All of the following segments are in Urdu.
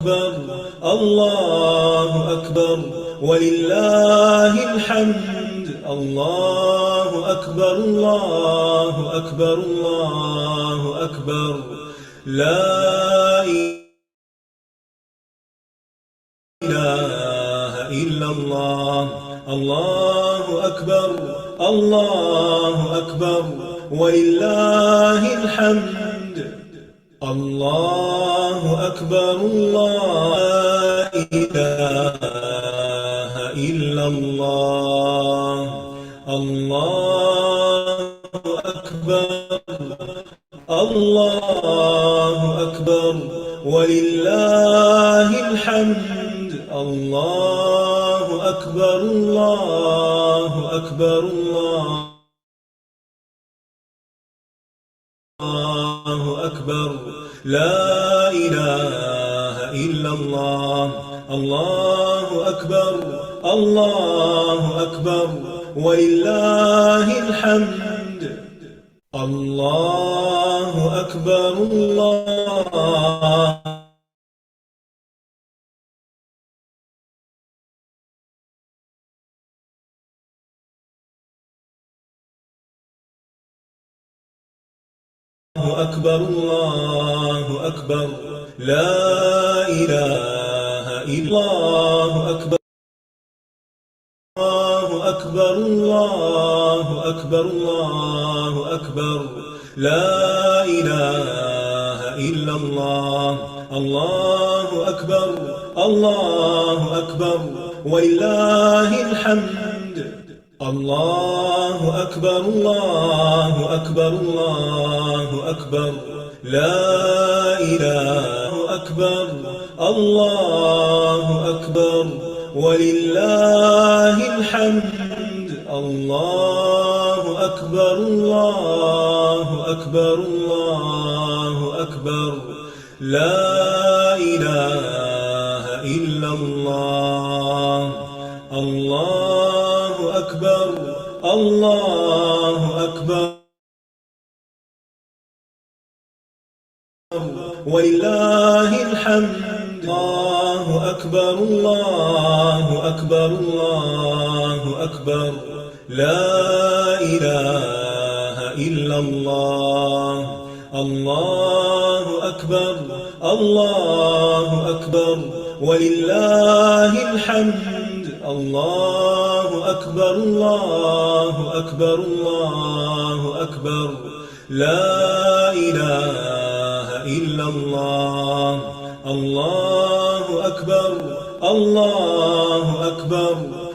الله أكبر ولله الحمد. الله أكبر الله أكبر الله أكبر. لا إله إلا الله. الله أكبر الله أكبر ولله الحمد. الله أكبر الله. لا إله إلا الله. الله أكبر الله أكبر ولله الحمد. الله أكبر الله أكبر الله أكبر. لا إله إلا الله. الله أكبر الله أكبر ولله الحمد. الله أكبر الله أكبر الله أكبر. لا إله إلا الله أكبر. الله أكبر الله أكبر الله أكبر. لا إله إلا الله. الله أكبر الله أكبر ولله الحمد. الله أكبر الله أكبر الله أكبر. لا إله أكبر. الله أكبر ولله الحمد. الله أكبر الله أكبر الله أكبر. لا إله إلا الله. الله أكبر الله أكبر ولله الحمد. الله أكبر الله أكبر الله أكبر. لا إله إلا الله. الله أكبر الله أكبر ولله الحمد. الله أكبر الله أكبر الله أكبر. لا إله إلا الله. الله أكبر الله أكبر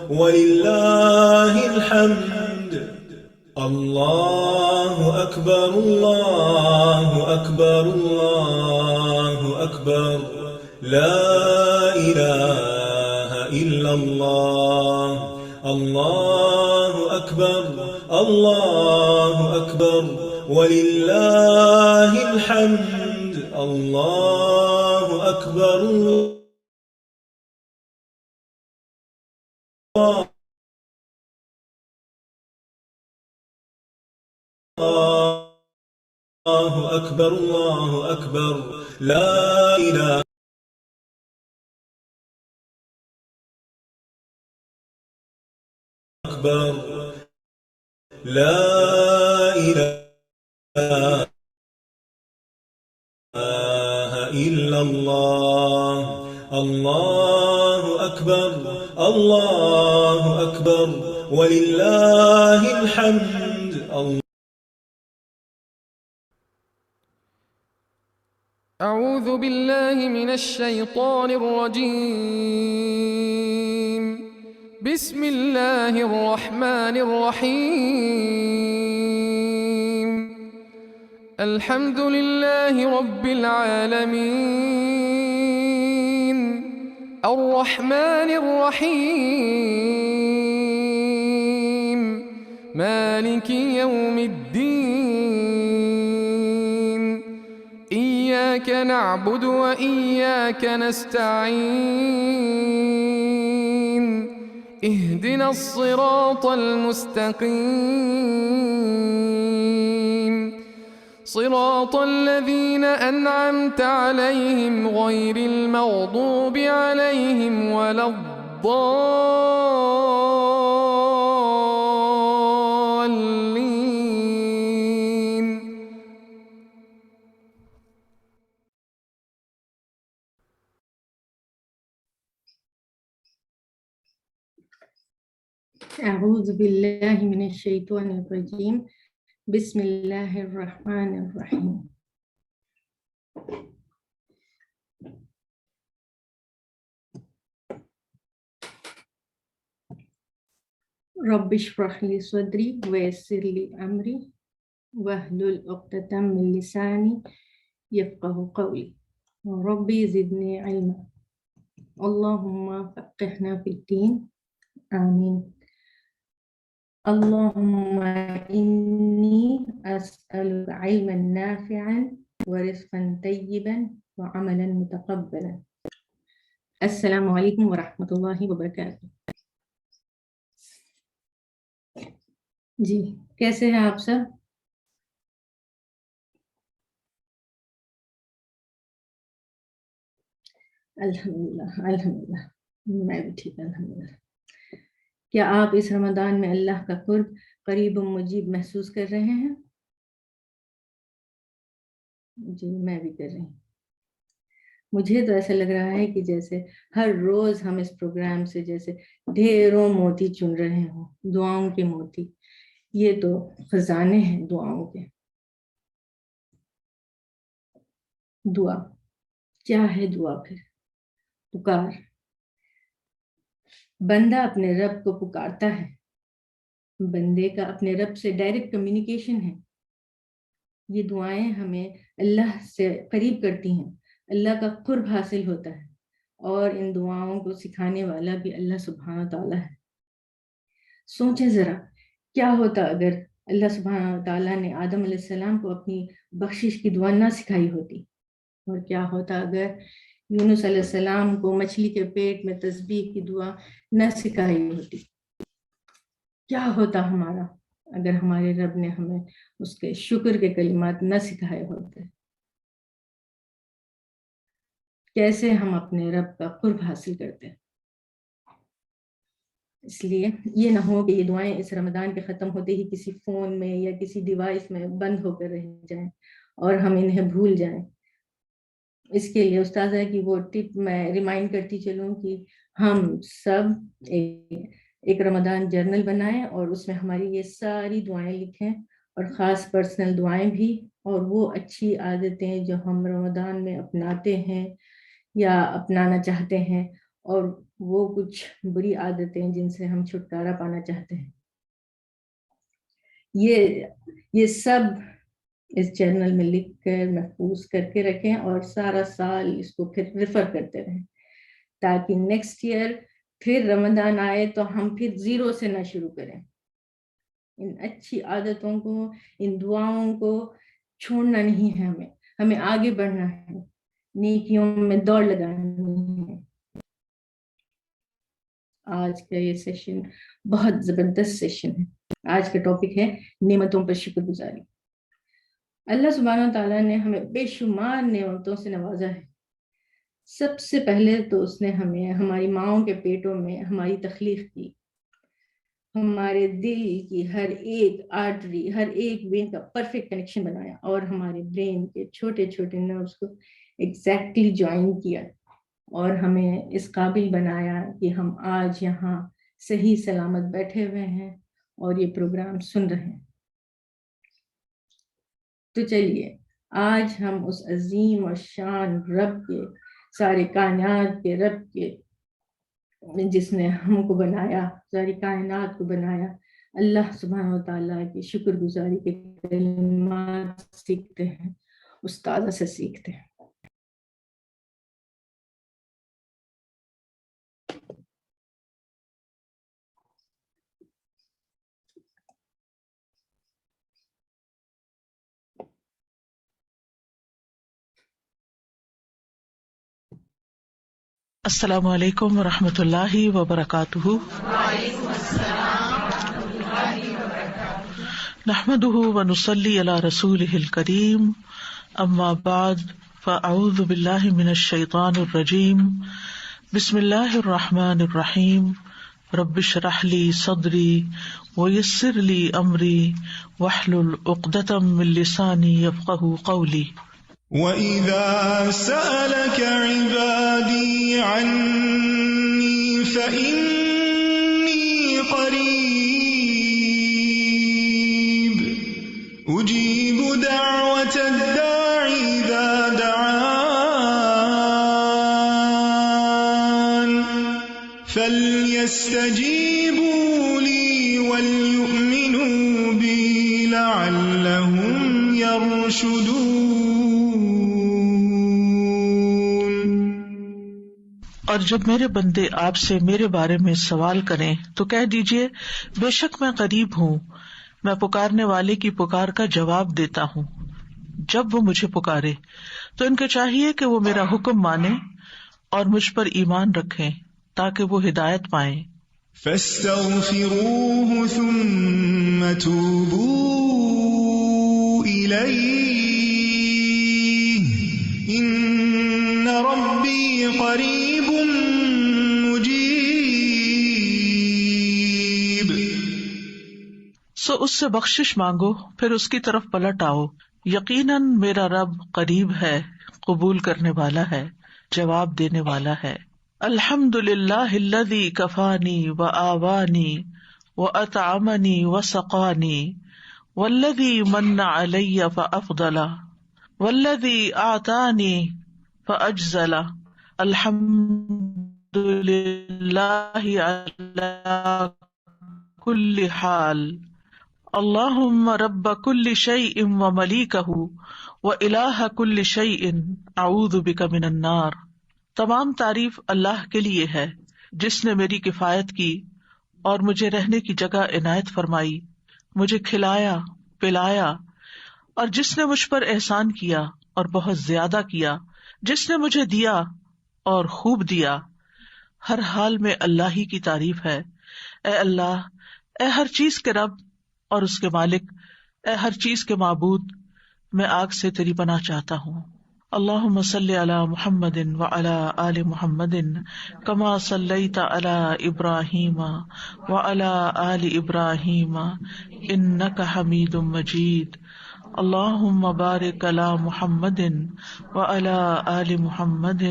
ولله الحمد. الله أكبر الله أكبر الله أكبر. لا إله إلا الله. الله أكبر الله أكبر ولله الحمد. الله أكبر الله أكبر الله أكبر. لا إله أكبر. لا إله إلا الله. الله أكبر الله أكبر ولله الحمد. أعوذ بالله من الشيطان الرجيم. بسم الله الرحمن الرحيم. الحمد لله رب العالمين الرحمن الرحيم مالك يوم الدين. إياك نعبد وإياك نستعين. اهدنا الصراط المستقيم صراط الذين أنعمت عليهم غير المغضوب عليهم ولا الضالين. اعوذ باللہ من الشیطان الرجیم بسم اللہ الرحمن الرحیم. رب اشرح لی صدری ویسر لی امری واحلل عقدۃ من لسانی یفقہوا قولی. ربی زدنی علما اللہم فقہنا فی الدین آمین. اللهم إني أسألك علما نافعا ورزقا طيبا وعملا متقبلا. السلام علیکم ورحمۃ اللہ وبرکاتہ. جی کیسے ہیں آپ سب؟ الحمدللہ الحمدللہ میں بھی ٹھیک الحمدللہ. کیا آپ اس رمضان میں اللہ کا قرب قریب و مجیب محسوس کر رہے ہیں؟ جی میں بھی کر رہی ہوں. مجھے تو ایسا لگ رہا ہے کہ جیسے ہر روز ہم اس پروگرام سے جیسے ڈھیروں موتی چن رہے ہوں، دعاؤں کے موتی. یہ تو خزانے ہیں دعاؤں کے. دعا کیا ہے؟ دعا پھر پکار. بندہ اپنے رب کو پکارتا ہے. بندے کا اپنے رب سے ڈائریکٹ کمیونیکیشن ہے. یہ دعائیں ہمیں اللہ سے قریب کرتی ہیں، اللہ کا قرب حاصل ہوتا ہے، اور ان دعاؤں کو سکھانے والا بھی اللہ سبحانہ تعالیٰ ہے. سوچیں ذرا کیا ہوتا اگر اللہ سبحانہ تعالیٰ نے آدم علیہ السلام کو اپنی بخشش کی دعا نہ سکھائی ہوتی، اور کیا ہوتا اگر یونس علیہ السلام کو مچھلی کے پیٹ میں تسبیح کی دعا نہ سکھائی ہوتی. کیا ہوتا ہمارا اگر ہمارے رب نے ہمیں اس کے شکر کے کلمات نہ سکھائے ہوتے. کیسے ہم اپنے رب کا قرب حاصل کرتے. اس لیے یہ نہ ہو کہ یہ دعائیں اس رمضان کے ختم ہوتے ہی کسی فون میں یا کسی ڈیوائس میں بند ہو کر رہ جائیں اور ہم انہیں بھول جائیں. اس کے لیے استاذہ کی وہ ٹپ میں ریمائنڈ کرتی چلوں کہ ہم سب ایک رمضان جرنل بنائیں اور اس میں ہماری یہ ساری دعائیں لکھیں، اور خاص پرسنل دعائیں بھی، اور وہ اچھی عادتیں جو ہم رمضان میں اپناتے ہیں یا اپنانا چاہتے ہیں، اور وہ کچھ بری عادتیں جن سے ہم چھٹکارا پانا چاہتے ہیں. یہ سب اس جرنل میں لکھ کر محفوظ کر کے رکھیں، اور سارا سال اس کو پھر ریفر کرتے رہیں، تاکہ نیکسٹ ایئر پھر رمضان آئے تو ہم پھر زیرو سے نہ شروع کریں. ان اچھی عادتوں کو، ان دعاؤں کو چھوڑنا نہیں ہے. ہمیں آگے بڑھنا ہے، نیکیوں میں دوڑ لگانی ہے. آج کا یہ سیشن بہت زبردست سیشن ہے. آج کا ٹاپک ہے نعمتوں پر شکر گزاری. اللہ سبحانہ تعالیٰ نے ہمیں بے شمار نعمتوں سے نوازا ہے. سب سے پہلے تو اس نے ہمیں ہماری ماؤں کے پیٹوں میں ہماری تخلیق کی، ہمارے دل کی ہر ایک آرٹری، ہر ایک وین کا پرفیکٹ کنیکشن بنایا، اور ہمارے برین کے چھوٹے چھوٹے نروز کو ایگزیکٹلی جوائن کیا، اور ہمیں اس قابل بنایا کہ ہم آج یہاں صحیح سلامت بیٹھے ہوئے ہیں اور یہ پروگرام سن رہے ہیں. تو چلیے آج ہم اس عظیم اور شان رب کے، سارے کائنات کے رب کے، جس نے ہم کو بنایا، ساری کائنات کو بنایا، اللہ سبحانہ و تعالیٰ کی شکر گزاری کے کلمات سیکھتے ہیں، استاذہ سے سیکھتے ہیں. السلام علیکم ورحمۃ اللہ وبرکاتہ. نحمده ونصلي على رسوله الكريم اما بعد فاعوذ بالله من الشيطان الرجيم بسم الله الرحمن الرحيم رب اشرح لي صدري ويسر لي امري واحلل عقدة من لساني يفقهوا قولي وَإِذَا سَأَلَكَ عِبَادِي عَنِّي فَإِنِّي قَرِيبٌ أُجِيبُ دَعْوَةَ الدَّاعِ إِذَا دَعَانِ فَلْيَسْتَجِيبُوا لِي وَلْيُؤْمِنُوا بِي لَعَلَّهُمْ يَرْشُدُونَ. اور جب میرے بندے آپ سے میرے بارے میں سوال کریں تو کہہ دیجئے بے شک میں قریب ہوں، میں پکارنے والے کی پکار کا جواب دیتا ہوں جب وہ مجھے پکارے. تو ان کو چاہیے کہ وہ میرا حکم مانیں اور مجھ پر ایمان رکھیں تاکہ وہ ہدایت پائیں. فَاسْتَغْفِرُوهُ ثُمَّ تُوبُوا إِلَيْهِ إِنَّ رَبِّي قَرِيبٌ مُجِيبٌ. سو اس سے بخشش مانگو پھر اس کی طرف پلٹ آؤ، یقیناً میرا رب قریب ہے، قبول کرنے والا ہے، جواب دینے والا ہے. الحمد للہ الذی کفانی وآوانی وأطعمنی وسقانی والذی من علی فأفضل والذی اعطانی فأجزل. الحمد للہ علی کل حال اللہم رب کل شیء وملیکہ وإلہ کل شیء اعوذ بک من النار. تمام تعریف اللہ کے لیے ہے جس نے میری کفایت کی اور مجھے رہنے کی جگہ عنایت فرمائی، مجھے کھلایا پلایا، اور جس نے مجھ پر احسان کیا اور بہت زیادہ کیا، جس نے مجھے دیا اور خوب دیا. ہر حال میں اللہ ہی کی تعریف ہے. اے اللہ، اے ہر چیز کے رب اور اس کے مالک، اے ہر چیز کے معبود، میں آگ سے تیری پناہ چاہتا ہوں. اللہم صلی علی محمد وعلی آل محمد کما صلیت علی ابراہیم وعلی آل ابراہیم انک حمید مجید. اللہم بارک علی محمد وعلی آل محمد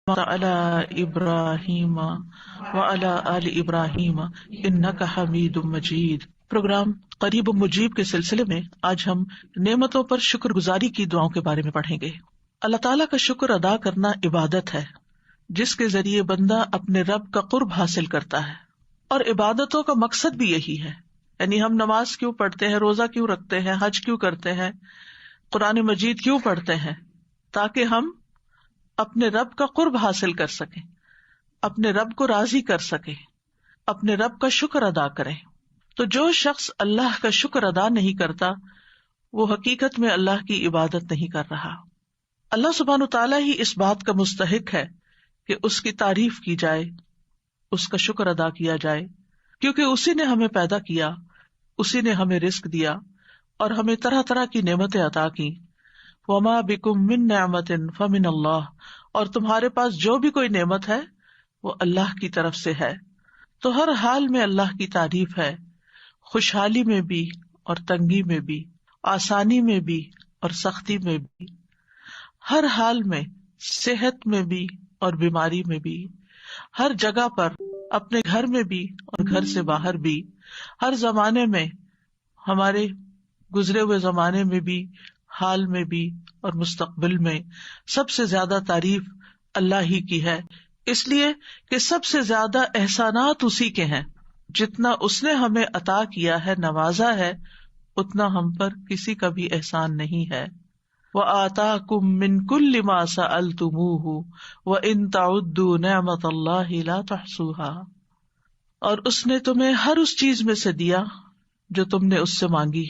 علی ابراہیم وعلی آل ابراہیم انک حمید مجید. پروگرام قریب و مجیب کے سلسلے میں آج ہم نعمتوں پر شکر گزاری کی دعاؤں کے بارے میں پڑھیں گے. اللہ تعالیٰ کا شکر ادا کرنا عبادت ہے جس کے ذریعے بندہ اپنے رب کا قرب حاصل کرتا ہے، اور عبادتوں کا مقصد بھی یہی ہے. یعنی ہم نماز کیوں پڑھتے ہیں، روزہ کیوں رکھتے ہیں، حج کیوں کرتے ہیں، قرآن مجید کیوں پڑھتے ہیں؟ تاکہ ہم اپنے رب کا قرب حاصل کر سکیں، اپنے رب کو راضی کر سکیں، اپنے رب کا شکر ادا کریں. تو جو شخص اللہ کا شکر ادا نہیں کرتا وہ حقیقت میں اللہ کی عبادت نہیں کر رہا. اللہ سبحانہ تعالیٰ ہی اس بات کا مستحق ہے کہ اس کی تعریف کی جائے، اس کا شکر ادا کیا جائے، کیونکہ اسی نے ہمیں پیدا کیا، اسی نے ہمیں رزق دیا اور ہمیں طرح طرح کی نعمتیں عطا کی. وما بکم من نعمت فمن اللہ، اور تمہارے پاس جو بھی کوئی نعمت ہے وہ اللہ کی طرف سے ہے. تو ہر حال میں اللہ کی تعریف ہے، خوشحالی میں بھی اور تنگی میں بھی، آسانی میں بھی اور سختی میں بھی، ہر حال میں، صحت میں بھی اور بیماری میں بھی، ہر جگہ پر، اپنے گھر میں بھی اور گھر سے باہر بھی، ہر زمانے میں، ہمارے گزرے ہوئے زمانے میں بھی، حال میں بھی اور مستقبل میں. سب سے زیادہ تعریف اللہ ہی کی ہے، اس لیے کہ سب سے زیادہ احسانات اسی کے ہیں. جتنا اس نے ہمیں عطا کیا ہے، نوازا ہے، اتنا ہم پر کسی کا بھی احسان نہیں ہے. وَآتَاكُم مِّن كُلِّ مَا سَأَلْتُمُوهُ وَإِن تَعُدُّوا نِعْمَتَ اللَّهِ لَا تُحْصُوهَا. اور اس نے تمہیں ہر اس چیز میں سے دیا جو تم نے اس سے مانگی،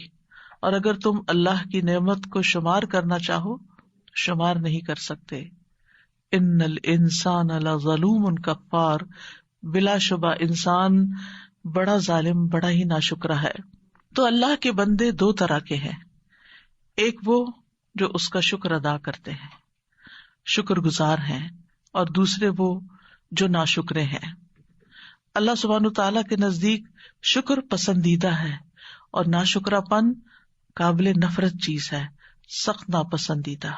اور اگر تم اللہ کی نعمت کو شمار کرنا چاہو تو شمار نہیں کر سکتے. ان الانسان لظلوم کفار، بلا شبہ انسان بڑا ظالم، بڑا ہی ناشکرا ہے. تو اللہ کے بندے دو طرح کے ہیں، ایک وہ جو اس کا شکر ادا کرتے ہیں، شکر گزار ہیں، اور دوسرے وہ جو ناشکرے ہیں. اللہ سبحانہ تعالیٰ کے نزدیک شکر پسندیدہ ہے اور ناشکرا پن قابل نفرت چیز ہے، سخت ناپسندیدہ.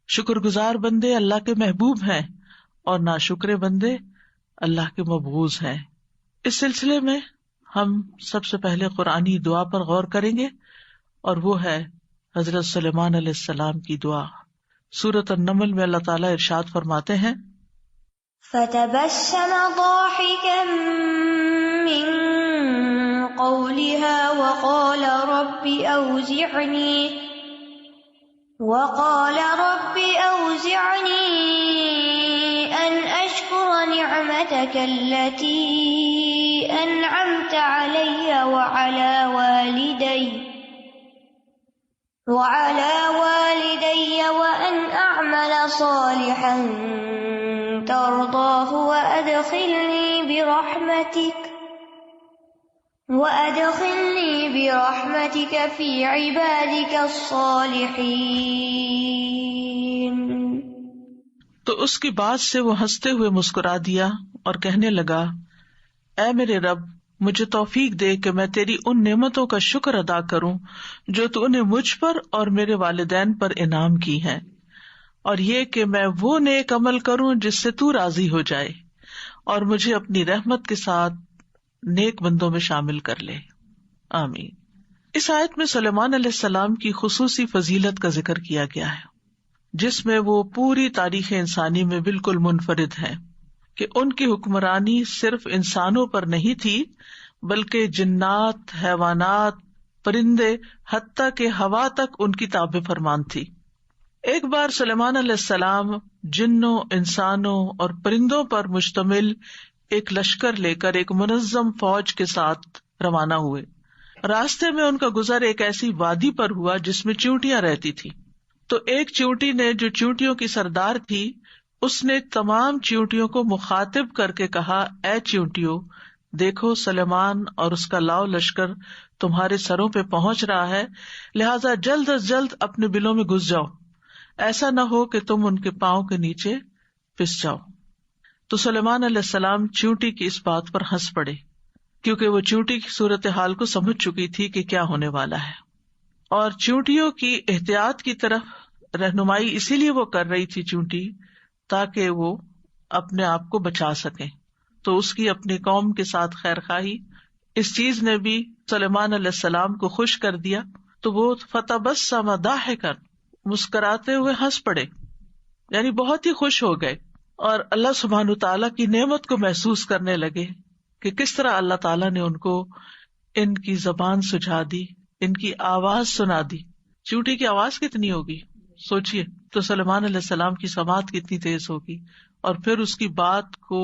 شکر گزار بندے اللہ کے محبوب ہیں اور ناشکرے بندے اللہ کے مبغوض ہیں. اس سلسلے میں ہم سب سے پہلے قرآنی دعا پر غور کریں گے، اور وہ ہے حضرت سلیمان علیہ السلام کی دعا. سورۃ النمل میں اللہ تعالیٰ ارشاد فرماتے ہیں، فتبسم ضاحكا من قولها وقال رب أوزعني أن أشكر نعمتك التي أنعمت علي وعلى والدي وأن أعمل صالحا ترضاه وأدخلني برحمتك في عبادك الصالحين. تو اس کی بات سے وہ ہنستے ہوئے مسکرا دیا اور کہنے لگا، اے میرے رب، مجھے توفیق دے کہ میں تیری ان نعمتوں کا شکر ادا کروں جو تو نے مجھ پر اور میرے والدین پر انعام کی ہیں، اور یہ کہ میں وہ نیک عمل کروں جس سے تو راضی ہو جائے، اور مجھے اپنی رحمت کے ساتھ نیک بندوں میں شامل کر لے. آمین. اس آیت میں سلیمان علیہ السلام کی خصوصی فضیلت کا ذکر کیا گیا ہے، جس میں وہ پوری تاریخ انسانی میں بالکل منفرد ہیں کہ ان کی حکمرانی صرف انسانوں پر نہیں تھی بلکہ جنات، حیوانات، پرندے، حتیٰ کہ ہوا تک ان کی تابع فرمان تھی. ایک بار سلیمان علیہ السلام جنوں، انسانوں اور پرندوں پر مشتمل ایک لشکر لے کر ایک منظم فوج کے ساتھ روانہ ہوئے. راستے میں ان کا گزر ایک ایسی وادی پر ہوا جس میں چیونٹیاں رہتی تھی. تو ایک چیونٹی نے، جو چیونٹیوں کی سردار تھی، اس نے تمام چیونٹیوں کو مخاطب کر کے کہا، اے چیونٹیوں، دیکھو سلیمان اور اس کا لاؤ لشکر تمہارے سروں پہ پہنچ رہا ہے، لہذا جلد از جلد اپنے بلوں میں گھس جاؤ، ایسا نہ ہو کہ تم ان کے پاؤں کے نیچے پس جاؤ. تو سلیمان علیہ السلام چیونٹی کی اس بات پر ہنس پڑے، کیونکہ وہ چیونٹی کی صورتحال کو سمجھ چکی تھی کہ کیا ہونے والا ہے، اور چیونٹیوں کی احتیاط کی طرف رہنمائی اسی لیے وہ کر رہی تھی چیونٹی، تاکہ وہ اپنے آپ کو بچا سکیں. تو اس کی اپنی قوم کے ساتھ خیر خواہی اس چیز نے بھی سلیمان علیہ السلام کو خوش کر دیا. تو وہ فتبسم ضاحکا، مسکراتے ہوئے ہنس پڑے، یعنی بہت ہی خوش ہو گئے، اور اللہ سبحانہ تعالیٰ کی نعمت کو محسوس کرنے لگے کہ کس طرح اللہ تعالیٰ نے ان کو ان کی زبان سجھا دی، ان کی آواز سنا دی. چیونٹی کی آواز کتنی ہوگی سوچئے. تو سلیمان علیہ السلام کی سماعت کتنی تیز ہوگی، اور پھر اس کی بات کو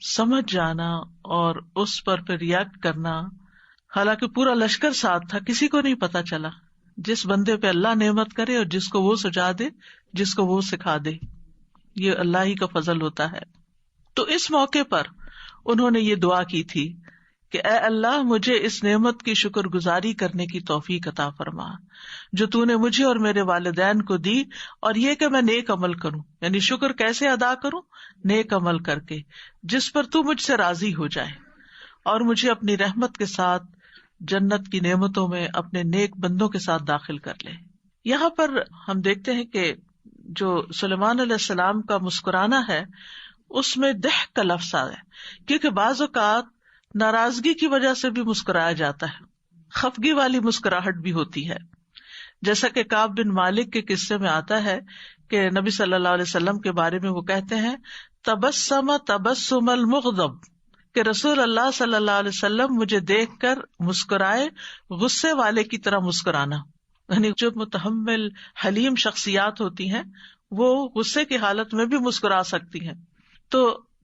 سمجھ جانا اور اس پر پھر ریئیکٹ کرنا. حالانکہ پورا لشکر ساتھ تھا، کسی کو نہیں پتا چلا. جس بندے پہ اللہ نعمت کرے اور جس کو وہ سجا دے، جس کو وہ سکھا دے، یہ اللہ ہی کا فضل ہوتا ہے. تو اس موقع پر انہوں نے یہ دعا کی تھی کہ اے اللہ، مجھے اس نعمت کی شکر گزاری کرنے کی توفیق عطا فرما جو تو نے مجھے اور میرے والدین کو دی، اور یہ کہ میں نیک عمل کروں. یعنی شکر کیسے ادا کروں؟ نیک عمل کر کے، جس پر تو مجھ سے راضی ہو جائے، اور مجھے اپنی رحمت کے ساتھ جنت کی نعمتوں میں اپنے نیک بندوں کے ساتھ داخل کر لے. یہاں پر ہم دیکھتے ہیں کہ جو سلیمان علیہ السلام کا مسکرانا ہے اس میں ضحک کا لفظ آیا ہے، کیونکہ بعض اوقات ناراضگی کی وجہ سے بھی مسکرایا جاتا ہے، خفگی والی مسکراہٹ بھی ہوتی ہے. جیسا کہ کعب بن مالک کے قصے میں آتا ہے کہ نبی صلی اللہ علیہ وسلم کے بارے میں وہ کہتے ہیں، تبسم تبسم المغضب، کہ رسول اللہ صلی اللہ علیہ وسلم مجھے دیکھ کر مسکرائے غصے والے کی طرح مسکرانا. یعنی جو متحمل حلیم شخصیات ہوتی ہیں وہ غصے کی حالت میں بھی مسکرا سکتی ہیں. تو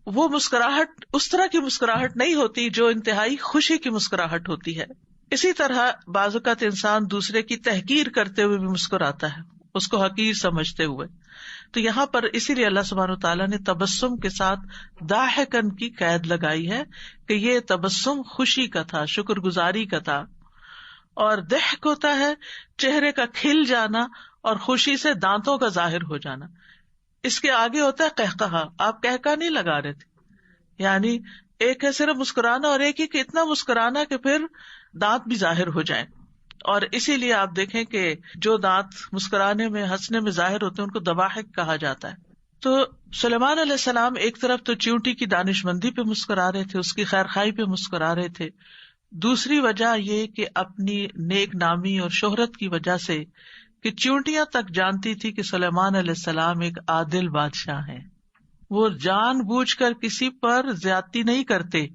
وہ مسکراہٹ اس طرح کی مسکراہٹ نہیں ہوتی جو انتہائی خوشی کی مسکراہٹ ہوتی ہے. اسی طرح بعض اوقات انسان دوسرے کی تحقیر کرتے ہوئے بھی مسکراتا ہے، اس کو حقیر سمجھتے ہوئے. تو یہاں پر اسی لیے اللہ سبحانہ وتعالیٰ نے تبسم کے ساتھ ضاحکن کی قید لگائی ہے کہ یہ تبسم خوشی کا تھا، شکر گزاری کا تھا. اور ضحک ہوتا ہے چہرے کا کھل جانا اور خوشی سے دانتوں کا ظاہر ہو جانا. اس کے آگے ہوتا ہے قہقہا. آپ قہقہ نہیں لگا رہے تھے، یعنی ایک ہے صرف مسکرانا اور ایک ہی کہ اتنا مسکرانا کہ پھر دانت بھی ظاہر ہو جائیں. اور اسی لیے آپ دیکھیں کہ جو دانت مسکرانے میں ہنسنے میں ظاہر ہوتے ہیں ان کو ضواحک کہا جاتا ہے. تو سلیمان علیہ السلام ایک طرف تو چیونٹی کی دانش مندی پہ مسکرا رہے تھے، اس کی خیر خائی پہ مسکرا رہے تھے. دوسری وجہ یہ کہ اپنی نیک نامی اور شہرت کی وجہ سے کہ چیونٹیاں تک جانتی تھی کہ سلیمان علیہ السلام ایک عادل بادشاہ ہیں. وہ جان بوجھ کر کسی پر زیادتی نہیں کرتے.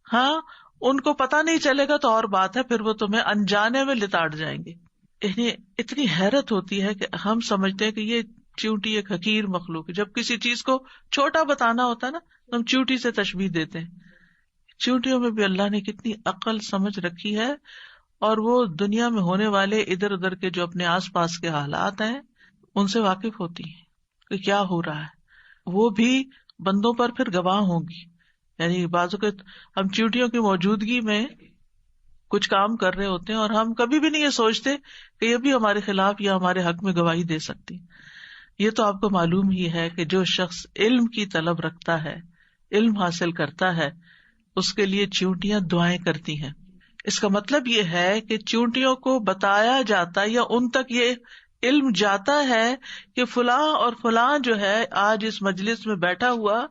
ہاں ان کو پتہ نہیں چلے گا تو اور بات ہے، پھر وہ تمہیں انجانے میں لتاڑ جائیں گے. اتنی حیرت ہوتی ہے کہ ہم سمجھتے ہیں کہ یہ چیونٹی ایک حقیر مخلوق ہے. جب کسی چیز کو چھوٹا بتانا ہوتا ہے نا تو ہم چیونٹی سے تشبیہ دیتے ہیں. چیونٹیوں میں بھی اللہ نے کتنی عقل سمجھ رکھی ہے، اور وہ دنیا میں ہونے والے ادھر ادھر کے جو اپنے آس پاس کے حالات ہیں ان سے واقف ہوتی ہیں کہ کیا ہو رہا ہے. وہ بھی بندوں پر پھر گواہ ہوں گی. یعنی بعض اوقات ہم چیونٹیوں کی موجودگی میں کچھ کام کر رہے ہوتے ہیں اور ہم کبھی بھی نہیں یہ سوچتے کہ یہ بھی ہمارے خلاف یا ہمارے حق میں گواہی دے سکتی. یہ تو آپ کو معلوم ہی ہے کہ جو شخص علم کی طلب رکھتا ہے، علم حاصل کرتا ہے، اس کے لیے چیونٹیاں دعائیں کرتی ہیں. اس کا مطلب یہ ہے کہ چیونٹیوں کو بتایا جاتا یا ان تک یہ علم جاتا ہے کہ فلاں اور فلاں جو ہے آج اس مجلس میں بیٹھا ہوا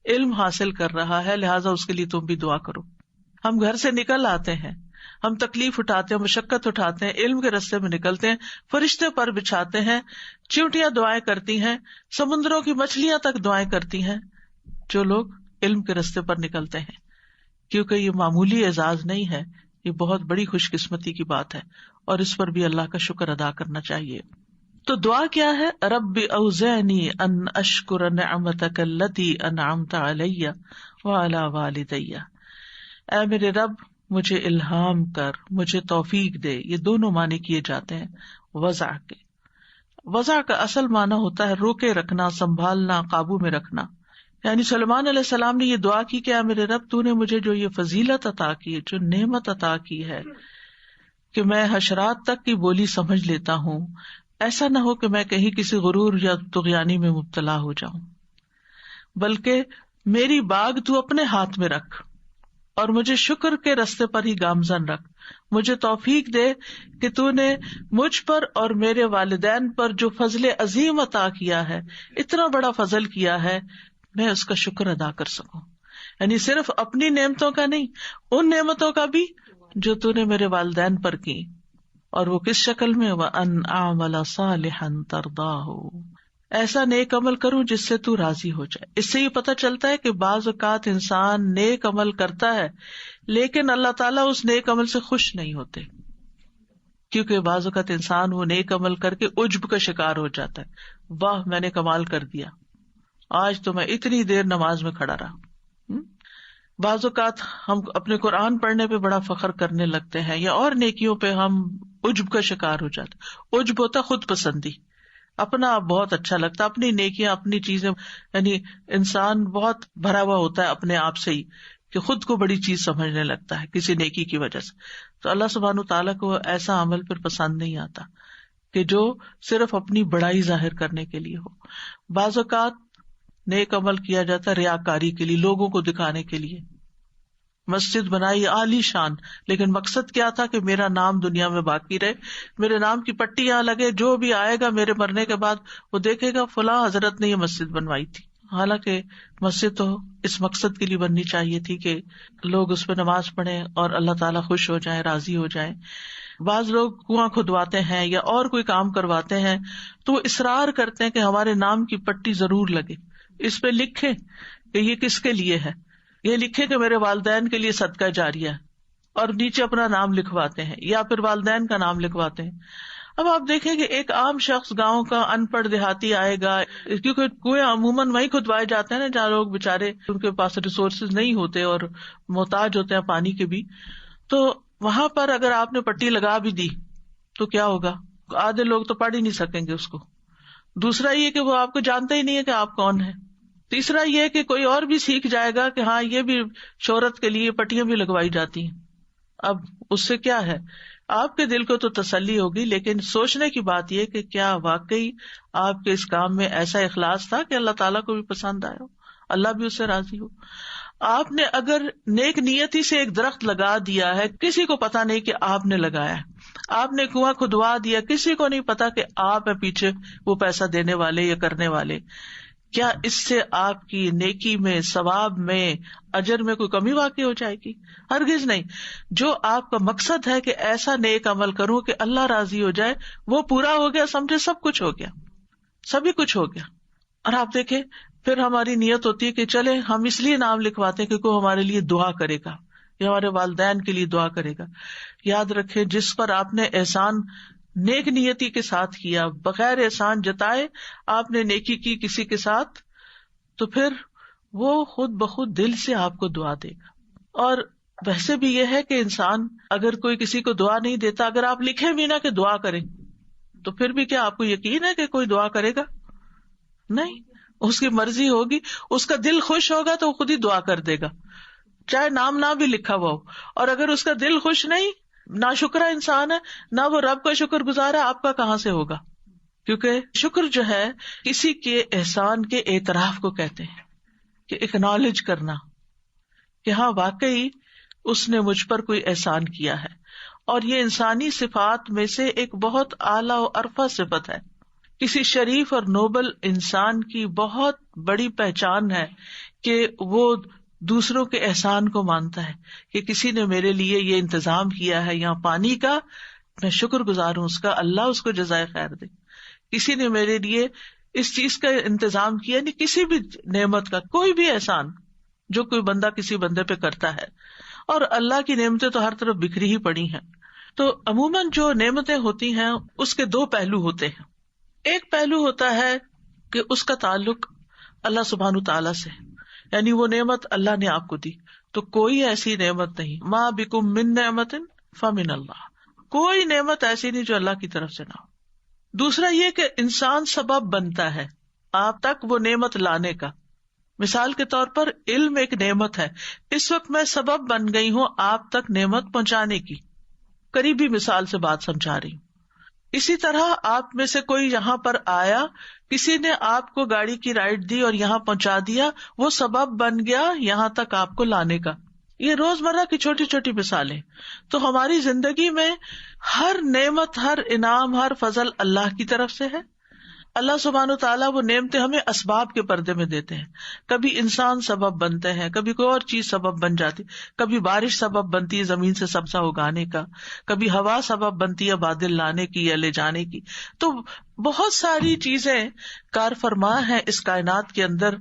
علم حاصل کر رہا ہے، لہٰذا اس کے لیے تم بھی دعا کرو. ہم گھر سے نکل آتے ہیں، ہم تکلیف اٹھاتے ہیں، مشقت اٹھاتے ہیں، علم کے راستے میں نکلتے ہیں، فرشتے پر بچھاتے ہیں، چیونٹیاں دعائیں کرتی ہیں، سمندروں کی مچھلیاں تک دعائیں کرتی ہیں جو لوگ علم کے راستے پر نکلتے ہیں. کیونکہ یہ معمولی اعزاز نہیں ہے، یہ بہت بڑی خوش قسمتی کی بات ہے، اور اس پر بھی اللہ کا شکر ادا کرنا چاہیے. تو دعا کیا ہے؟ رب اوزعنی ان اشکر نعمتک التی انعمت علی وعلی والدی. اے میرے رب مجھے الہام کر، مجھے توفیق دے. یہ دونوں معنی کیے جاتے ہیں وضع کے. وضع کا اصل معنی ہوتا ہے روکے رکھنا، سنبھالنا، قابو میں رکھنا. یعنی سلیمان علیہ السلام نے یہ دعا کی کہ اے میرے رب تو نے مجھے جو یہ فضیلت عطا کی ہے، جو نعمت عطا کی ہے کہ میں حشرات تک کی بولی سمجھ لیتا ہوں، ایسا نہ ہو کہ میں کہیں کسی غرور یا طغیانی میں مبتلا ہو جاؤں، بلکہ میری باغ تو اپنے ہاتھ میں رکھ اور مجھے شکر کے رستے پر ہی گامزن رکھ. مجھے توفیق دے کہ تو نے مجھ پر اور میرے والدین پر جو فضل عظیم عطا کیا ہے، اتنا بڑا فضل کیا ہے، میں اس کا شکر ادا کر سکوں. یعنی صرف اپنی نعمتوں کا نہیں، ان نعمتوں کا بھی جو تو نے میرے والدین پر کی. اور وہ کس شکل میں؟ وَأَنْ أَعْمَلَ صَالِحًا تَرْضَاهُ، ایسا نیک عمل کروں جس سے تو راضی ہو جائے. اس سے یہ پتہ چلتا ہے کہ بعض اوقات انسان نیک عمل کرتا ہے لیکن اللہ تعالیٰ اس نیک عمل سے خوش نہیں ہوتے، کیونکہ بعض اوقات انسان وہ نیک عمل کر کے عجب کا شکار ہو جاتا ہے. واہ میں نے کمال کر دیا، آج تو میں اتنی دیر نماز میں کھڑا رہا. بعض اوقات ہم اپنے قرآن پڑھنے پہ بڑا فخر کرنے لگتے ہیں یا اور نیکیوں پہ ہم عجب کا شکار ہو جاتے. عجب ہوتا خود پسندی، اپنا آپ بہت اچھا لگتا، اپنی نیکیاں، اپنی چیزیں، یعنی انسان بہت بھرا ہوا ہوتا ہے اپنے آپ سے ہی کہ خود کو بڑی چیز سمجھنے لگتا ہے کسی نیکی کی وجہ سے. تو اللہ سبحانہ تعالیٰ کو ایسا عمل پھر پسند نہیں آتا کہ جو صرف اپنی بڑائی ظاہر کرنے کے لیے ہو. بعض اوقات نیک عمل کیا جاتا ہے ریاکاری کے لیے، لوگوں کو دکھانے کے لیے. مسجد بنائی عالی شان، لیکن مقصد کیا تھا کہ میرا نام دنیا میں باقی رہے، میرے نام کی پٹی یہاں لگے، جو بھی آئے گا میرے مرنے کے بعد وہ دیکھے گا فلاں حضرت نے یہ مسجد بنوائی تھی. حالانکہ مسجد تو اس مقصد کے لیے بننی چاہیے تھی کہ لوگ اس پہ نماز پڑھیں اور اللہ تعالیٰ خوش ہو جائیں، راضی ہو جائیں. بعض لوگ کنواں کھدواتے ہیں یا اور کوئی کام کرواتے ہیں تو وہ اصرار کرتے ہیں کہ ہمارے نام کی پٹی ضرور لگے، اس پہ لکھیں کہ یہ کس کے لیے ہے، یہ لکھے کہ میرے والدین کے لیے صدقہ جاریہ ہے، اور نیچے اپنا نام لکھواتے ہیں یا پھر والدین کا نام لکھواتے ہیں. اب آپ دیکھیں کہ ایک عام شخص گاؤں کا ان پڑھ دیہاتی آئے گا، کیونکہ کنویں عموماً وہیں کھدوائے جاتے ہیں نا جہاں لوگ بےچارے ان کے پاس ریسورسز نہیں ہوتے اور محتاج ہوتے ہیں پانی کے بھی، تو وہاں پر اگر آپ نے پٹی لگا بھی دی تو کیا ہوگا؟ آدھے لوگ تو پڑھ ہی نہیں سکیں گے اس کو. دوسرا یہ کہ وہ آپ کو جانتے ہی نہیں ہے کہ آپ کون ہیں. تیسرا یہ کہ کوئی اور بھی سیکھ جائے گا کہ ہاں یہ بھی شہرت کے لیے پٹیاں بھی لگوائی جاتی ہیں. اب اس سے کیا ہے, آپ کے دل کو تو تسلی ہوگی, لیکن سوچنے کی بات یہ کہ کیا واقعی آپ کے اس کام میں ایسا اخلاص تھا کہ اللہ تعالیٰ کو بھی پسند آیا ہو, اللہ بھی اس سے راضی ہو. آپ نے اگر نیک نیتی سے ایک درخت لگا دیا ہے, کسی کو پتا نہیں کہ آپ نے لگایا ہے. آپ نے کنواں کھدوا دیا, کسی کو نہیں پتا کہ آپ ہیں پیچھے وہ پیسہ دینے والے یا کرنے والے. کیا اس سے آپ کی نیکی میں, ثواب میں, اجر میں کوئی کمی واقع ہو جائے گی؟ ہرگز نہیں. جو آپ کا مقصد ہے کہ ایسا نیک عمل کروں کہ اللہ راضی ہو جائے, وہ پورا ہو گیا, سمجھے سب کچھ ہو گیا, سبھی کچھ ہو گیا. اور آپ دیکھیں پھر ہماری نیت ہوتی ہے کہ چلے ہم اس لیے نام لکھواتے ہیں کہ کوئی ہمارے لیے دعا کرے گا یا ہمارے والدین کے لیے دعا کرے گا. یاد رکھیں جس پر آپ نے احسان نیک نیتی کے ساتھ کیا, بغیر احسان جتائے آپ نے نیکی کی کسی کے ساتھ, تو پھر وہ خود بخود دل سے آپ کو دعا دے گا. اور ویسے بھی یہ ہے کہ انسان اگر کوئی کسی کو دعا نہیں دیتا, اگر آپ لکھیں بھی نہ کہ دعا کریں, تو پھر بھی کیا آپ کو یقین ہے کہ کوئی دعا کرے گا؟ نہیں. اس کی مرضی ہوگی, اس کا دل خوش ہوگا تو وہ خود ہی دعا کر دے گا, چاہے نام نہ بھی لکھا ہوا ہو. اور اگر اس کا دل خوش نہیں, ناشکرا انسان ہے, نہ وہ رب کا شکر گزار ہے, آپ کا کہاں سے ہوگا؟ کیونکہ شکر جو ہے کسی کے احسان کے اعتراف کو کہتے ہیں, کہ اکنالج کرنا کہ ہاں واقعی اس نے مجھ پر کوئی احسان کیا ہے. اور یہ انسانی صفات میں سے ایک بہت اعلیٰ و عرفہ صفت ہے. کسی شریف اور نوبل انسان کی بہت بڑی پہچان ہے کہ وہ دوسروں کے احسان کو مانتا ہے, کہ کسی نے میرے لیے یہ انتظام کیا ہے یہاں پانی کا, میں شکر گزار ہوں اس کا, اللہ اس کو جزائے خیر دے. کسی نے میرے لیے اس چیز کا انتظام کیا, نہیں کسی بھی نعمت کا, کوئی بھی احسان جو کوئی بندہ کسی بندے پہ کرتا ہے. اور اللہ کی نعمتیں تو ہر طرف بکھری ہی پڑی ہیں. تو عموماً جو نعمتیں ہوتی ہیں اس کے دو پہلو ہوتے ہیں. ایک پہلو ہوتا ہے کہ اس کا تعلق اللہ سبحانہ تعالیٰ سے, یعنی وہ نعمت اللہ نے آپ کو دی, تو کوئی ایسی نعمت نہیں, ما بکم من نعمت فمن اللہ, کوئی نعمت ایسی نہیں جو اللہ کی طرف سے نہ ہو. دوسرا یہ کہ انسان سبب بنتا ہے آپ تک وہ نعمت لانے کا. مثال کے طور پر علم ایک نعمت ہے, اس وقت میں سبب بن گئی ہوں آپ تک نعمت پہنچانے کی, قریبی مثال سے بات سمجھا رہی ہوں. اسی طرح آپ میں سے کوئی یہاں پر آیا, کسی نے آپ کو گاڑی کی رائڈ دی اور یہاں پہنچا دیا, وہ سبب بن گیا یہاں تک آپ کو لانے کا. یہ روزمرہ کی چھوٹی چھوٹی مثالیں. تو ہماری زندگی میں ہر نعمت, ہر انعام, ہر فضل اللہ کی طرف سے ہے. اللہ سبحانہ وتعالیٰ وہ نعمتیں ہمیں اسباب کے پردے میں دیتے ہیں. کبھی انسان سبب بنتے ہیں, کبھی کوئی اور چیز سبب بن جاتی, کبھی بارش سبب بنتی ہے زمین سے سبزہ اگانے کا, کبھی ہوا سبب بنتی ہے بادل لانے کی یا لے جانے کی. تو بہت ساری چیزیں کار فرما ہے اس کائنات کے اندر,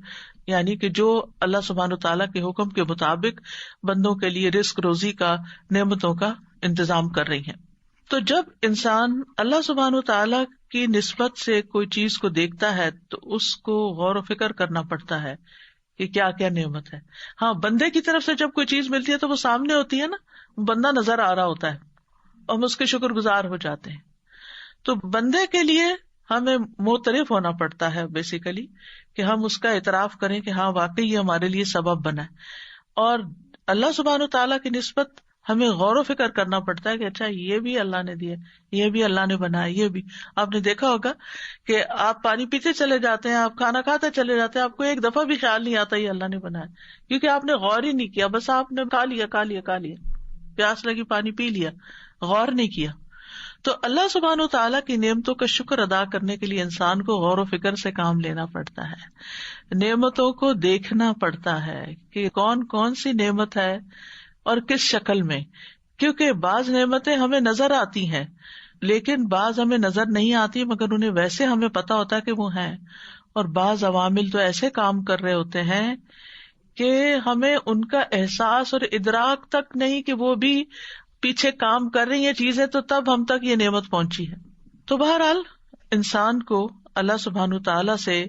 یعنی کہ جو اللہ سبحانہ وتعالیٰ کے حکم کے مطابق بندوں کے لیے رزق روزی کا, نعمتوں کا انتظام کر رہی ہیں. تو جب انسان اللہ سبحانہ وتعالیٰ کی نسبت سے کوئی چیز کو دیکھتا ہے تو اس کو غور و فکر کرنا پڑتا ہے کہ کیا کیا نعمت ہے. ہاں, بندے کی طرف سے جب کوئی چیز ملتی ہے تو وہ سامنے ہوتی ہے نا, بندہ نظر آ رہا ہوتا ہے, ہم اس کے شکر گزار ہو جاتے ہیں. تو بندے کے لیے ہمیں معترف ہونا پڑتا ہے بیسیکلی, کہ ہم اس کا اعتراف کریں کہ ہاں واقعی یہ ہمارے لیے سبب بنا ہے. اور اللہ سبحانہ وتعالیٰ کی نسبت ہمیں غور و فکر کرنا پڑتا ہے کہ اچھا یہ بھی اللہ نے دیا, یہ بھی اللہ نے بنایا. یہ بھی آپ نے دیکھا ہوگا کہ آپ پانی پیتے چلے جاتے ہیں, آپ کھانا کھاتے چلے جاتے ہیں, آپ کو ایک دفعہ بھی خیال نہیں آتا یہ اللہ نے بنایا, کیونکہ آپ نے غور ہی نہیں کیا, بس آپ نے کھا لیا, پیاس لگی پانی پی لیا, غور نہیں کیا. تو اللہ سبحانہ و تعالیٰ کی نعمتوں کا شکر ادا کرنے کے لیے انسان کو غور و فکر سے کام لینا پڑتا ہے, نعمتوں کو دیکھنا پڑتا ہے کہ کون کون سی نعمت ہے اور کس شکل میں. کیونکہ بعض نعمتیں ہمیں نظر آتی ہیں لیکن بعض ہمیں نظر نہیں آتی, مگر انہیں ویسے ہمیں پتا ہوتا ہے کہ وہ ہیں. اور بعض عوامل تو ایسے کام کر رہے ہوتے ہیں کہ ہمیں ان کا احساس اور ادراک تک نہیں کہ وہ بھی پیچھے کام کر رہی ہیں چیزیں, تو تب ہم تک یہ نعمت پہنچی ہے. تو بہرحال انسان کو اللہ سبحانہ تعالیٰ سے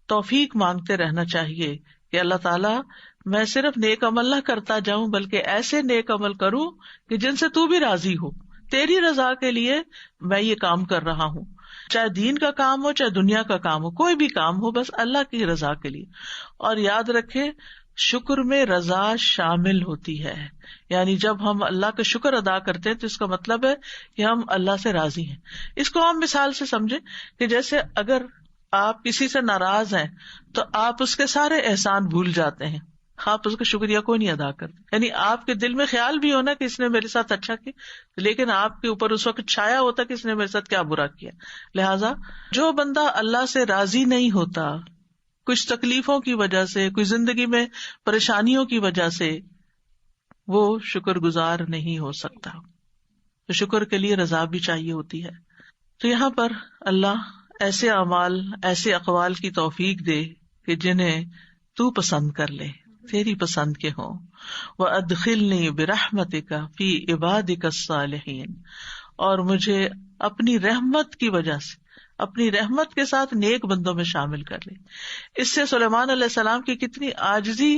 توفیق مانگتے رہنا چاہیے کہ اللہ تعالیٰ میں صرف نیک عمل نہ کرتا جاؤں بلکہ ایسے نیک عمل کروں کہ جن سے تو بھی راضی ہو, تیری رضا کے لیے میں یہ کام کر رہا ہوں، چاہے دین کا کام ہو چاہے دنیا کا کام ہو، کوئی بھی کام ہو، بس اللہ کی رضا کے لیے. اور یاد رکھے شکر میں رضا شامل ہوتی ہے، یعنی جب ہم اللہ کا شکر ادا کرتے ہیں تو اس کا مطلب ہے کہ ہم اللہ سے راضی ہیں. اس کو ہم مثال سے سمجھیں کہ جیسے اگر آپ کسی سے ناراض ہیں تو آپ اس کے سارے احسان بھول جاتے ہیں، آپ اس کا شکریہ کوئی نہیں ادا کرتے. یعنی آپ کے دل میں خیال بھی ہونا کہ اس نے میرے ساتھ اچھا کیا، لیکن آپ کے اوپر اس وقت چھایا ہوتا کہ اس نے میرے ساتھ کیا برا کیا. لہٰذا جو بندہ اللہ سے راضی نہیں ہوتا کچھ تکلیفوں کی وجہ سے، کچھ زندگی میں پریشانیوں کی وجہ سے، وہ شکر گزار نہیں ہو سکتا. تو شکر کے لیے رضا بھی چاہیے ہوتی ہے. تو یہاں پر اللہ ایسے اعمال، ایسے اقوال کی توفیق دے کہ جنہیں تو پسند کر لے، تیری پسند کے ہوں. وَأَدْخِلْنِي بِرَحْمَتِكَ فِي عِبَادِكَ الصَّالِحِينَ، اور مجھے اپنی رحمت کی وجہ سے، اپنی رحمت کے ساتھ نیک بندوں میں شامل کر لے. اس سے سلیمان علیہ السلام کی کتنی عاجزی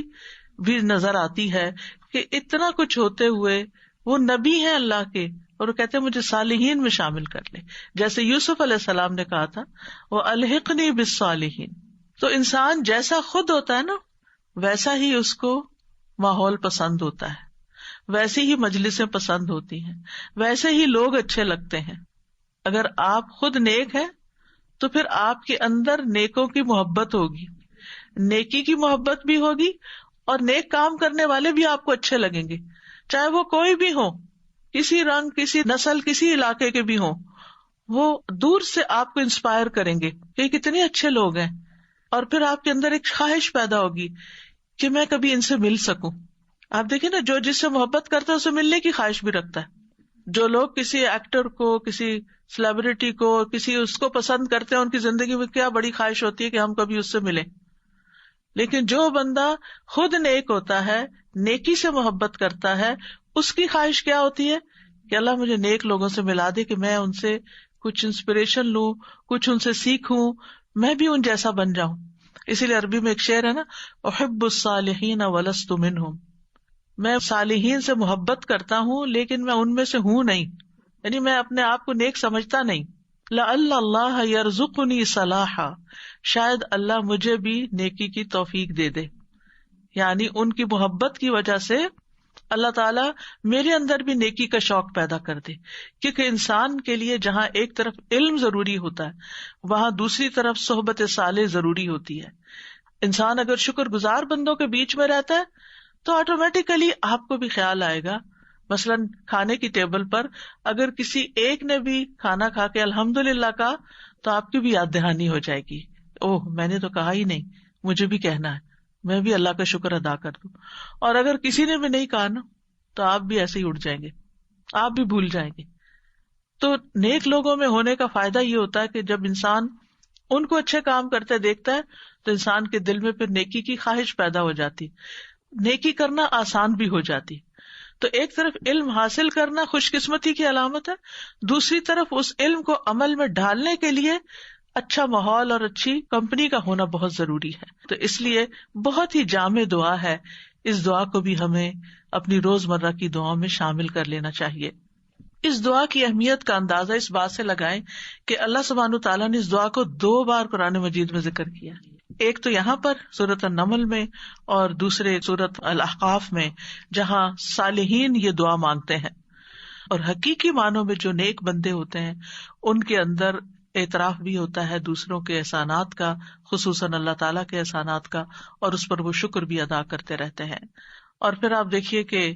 بھی نظر آتی ہے کہ اتنا کچھ ہوتے ہوئے وہ نبی ہیں اللہ کے، اور وہ کہتے ہیں مجھے صالحین میں شامل کر لے. جیسے یوسف علیہ السلام نے کہا تھا وَأَلْحِقْنِي بِالصَّالِحِينَ. تو انسان جیسا خود ہوتا ہے نا، ویسا ہی اس کو ماحول پسند ہوتا ہے، ویسی ہی مجلسیں پسند ہوتی ہیں، ویسے ہی لوگ اچھے لگتے ہیں. اگر آپ خود نیک ہیں تو پھر آپ کے اندر نیکوں کی محبت ہوگی، نیکی کی محبت بھی ہوگی، اور نیک کام کرنے والے بھی آپ کو اچھے لگیں گے، چاہے وہ کوئی بھی ہو، کسی رنگ، کسی نسل، کسی علاقے کے بھی ہوں. وہ دور سے آپ کو انسپائر کریں گے کہ یہ کتنے اچھے لوگ ہیں، اور پھر آپ کے اندر ایک خواہش پیدا ہوگی کہ میں کبھی ان سے مل سکوں. آپ دیکھیں نا، جو جس سے محبت کرتا ہے اسے ملنے کی خواہش بھی رکھتا ہے. جو لوگ کسی ایکٹر کو، کسی سیلیبریٹی کو، کسی اس کو پسند کرتے ہیں، ان کی زندگی میں کیا بڑی خواہش ہوتی ہے کہ ہم کبھی اس سے ملیں. لیکن جو بندہ خود نیک ہوتا ہے، نیکی سے محبت کرتا ہے، اس کی خواہش کیا ہوتی ہے کہ اللہ مجھے نیک لوگوں سے ملا دے کہ میں ان سے کچھ انسپریشن لوں، کچھ ان سے سیکھوں، میں بھی ان جیسا بن جاؤں. اسی لیے عربی میں ایک شعر ہے نا، احب الصالحین ولست منہم، میں صالحین سے محبت کرتا ہوں لیکن میں ان میں سے ہوں نہیں، یعنی میں اپنے آپ کو نیک سمجھتا نہیں. لعل اللہ یرزقنی صلاحا، شاید اللہ مجھے بھی نیکی کی توفیق دے دے. یعنی ان کی محبت کی وجہ سے اللہ تعالیٰ میرے اندر بھی نیکی کا شوق پیدا کر دے. کیونکہ انسان کے لیے جہاں ایک طرف علم ضروری ہوتا ہے، وہاں دوسری طرف صحبت صالح ضروری ہوتی ہے. انسان اگر شکر گزار بندوں کے بیچ میں رہتا ہے تو آٹومیٹیکلی آپ کو بھی خیال آئے گا. مثلاً کھانے کی ٹیبل پر اگر کسی ایک نے بھی کھانا کھا کے الحمدللہ کہا تو آپ کی بھی یاد دہانی ہو جائے گی، اوہ میں نے تو کہا ہی نہیں، مجھے بھی کہنا ہے، میں بھی اللہ کا شکر ادا کر دوں. اور اگر کسی نے بھی نہیں کہا نا تو آپ بھی ایسے ہی اٹھ جائیں گے، آپ بھی بھول جائیں گے. تو نیک لوگوں میں ہونے کا فائدہ یہ ہوتا ہے کہ جب انسان ان کو اچھے کام کرتے دیکھتا ہے تو انسان کے دل میں پھر نیکی کی خواہش پیدا ہو جاتی، نیکی کرنا آسان بھی ہو جاتی. تو ایک طرف علم حاصل کرنا خوش قسمتی کی علامت ہے، دوسری طرف اس علم کو عمل میں ڈالنے کے لیے اچھا ماحول اور اچھی کمپنی کا ہونا بہت ضروری ہے. تو اس لیے بہت ہی جامع دعا ہے، اس دعا کو بھی ہمیں اپنی روزمرہ کی دعاؤں میں شامل کر لینا چاہیے. اس دعا کی اہمیت کا اندازہ اس بات سے لگائیں کہ اللہ سبحانہ وتعالیٰ نے اس دعا کو 2 بار قرآن مجید میں ذکر کیا. ایک تو یہاں پر سورۃ النمل میں، اور دوسرے سورۃ الاحقاف میں، جہاں صالحین یہ دعا مانگتے ہیں. اور حقیقی معنوں میں جو نیک بندے ہوتے ہیں ان کے اندر اعتراف بھی ہوتا ہے دوسروں کے احسانات کا، خصوصاً اللہ تعالیٰ کے احسانات کا، اور اس پر وہ شکر بھی ادا کرتے رہتے ہیں. اور پھر آپ دیکھیے کہ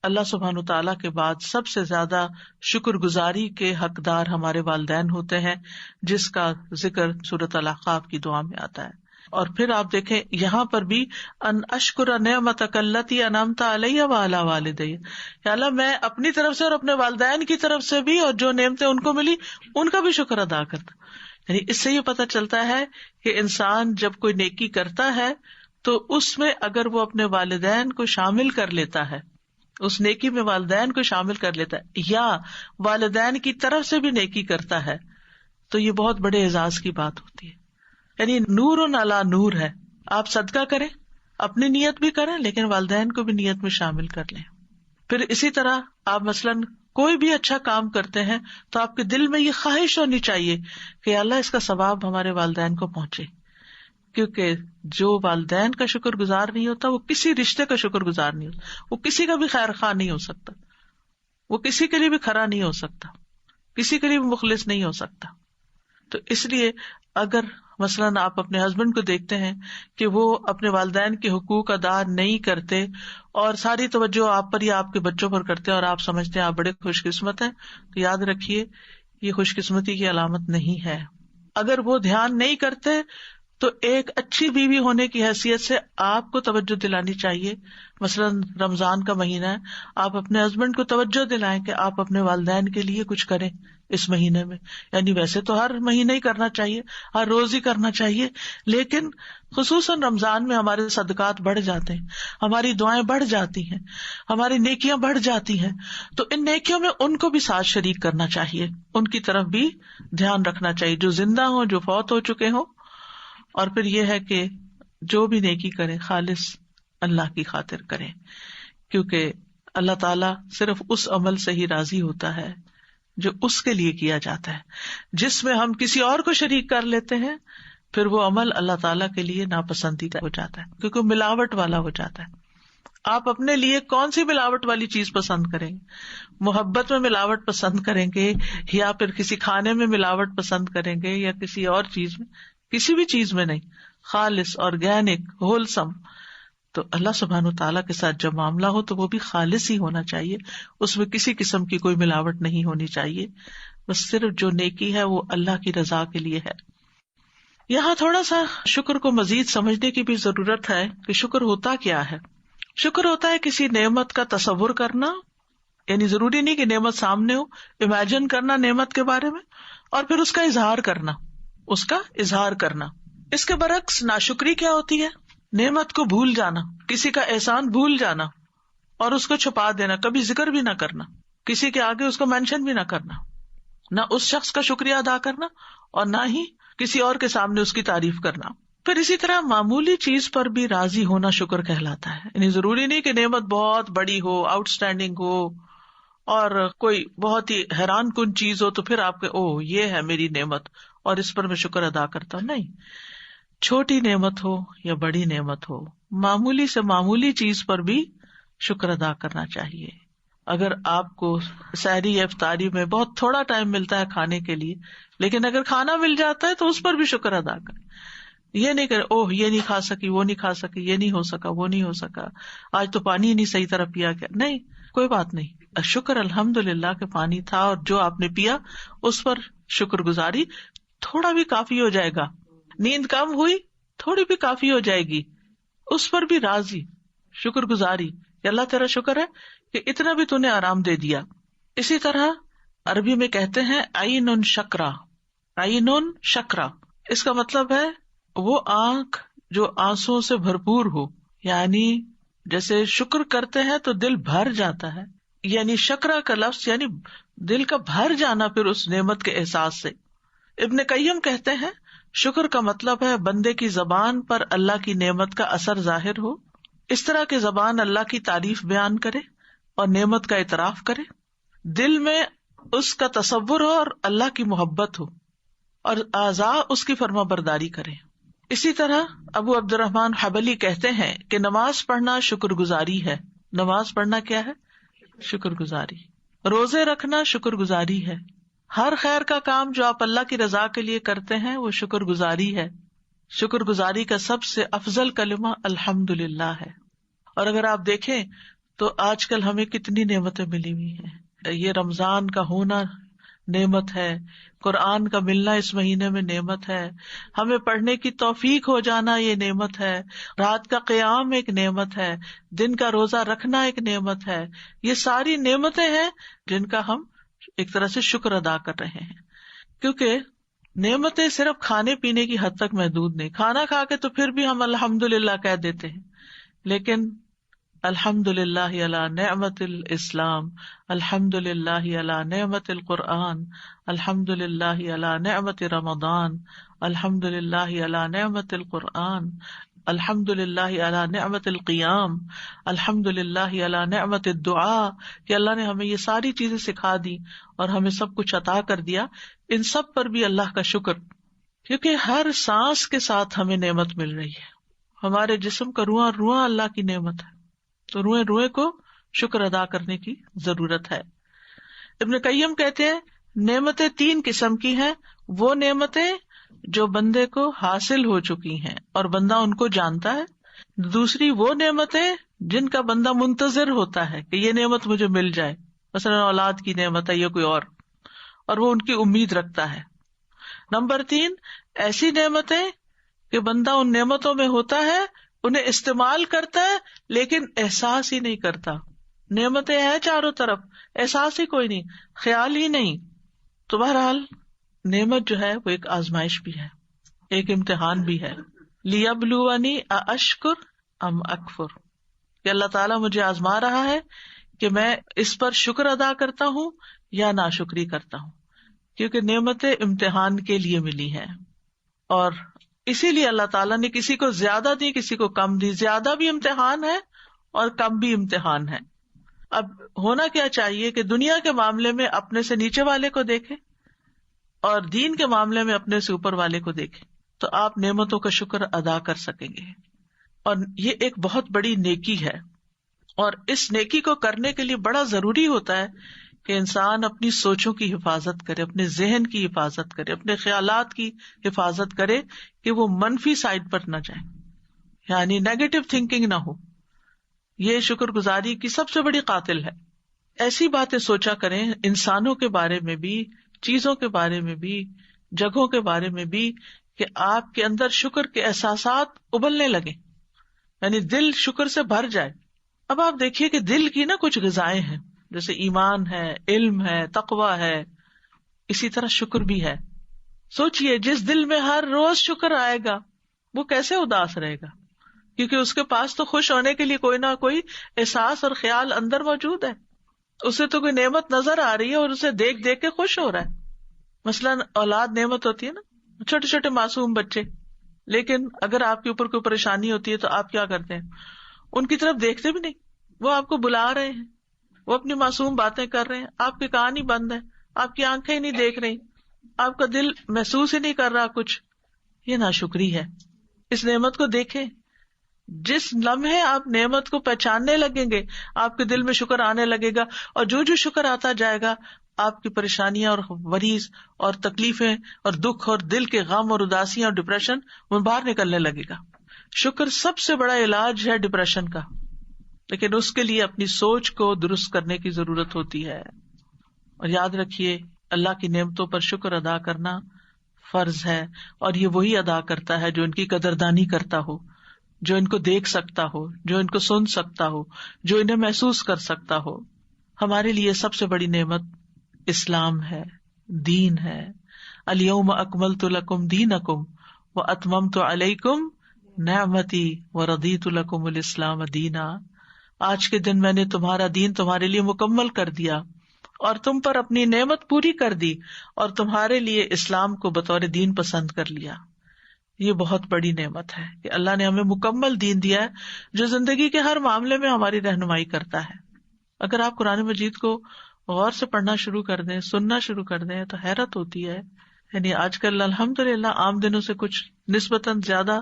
اللہ سبحانہ تعالیٰ کے بعد سب سے زیادہ شکر گزاری کے حقدار ہمارے والدین ہوتے ہیں، جس کا ذکر سورۃ الاحقاف کی دعا میں آتا ہے. اور پھر آپ دیکھیں یہاں پر بھی ان اشکر نعمتک التی انعمت علی وعلی والدی، یا اللہ میں اپنی طرف سے اور اپنے والدین کی طرف سے بھی، اور جو نعمتیں ان کو ملی ان کا بھی شکر ادا کرتا. یعنی اس سے یہ پتہ چلتا ہے کہ انسان جب کوئی نیکی کرتا ہے تو اس میں اگر وہ اپنے والدین کو شامل کر لیتا ہے، اس نیکی میں والدین کو شامل کر لیتا ہے، یا والدین کی طرف سے بھی نیکی کرتا ہے، تو یہ بہت بڑے اعزاز کی بات ہوتی ہے. یعنی نور علی نور ہے. آپ صدقہ کریں، اپنی نیت بھی کریں، لیکن والدین کو بھی نیت میں شامل کر لیں. پھر اسی طرح آپ مثلاً کوئی بھی اچھا کام کرتے ہیں تو آپ کے دل میں یہ خواہش ہونی چاہیے کہ اللہ اس کا ثواب ہمارے والدین کو پہنچے، کیونکہ جو والدین کا شکر گزار نہیں ہوتا وہ کسی رشتے کا شکر گزار نہیں ہوتا، وہ کسی کا بھی خیر خواہ نہیں ہو سکتا، وہ کسی کے لیے بھی کھرا نہیں ہو سکتا، کسی کے لیے بھی مخلص نہیں ہو سکتا. تو اس لیے اگر مثلاً آپ اپنے ہسبینڈ کو دیکھتے ہیں کہ وہ اپنے والدین کے حقوق ادا نہیں کرتے اور ساری توجہ آپ پر یا آپ کے بچوں پر کرتے ہیں اور آپ سمجھتے ہیں آپ بڑے خوش قسمت ہیں، تو یاد رکھیے یہ خوش قسمتی کی علامت نہیں ہے. اگر وہ دھیان نہیں کرتے تو ایک اچھی بیوی ہونے کی حیثیت سے آپ کو توجہ دلانی چاہیے. مثلاً رمضان کا مہینہ ہے، آپ اپنے ہسبینڈ کو توجہ دلائیں کہ آپ اپنے والدین کے لیے کچھ کریں اس مہینے میں. یعنی ویسے تو ہر مہینے ہی کرنا چاہیے، ہر روز ہی کرنا چاہیے، لیکن خصوصاً رمضان میں ہمارے صدقات بڑھ جاتے ہیں، ہماری دعائیں بڑھ جاتی ہیں، ہماری نیکیاں بڑھ جاتی ہیں. تو ان نیکیوں میں ان کو بھی ساتھ شریک کرنا چاہیے، ان کی طرف بھی دھیان رکھنا چاہیے، جو زندہ ہوں، جو فوت ہو چکے ہوں. اور پھر یہ ہے کہ جو بھی نیکی کریں خالص اللہ کی خاطر کریں، کیونکہ اللہ تعالیٰ صرف اس عمل سے ہی راضی ہوتا ہے جو اس کے لیے کیا جاتا ہے. جس میں ہم کسی اور کو شریک کر لیتے ہیں پھر وہ عمل اللہ تعالیٰ کے لیے ناپسندیدہ ہو جاتا ہے، کیونکہ وہ ملاوٹ والا ہو جاتا ہے. آپ اپنے لیے کون سی ملاوٹ والی چیز پسند کریں گے؟ محبت میں ملاوٹ پسند کریں گے یا پھر کسی کھانے میں ملاوٹ پسند کریں گے یا کسی اور چیز میں؟ کسی بھی چیز میں نہیں، خالص آرگینک ہولسم. تو اللہ سبحانہ وتعالیٰ کے ساتھ جب معاملہ ہو تو وہ بھی خالص ہی ہونا چاہیے، اس میں کسی قسم کی کوئی ملاوٹ نہیں ہونی چاہیے. بس صرف جو نیکی ہے وہ اللہ کی رضا کے لیے ہے. یہاں تھوڑا سا شکر کو مزید سمجھنے کی بھی ضرورت ہے کہ شکر ہوتا کیا ہے. شکر ہوتا ہے کسی نعمت کا تصور کرنا، یعنی ضروری نہیں کہ نعمت سامنے ہو، امیجن کرنا نعمت کے بارے میں، اور پھر اس کا اظہار کرنا، اس کا اظہار کرنا. اس کے برعکس ناشکری کیا ہوتی ہے؟ نعمت کو بھول جانا، کسی کا احسان بھول جانا اور اس کو چھپا دینا، کبھی ذکر بھی نہ کرنا، کسی کے آگے اس کو مینشن بھی نہ کرنا، نہ اس شخص کا شکریہ ادا کرنا اور نہ ہی کسی اور کے سامنے اس کی تعریف کرنا. پھر اسی طرح معمولی چیز پر بھی راضی ہونا شکر کہلاتا ہے. یعنی ضروری نہیں کہ نعمت بہت بڑی ہو، آؤٹ اسٹینڈنگ ہو اور کوئی بہت ہی حیران کن چیز ہو تو پھر آپ کے اوہ یہ ہے میری نعمت اور اس پر میں شکر ادا کرتا ہوں. نہیں، چھوٹی نعمت ہو یا بڑی نعمت ہو، معمولی سے معمولی چیز پر بھی شکر ادا کرنا چاہیے. اگر آپ کو سحری یا افطاری میں بہت تھوڑا ٹائم ملتا ہے کھانے کے لیے، لیکن اگر کھانا مل جاتا ہے تو اس پر بھی شکر ادا کریں. یہ نہیں کرے اوہ یہ نہیں کھا سکی، وہ نہیں کھا سکی، یہ نہیں ہو سکا، وہ نہیں ہو سکا، آج تو پانی ہی نہیں صحیح طرح پیا گیا. نہیں، کوئی بات نہیں، شکر الحمدللہ کہ پانی تھا اور جو آپ نے پیا اس پر شکر گزاری. تھوڑا بھی کافی ہو جائے گا. نیند کم ہوئی، تھوڑی بھی کافی ہو جائے گی، اس پر بھی راضی شکر گزاری کہ اللہ تیرا شکر ہے کہ اتنا بھی تو نے آرام دے دیا. اسی طرح عربی میں کہتے ہیں عین شکرا، عین شکرا. اس کا مطلب ہے وہ آنکھ جو آنسوں سے بھرپور ہو، یعنی جیسے شکر کرتے ہیں تو دل بھر جاتا ہے. یعنی شکرا کا لفظ یعنی دل کا بھر جانا پھر اس نعمت کے احساس سے. ابن قیم کہتے ہیں شکر کا مطلب ہے بندے کی زبان پر اللہ کی نعمت کا اثر ظاہر ہو، اس طرح کہ زبان اللہ کی تعریف بیان کرے اور نعمت کا اعتراف کرے، دل میں اس کا تصور ہو اور اللہ کی محبت ہو، اور اعضاء اس کی فرما برداری کرے. اسی طرح ابو عبد الرحمن حبلی کہتے ہیں کہ نماز پڑھنا شکر گزاری ہے. نماز پڑھنا کیا ہے؟ شکر گزاری. روزے رکھنا شکر گزاری ہے. ہر خیر کا کام جو آپ اللہ کی رضا کے لیے کرتے ہیں وہ شکر گزاری ہے. شکر گزاری کا سب سے افضل کلمہ الحمدللہ ہے. اور اگر آپ دیکھیں تو آج کل ہمیں کتنی نعمتیں ملی ہوئی ہیں. یہ رمضان کا ہونا نعمت ہے، قرآن کا ملنا اس مہینے میں نعمت ہے، ہمیں پڑھنے کی توفیق ہو جانا یہ نعمت ہے، رات کا قیام ایک نعمت ہے، دن کا روزہ رکھنا ایک نعمت ہے. یہ ساری نعمتیں ہیں جن کا ہم ایک طرح سے شکر ادا کر رہے ہیں. کیونکہ نعمتیں صرف کھانے پینے کی حد تک محدود نہیں. کھانا کھا کے تو پھر بھی ہم الحمدللہ کہہ دیتے ہیں، لیکن الحمدللہ علی نعمت الاسلام، الحمدللہ علی نعمت القرآن، الحمدللہ علی نعمت رمضان، الحمدللہ علی نعمت القرآن. الحمدللہ علی نعمت القیام، الحمدللہ علی نعمت الدعاء، کہ اللہ نے ہمیں یہ ساری چیزیں سکھا دی اور ہمیں سب کچھ عطا کر دیا. ان سب پر بھی اللہ کا شکر، کیونکہ ہر سانس کے ساتھ ہمیں نعمت مل رہی ہے. ہمارے جسم کا رواں رواں اللہ کی نعمت ہے، تو روئے روئے کو شکر ادا کرنے کی ضرورت ہے. ابن قیم کہتے ہیں نعمتیں 3 قسم کی ہیں، وہ نعمتیں جو بندے کو حاصل ہو چکی ہیں اور بندہ ان کو جانتا ہے. دوسری وہ نعمتیں جن کا بندہ منتظر ہوتا ہے کہ یہ نعمت مجھے مل جائے، مثلا اولاد کی نعمت ہے یا کوئی اور وہ ان کی امید رکھتا ہے. نمبر 3 ایسی نعمتیں کہ بندہ ان نعمتوں میں ہوتا ہے، انہیں استعمال کرتا ہے لیکن احساس ہی نہیں کرتا. نعمتیں ہیں چاروں طرف، احساس ہی کوئی نہیں، خیال ہی نہیں. تو بہرحال نعمت جو ہے وہ ایک آزمائش بھی ہے، ایک امتحان بھی ہے. لیبلونی ااشکر ام اکفر، کہ اللہ تعالیٰ مجھے آزما رہا ہے کہ میں اس پر شکر ادا کرتا ہوں یا ناشکری کرتا ہوں، کیونکہ نعمتیں امتحان کے لیے ملی ہیں. اور اسی لیے اللہ تعالیٰ نے کسی کو زیادہ دی، کسی کو کم دی. زیادہ بھی امتحان ہے اور کم بھی امتحان ہے. اب ہونا کیا چاہیے کہ دنیا کے معاملے میں اپنے سے نیچے والے کو دیکھیں اور دین کے معاملے میں اپنے سے اوپر والے کو دیکھیں، تو آپ نعمتوں کا شکر ادا کر سکیں گے. اور یہ ایک بہت بڑی نیکی ہے، اور اس نیکی کو کرنے کے لیے بڑا ضروری ہوتا ہے کہ انسان اپنی سوچوں کی حفاظت کرے، اپنے ذہن کی حفاظت کرے، اپنے خیالات کی حفاظت کرے کہ وہ منفی سائڈ پر نہ جائیں، یعنی نیگیٹو تھنکنگ نہ ہو. یہ شکر گزاری کی سب سے بڑی قاتل ہے. ایسی باتیں سوچا کریں انسانوں کے بارے میں بھی، چیزوں کے بارے میں بھی، جگہوں کے بارے میں بھی، کہ آپ کے اندر شکر کے احساسات ابلنے لگیں، یعنی دل شکر سے بھر جائے. اب آپ دیکھیے کہ دل کی نا کچھ غذائیں ہیں، جیسے ایمان ہے، علم ہے، تقوی ہے، اسی طرح شکر بھی ہے. سوچئے جس دل میں ہر روز شکر آئے گا وہ کیسے اداس رہے گا، کیونکہ اس کے پاس تو خوش ہونے کے لیے کوئی نہ کوئی احساس اور خیال اندر موجود ہے. اسے تو کوئی نعمت نظر آ رہی ہے اور اسے دیکھ دیکھ کے خوش ہو رہا ہے. مثلاً اولاد نعمت ہوتی ہے نا، چھوٹے چھوٹے معصوم بچے، لیکن اگر آپ کے اوپر کوئی پریشانی ہوتی ہے تو آپ کیا کرتے ہیں؟ ان کی طرف دیکھتے بھی نہیں. وہ آپ کو بلا رہے ہیں، وہ اپنی معصوم باتیں کر رہے ہیں، آپ کے کان ہی بند ہیں، آپ کی آنکھیں ہی نہیں دیکھ رہی، آپ کا دل محسوس ہی نہیں کر رہا کچھ. یہ ناشکری ہے. اس نعمت کو دیکھیں، جس لمحے آپ نعمت کو پہچاننے لگیں گے آپ کے دل میں شکر آنے لگے گا، اور جو جو شکر آتا جائے گا آپ کی پریشانیاں اور وریث اور تکلیفیں اور دکھ اور دل کے غم اور اداسیاں اور ڈپریشن وہ باہر نکلنے لگے گا. شکر سب سے بڑا علاج ہے ڈپریشن کا، لیکن اس کے لیے اپنی سوچ کو درست کرنے کی ضرورت ہوتی ہے. اور یاد رکھیے اللہ کی نعمتوں پر شکر ادا کرنا فرض ہے، اور یہ وہی ادا کرتا ہے جو ان کی قدردانی کرتا ہو، جو ان کو دیکھ سکتا ہو، جو ان کو سن سکتا ہو، جو انہیں محسوس کر سکتا ہو. ہمارے لیے سب سے بڑی نعمت اسلام ہے، دین ہے. الیوم اکملت لکم دینکم واتممت علیکم نعمتی ورضیت لکم الاسلام دینا. آج کے دن میں نے تمہارا دین تمہارے لیے مکمل کر دیا اور تم پر اپنی نعمت پوری کر دی اور تمہارے لیے اسلام کو بطور دین پسند کر لیا. یہ بہت بڑی نعمت ہے کہ اللہ نے ہمیں مکمل دین دیا ہے جو زندگی کے ہر معاملے میں ہماری رہنمائی کرتا ہے. اگر آپ قرآن مجید کو غور سے پڑھنا شروع کر دیں، سننا شروع کر دیں تو حیرت ہوتی ہے. یعنی آج کل الحمدللہ عام دنوں سے کچھ نسبتاً زیادہ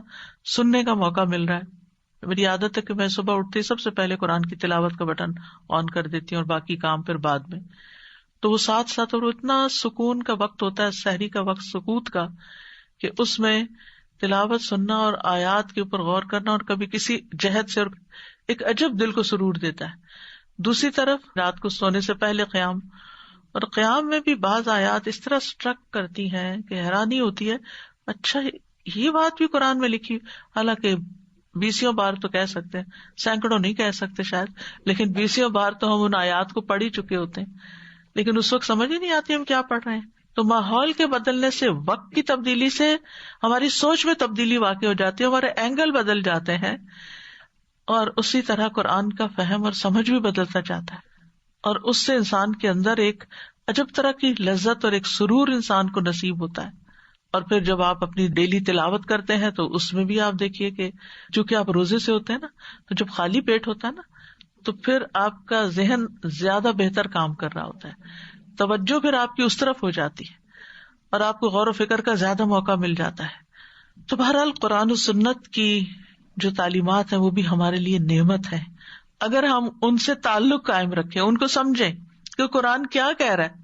سننے کا موقع مل رہا ہے. میری عادت ہے کہ میں صبح اٹھتے ہی سب سے پہلے قرآن کی تلاوت کا بٹن آن کر دیتی ہوں اور باقی کام پھر بعد میں. تو وہ ساتھ ساتھ اور اتنا سکون کا وقت ہوتا ہے، سحری کا وقت سکوت کا، کہ اس میں تلاوت سننا اور آیات کے اوپر غور کرنا اور کبھی کسی جہد سے اور ایک عجب دل کو سرور دیتا ہے. دوسری طرف رات کو سونے سے پہلے قیام، اور قیام میں بھی بعض آیات اس طرح سٹرک کرتی ہیں کہ حیرانی ہوتی ہے، اچھا یہ بات بھی قرآن میں لکھی، حالانکہ 20 بار تو کہہ سکتے ہیں، سینکڑوں نہیں کہہ سکتے شاید، لیکن 20 بار تو ہم ان آیات کو پڑھ ہی چکے ہوتے ہیں، لیکن اس وقت سمجھ ہی نہیں آتی ہم کیا پڑھ رہے ہیں. تو ماحول کے بدلنے سے، وقت کی تبدیلی سے ہماری سوچ میں تبدیلی واقع ہو جاتی ہے، ہمارے اینگل بدل جاتے ہیں، اور اسی طرح قرآن کا فہم اور سمجھ بھی بدلتا جاتا ہے، اور اس سے انسان کے اندر ایک عجب طرح کی لذت اور ایک سرور انسان کو نصیب ہوتا ہے. اور پھر جب آپ اپنی ڈیلی تلاوت کرتے ہیں تو اس میں بھی آپ دیکھیے کہ چونکہ آپ روزے سے ہوتے ہیں نا، تو جب خالی پیٹ ہوتا ہے نا تو پھر آپ کا ذہن زیادہ بہتر کام کر رہا ہوتا ہے، توجہ پھر آپ کی اس طرف ہو جاتی ہے اور آپ کو غور و فکر کا زیادہ موقع مل جاتا ہے۔ تو بہرحال قرآن و سنت کی جو تعلیمات ہیں وہ بھی ہمارے لیے نعمت ہے، اگر ہم ان سے تعلق قائم رکھیں، ان کو سمجھیں کہ قرآن کیا کہہ رہا ہے۔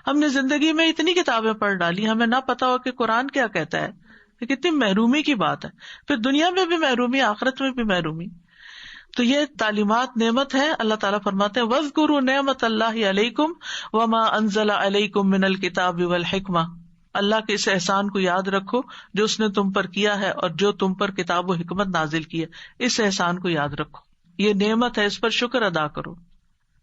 ہم نے زندگی میں اتنی کتابیں پڑھ ڈالی، ہمیں نہ پتا ہو کہ قرآن کیا کہتا ہے، کہ کتنی محرومی کی بات ہے، پھر دنیا میں بھی محرومی، آخرت میں بھی محرومی۔ تو یہ تعلیمات نعمت ہے۔ اللہ تعالیٰ فرماتے ہیں وَاذْكُرُوا نِعْمَةَ اللَّهِ عَلَيْكُمْ وَمَا أَنزَلَ عَلَيْكُمْ مِنَ الْكِتَابِ وَالْحِكْمَةِ، اللہ کے اس احسان کو یاد رکھو جو اس نے تم پر کیا ہے اور جو تم پر کتاب و حکمت نازل کی ہے، اس احسان کو یاد رکھو، یہ نعمت ہے، اس پر شکر ادا کرو۔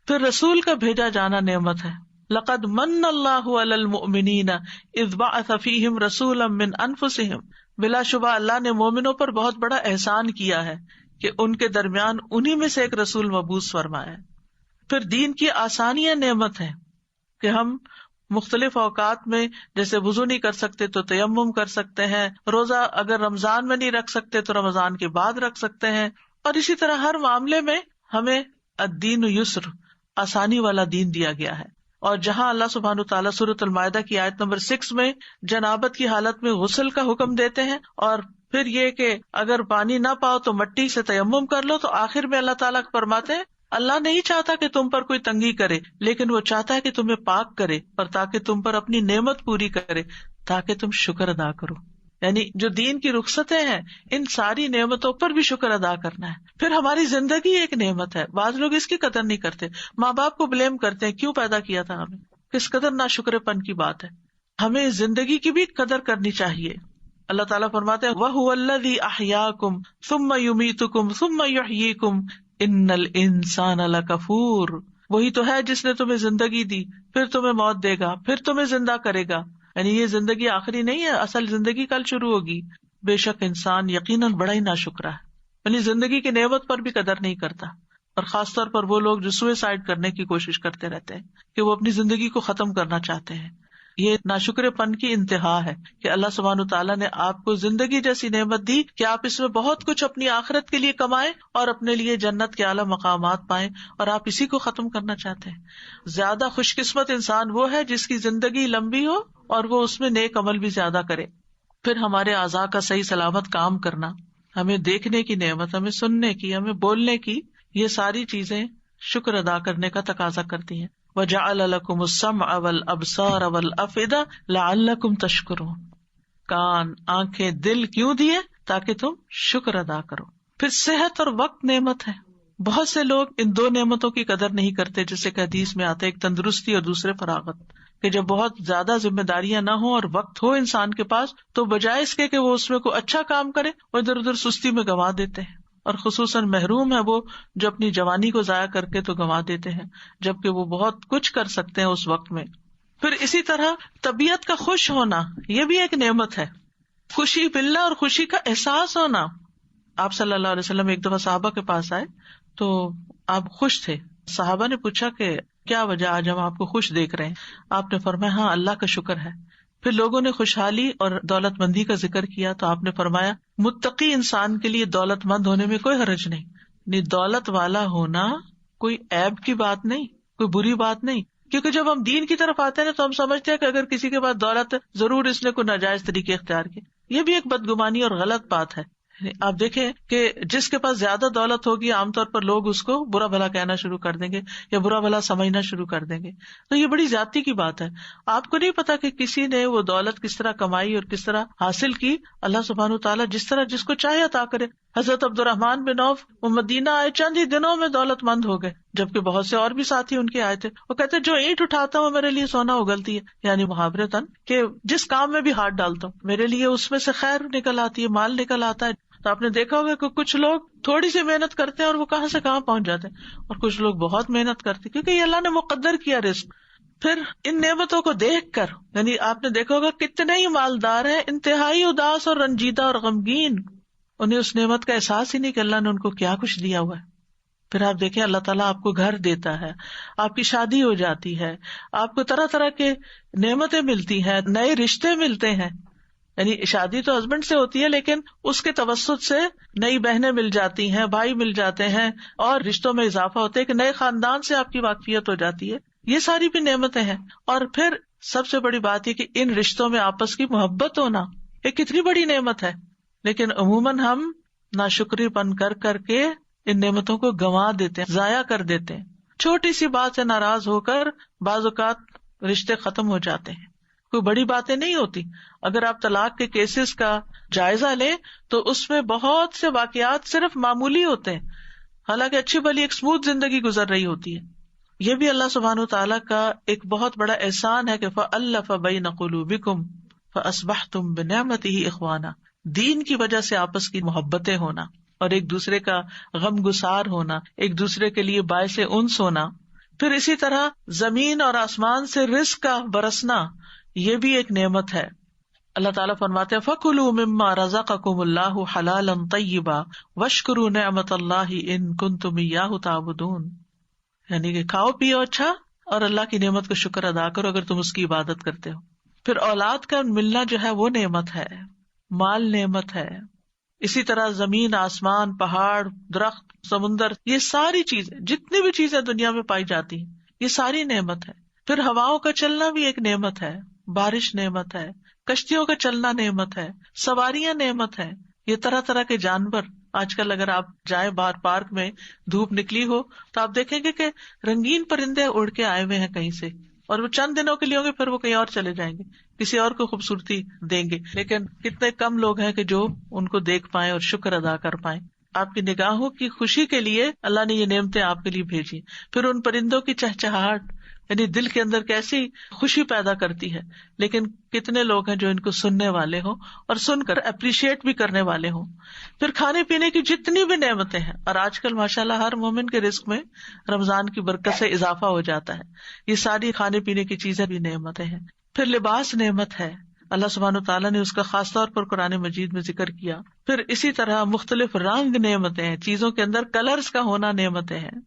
پھر رسول کا بھیجا جانا نعمت ہے۔ لَقَدْ مَنَّ اللَّهُ عَلَى الْمُؤْمِنِينَ إِذْ بَعَثَ فِيهِمْ رَسُولًا مِّنْ أَنفُسِهِمْ، بلا شبہ اللہ نے مومنوں پر بہت بڑا احسان کیا ہے کہ ان کے درمیان انہی میں سے ایک رسول مبعوث فرمایا ہے۔ پھر دین کی آسانیاں نعمت ہے کہ ہم مختلف اوقات میں جیسے وضو نہیں کر سکتے تو تیمم کر سکتے ہیں، روزہ اگر رمضان میں نہیں رکھ سکتے تو رمضان کے بعد رکھ سکتے ہیں، اور اسی طرح ہر معاملے میں ہمیں الدین یسر، آسانی والا دین دیا گیا ہے۔ اور جہاں اللہ سبحانہ وتعالیٰ سورۃ المائدہ کی آیت نمبر 6 میں جنابت کی حالت میں غسل کا حکم دیتے ہیں، اور پھر یہ کہ اگر پانی نہ پاؤ تو مٹی سے تیمم کر لو، تو آخر میں اللہ تعالیٰ فرماتے ہیں اللہ نہیں چاہتا کہ تم پر کوئی تنگی کرے، لیکن وہ چاہتا ہے کہ تمہیں پاک کرے اور تاکہ تم پر اپنی نعمت پوری کرے، تاکہ تم شکر ادا کرو۔ یعنی جو دین کی رخصتیں ہیں ان ساری نعمتوں پر بھی شکر ادا کرنا ہے۔ پھر ہماری زندگی ایک نعمت ہے، بعض لوگ اس کی قدر نہیں کرتے، ماں باپ کو بلیم کرتے ہیں کیوں پیدا کیا تھا ہمیں، کس قدر ناشکر پن کی بات ہے۔ ہمیں زندگی کی بھی قدر کرنی چاہیے۔ اللہ تعالیٰ فرماتے ہیں وَهُوَ الَّذِي أَحْيَاكُمْ ثُمَّ يُمِيتُكُمْ ثُمَّ يُحْيِيكُمْ إِنَّ الْإِنسَانَ لَكَفُورٌ، وہی تو ہے جس نے تمہیں زندگی دی، پھر تمہیں موت دے گا، پھر تمہیں زندہ کرے گا۔ یعنی یہ زندگی آخری نہیں ہے، اصل زندگی کل شروع ہوگی۔ بے شک انسان یقیناً بڑا ہی ناشکرا ہے، یعنی زندگی کی نعمت پر بھی قدر نہیں کرتا، اور خاص طور پر وہ لوگ جو سوئسائڈ کرنے کی کوشش کرتے رہتے ہیں کہ وہ اپنی زندگی کو ختم کرنا چاہتے ہیں۔ یہ ناشکر پن کی انتہا ہے کہ اللہ سبحانہ تعالیٰ نے آپ کو زندگی جیسی نعمت دی کہ آپ اس میں بہت کچھ اپنی آخرت کے لیے کمائیں اور اپنے لیے جنت کے اعلیٰ مقامات پائیں، اور آپ اسی کو ختم کرنا چاہتے ہیں۔ زیادہ خوش قسمت انسان وہ ہے جس کی زندگی لمبی ہو اور وہ اس میں نیک عمل بھی زیادہ کرے۔ پھر ہمارے اعضاء کا صحیح سلامت کام کرنا، ہمیں دیکھنے کی نعمت، ہمیں سننے کی، ہمیں بولنے کی، یہ ساری چیزیں شکر ادا کرنے کا تقاضا کرتی ہیں۔ وَجَعَلَ لَكُمُ السَّمْعَ وَالْأَبْصَارَ وَالْأَفْئِدَةَ لَعَلَّكُمْ تَشْكُرُونَ، کان، آنکھیں، دل کیوں دیے؟ تاکہ تم شکر ادا کرو۔ پھر صحت اور وقت نعمت ہے۔ بہت سے لوگ ان دو نعمتوں کی قدر نہیں کرتے، جیسے کہ حدیث میں آتا ہے، ایک تندرستی اور دوسرے فراغت، کہ جب بہت زیادہ ذمہ داریاں نہ ہوں اور وقت ہو انسان کے پاس، تو بجائے اس کے کہ وہ اس میں کوئی اچھا کام کرے، وہ ادھر ادھر سستی میں گنوا دیتے ہیں، اور خصوصاً محروم ہے وہ جو اپنی جوانی کو ضائع کر کے تو گنوا دیتے ہیں، جبکہ وہ بہت کچھ کر سکتے ہیں اس وقت میں۔ پھر اسی طرح طبیعت کا خوش ہونا، یہ بھی ایک نعمت ہے، خوشی ملنا اور خوشی کا احساس ہونا۔ آپ صلی اللہ علیہ وسلم ایک دفعہ صحابہ کے پاس آئے تو آپ خوش تھے، صحابہ نے پوچھا کہ کیا وجہ، آج ہم آپ کو خوش دیکھ رہے ہیں؟ آپ نے فرمایا ہاں اللہ کا شکر ہے۔ پھر لوگوں نے خوشحالی اور دولت مندی کا ذکر کیا تو آپ نے فرمایا متقی انسان کے لیے دولت مند ہونے میں کوئی حرج نہیں، یعنی دولت والا ہونا کوئی عیب کی بات نہیں، کوئی بری بات نہیں، کیونکہ جب ہم دین کی طرف آتے ہیں تو ہم سمجھتے ہیں کہ اگر کسی کے پاس دولت ہے ضرور اس نے کوئی ناجائز طریقے اختیار کیے، یہ بھی ایک بدگمانی اور غلط بات ہے۔ آپ دیکھیں کہ جس کے پاس زیادہ دولت ہوگی عام طور پر لوگ اس کو برا بھلا کہنا شروع کر دیں گے یا برا بھلا سمجھنا شروع کر دیں گے، تو یہ بڑی زیادتی کی بات ہے۔ آپ کو نہیں پتا کہ کسی نے وہ دولت کس طرح کمائی اور کس طرح حاصل کی۔ اللہ سبحانہ تعالیٰ جس طرح جس کو چاہے عطا کرے۔ حضرت عبد الرحمن بن عوف وہ مدینہ آئے، چند ہی دنوں میں دولت مند ہو گئے، جبکہ بہت سے اور بھی ساتھی ان کے آئے تھے۔ وہ کہتے جو اینٹ اٹھاتا ہوں میرے لیے سونا اگلتی ہے، یعنی محاورتاً کہ جس کام میں بھی ہاتھ ڈالتا ہوں میرے لیے اس میں سے خیر نکل آتی ہے، مال نکل آتا ہے۔ تو آپ نے دیکھا ہوگا کہ کچھ لوگ تھوڑی سی محنت کرتے ہیں اور وہ کہاں سے کہاں پہنچ جاتے ہیں، اور کچھ لوگ بہت محنت کرتے ہیں کیونکہ یہ اللہ نے مقدر کیا رزق۔ پھر ان نعمتوں کو دیکھ کر، یعنی آپ نے دیکھا ہوگا کتنے ہی مالدار ہیں انتہائی اداس اور رنجیدہ اور غمگین، انہیں اس نعمت کا احساس ہی نہیں کہ اللہ نے ان کو کیا کچھ دیا ہوا ہے۔ پھر آپ دیکھیں اللہ تعالیٰ آپ کو گھر دیتا ہے، آپ کی شادی ہو جاتی ہے، آپ کو طرح طرح کے نعمتیں ملتی ہیں، نئے رشتے ملتے ہیں، یعنی شادی تو ہسبینڈ سے ہوتی ہے لیکن اس کے توسط سے نئی بہنیں مل جاتی ہیں، بھائی مل جاتے ہیں، اور رشتوں میں اضافہ ہوتا ہے کہ نئے خاندان سے آپ کی واقفیت ہو جاتی ہے. یہ ساری بھی نعمتیں ہیں. اور پھر سب سے بڑی بات یہ کہ ان رشتوں میں آپس کی محبت ہونا ایک کتنی بڑی نعمت ہے. لیکن عموماً ہم ناشکری پن کر کر کے ان نعمتوں کو گنوا دیتے ہیں، ضائع کر دیتے ہیں. چھوٹی سی بات سے ناراض ہو کر بعض اوقات رشتے ختم ہو جاتے ہیں. کوئی بڑی باتیں نہیں ہوتی. اگر آپ طلاق کے کیسز کا جائزہ لیں تو اس میں بہت سے واقعات صرف معمولی ہوتے ہیں، حالانکہ اچھی بھلی ایک اسموتھ زندگی گزر رہی ہوتی ہے. یہ بھی اللہ سبحانہ وتعالیٰ کا ایک بہت بڑا احسان ہے کہ فَأَلَّفَ بَيْنَ قُلُوبِكُمْ فَأَصْبَحْتُمْ بِنِعْمَتِهِ إِخْوَانًا. دین کی وجہ سے آپس کی محبتیں ہونا اور ایک دوسرے کا غم گسار ہونا، ایک دوسرے کے لیے باعث انس ہونا. پھر اسی طرح زمین اور آسمان سے رزق کا برسنا، یہ بھی ایک نعمت ہے. اللہ تعالیٰ فرماتے ہیں فَكُلُوا مِمَّا رَزَقَكُمُ اللَّهُ حَلَالًا طَيِّبًا وَاشْكُرُوا نِعْمَتَ اللَّهِ إِن كُنتُمْ إِيَّاهُ تَعْبُدُونَ. یعنی کہ کھاؤ پیو اچھا اور اللہ کی نعمت کا شکر ادا کرو اگر تم اس کی عبادت کرتے ہو. پھر اولاد کا ملنا جو ہے وہ نعمت ہے، مال نعمت ہے. اسی طرح زمین، آسمان، پہاڑ، درخت، سمندر، یہ ساری چیزیں، جتنی بھی چیزیں دنیا میں پائی جاتی ہیں، یہ ساری نعمت ہے. پھر ہواؤں کا چلنا بھی ایک نعمت ہے، بارش نعمت ہے، کشتیوں کا چلنا نعمت ہے، سواریاں نعمت ہے. یہ طرح طرح کے جانور، آج کل اگر آپ جائیں باہر پارک میں، دھوپ نکلی ہو تو آپ دیکھیں گے کہ رنگین پرندے اڑ کے آئے ہوئے ہیں کہیں سے، اور وہ چند دنوں کے لیے ہوں گے، پھر وہ کہیں اور چلے جائیں گے، کسی اور کو خوبصورتی دیں گے. لیکن کتنے کم لوگ ہیں کہ جو ان کو دیکھ پائیں اور شکر ادا کر پائیں. آپ کی نگاہوں کی خوشی کے لیے اللہ نے یہ نعمتیں آپ کے لیے بھیجی. پھر ان پرندوں کی چہچہاہٹ یعنی دل کے اندر کیسی خوشی پیدا کرتی ہے. لیکن کتنے لوگ ہیں جو ان کو سننے والے ہوں اور سن کر اپریشیٹ بھی کرنے والے ہوں. پھر کھانے پینے کی جتنی بھی نعمتیں ہیں، اور آج کل ماشاءاللہ ہر مومن کے رزق میں رمضان کی برکت سے اضافہ ہو جاتا ہے. یہ ساری کھانے پینے کی چیزیں بھی نعمتیں ہیں. پھر لباس نعمت ہے، اللہ سبحانہ وتعالیٰ نے اس کا خاص طور پر قرآن مجید میں ذکر کیا. پھر اسی طرح مختلف رنگ نعمتیں ہیں، چیزوں کے اندر کلرز کا ہونا نعمتیں ہیں.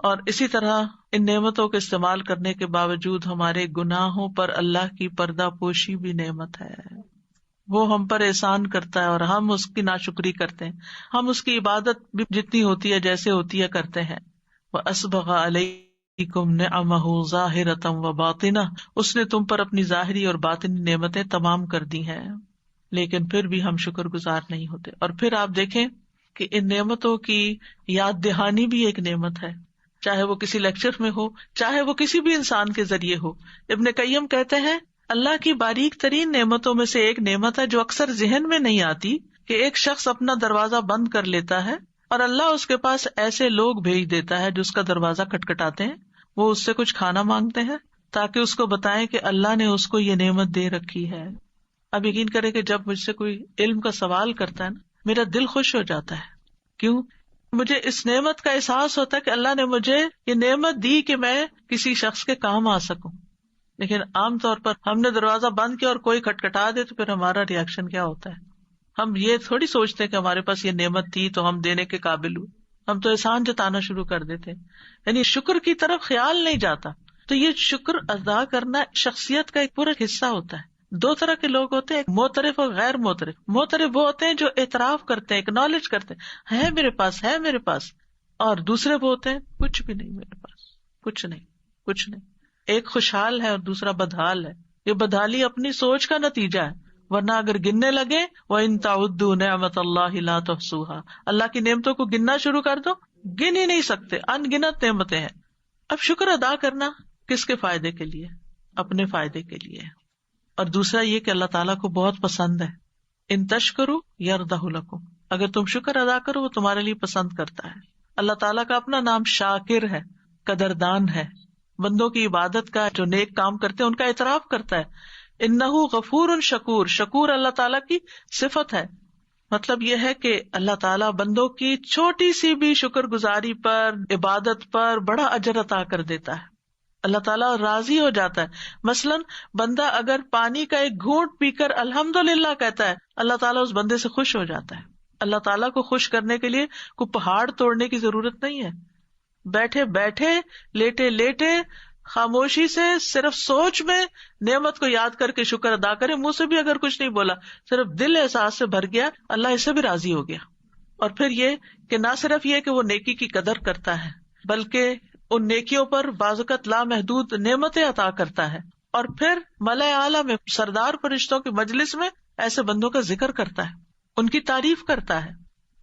اور اسی طرح ان نعمتوں کے استعمال کرنے کے باوجود ہمارے گناہوں پر اللہ کی پردہ پوشی بھی نعمت ہے. وہ ہم پر احسان کرتا ہے اور ہم اس کی ناشکری کرتے ہیں. ہم اس کی عبادت بھی جتنی ہوتی ہے جیسے ہوتی ہے کرتے ہیں. وَأَسْبَغَ عَلَيْكُمْ نِعَمَهُ ظَاهِرَةً وَبَاطِنَةً، اس نے تم پر اپنی ظاہری اور باطنی نعمتیں تمام کر دی ہیں، لیکن پھر بھی ہم شکر گزار نہیں ہوتے. اور پھر آپ دیکھیں کہ ان نعمتوں کی یاد دہانی بھی ایک نعمت ہے، چاہے وہ کسی لیکچر میں ہو، چاہے وہ کسی بھی انسان کے ذریعے ہو. ابن قیم کہتے ہیں اللہ کی باریک ترین نعمتوں میں سے ایک نعمت ہے جو اکثر ذہن میں نہیں آتی، کہ ایک شخص اپنا دروازہ بند کر لیتا ہے اور اللہ اس کے پاس ایسے لوگ بھیج دیتا ہے جو اس کا دروازہ کھٹکھٹاتے ہیں، وہ اس سے کچھ کھانا مانگتے ہیں تاکہ اس کو بتائیں کہ اللہ نے اس کو یہ نعمت دے رکھی ہے. اب یقین کرے کہ جب مجھ سے کوئی علم کا سوال کرتا ہے نا، میرا دل خوش ہو جاتا ہے. کیوں؟ مجھے اس نعمت کا احساس ہوتا ہے کہ اللہ نے مجھے یہ نعمت دی کہ میں کسی شخص کے کام آ سکوں. لیکن عام طور پر ہم نے دروازہ بند کیا اور کوئی کھٹکھٹا دے تو پھر ہمارا ریئیکشن کیا ہوتا ہے؟ ہم یہ تھوڑی سوچتے کہ ہمارے پاس یہ نعمت تھی تو ہم دینے کے قابل ہوئے، ہم تو احسان جتانا شروع کر دیتے ہیں، یعنی شکر کی طرف خیال نہیں جاتا. تو یہ شکر ادا کرنا شخصیت کا ایک پورا حصہ ہوتا ہے. دو طرح کے لوگ ہوتے ہیں، معترف اور غیر معترف. معترف وہ ہوتے ہیں جو اعتراف کرتے ہیں، اکنالج کرتے ہیں، ہے میرے پاس، ہے میرے پاس. اور دوسرے وہ ہوتے ہیں کچھ بھی نہیں میرے پاس، کچھ نہیں، کچھ نہیں. ایک خوشحال ہے اور دوسرا بدحال ہے. یہ بدحالی اپنی سوچ کا نتیجہ ہے، ورنہ اگر گننے لگے وَإِن تَعُدُّوا نِعْمَتَ اللَّهِ لَا تُحْصُوهَا، اللہ کی نعمتوں کو گننا شروع کر دو، گن ہی نہیں سکتے، ان گنت نعمتیں ہیں. اب شکر ادا کرنا کس کے فائدے کے لیے؟ اپنے فائدے کے لیے. اور دوسرا یہ کہ اللہ تعالیٰ کو بہت پسند ہے. ان تشکروا یرضہ لکم، اگر تم شکر ادا کرو وہ تمہارے لیے پسند کرتا ہے. اللہ تعالیٰ کا اپنا نام شاکر ہے، قدردان ہے. بندوں کی عبادت کا، جو نیک کام کرتے ہیں ان کا اعتراف کرتا ہے. انہ غفور شکور، شکور اللہ تعالیٰ کی صفت ہے. مطلب یہ ہے کہ اللہ تعالیٰ بندوں کی چھوٹی سی بھی شکر گزاری پر، عبادت پر بڑا اجر عطا کر دیتا ہے. اللہ تعالیٰ راضی ہو جاتا ہے. مثلاً بندہ اگر پانی کا ایک گھونٹ پی کر الحمدللہ کہتا ہے، اللہ تعالیٰ اس بندے سے خوش ہو جاتا ہے. اللہ تعالیٰ کو خوش کرنے کے لیے کوئی پہاڑ توڑنے کی ضرورت نہیں ہے. بیٹھے بیٹھے، لیٹے لیٹے خاموشی سے صرف سوچ میں نعمت کو یاد کر کے شکر ادا کرے, منہ سے بھی اگر کچھ نہیں بولا, صرف دل احساس سے بھر گیا, اللہ اس سے بھی راضی ہو گیا. اور پھر یہ کہ نہ صرف یہ کہ وہ نیکی کی قدر کرتا ہے, بلکہ ان نیکیوں پر بعض اوقات لامحدود نعمتیں عطا کرتا ہے. اور پھر ملائے اعلیٰ میں سردار فرشتوں کی مجلس میں ایسے بندوں کا ذکر کرتا ہے, ان کی تعریف کرتا ہے.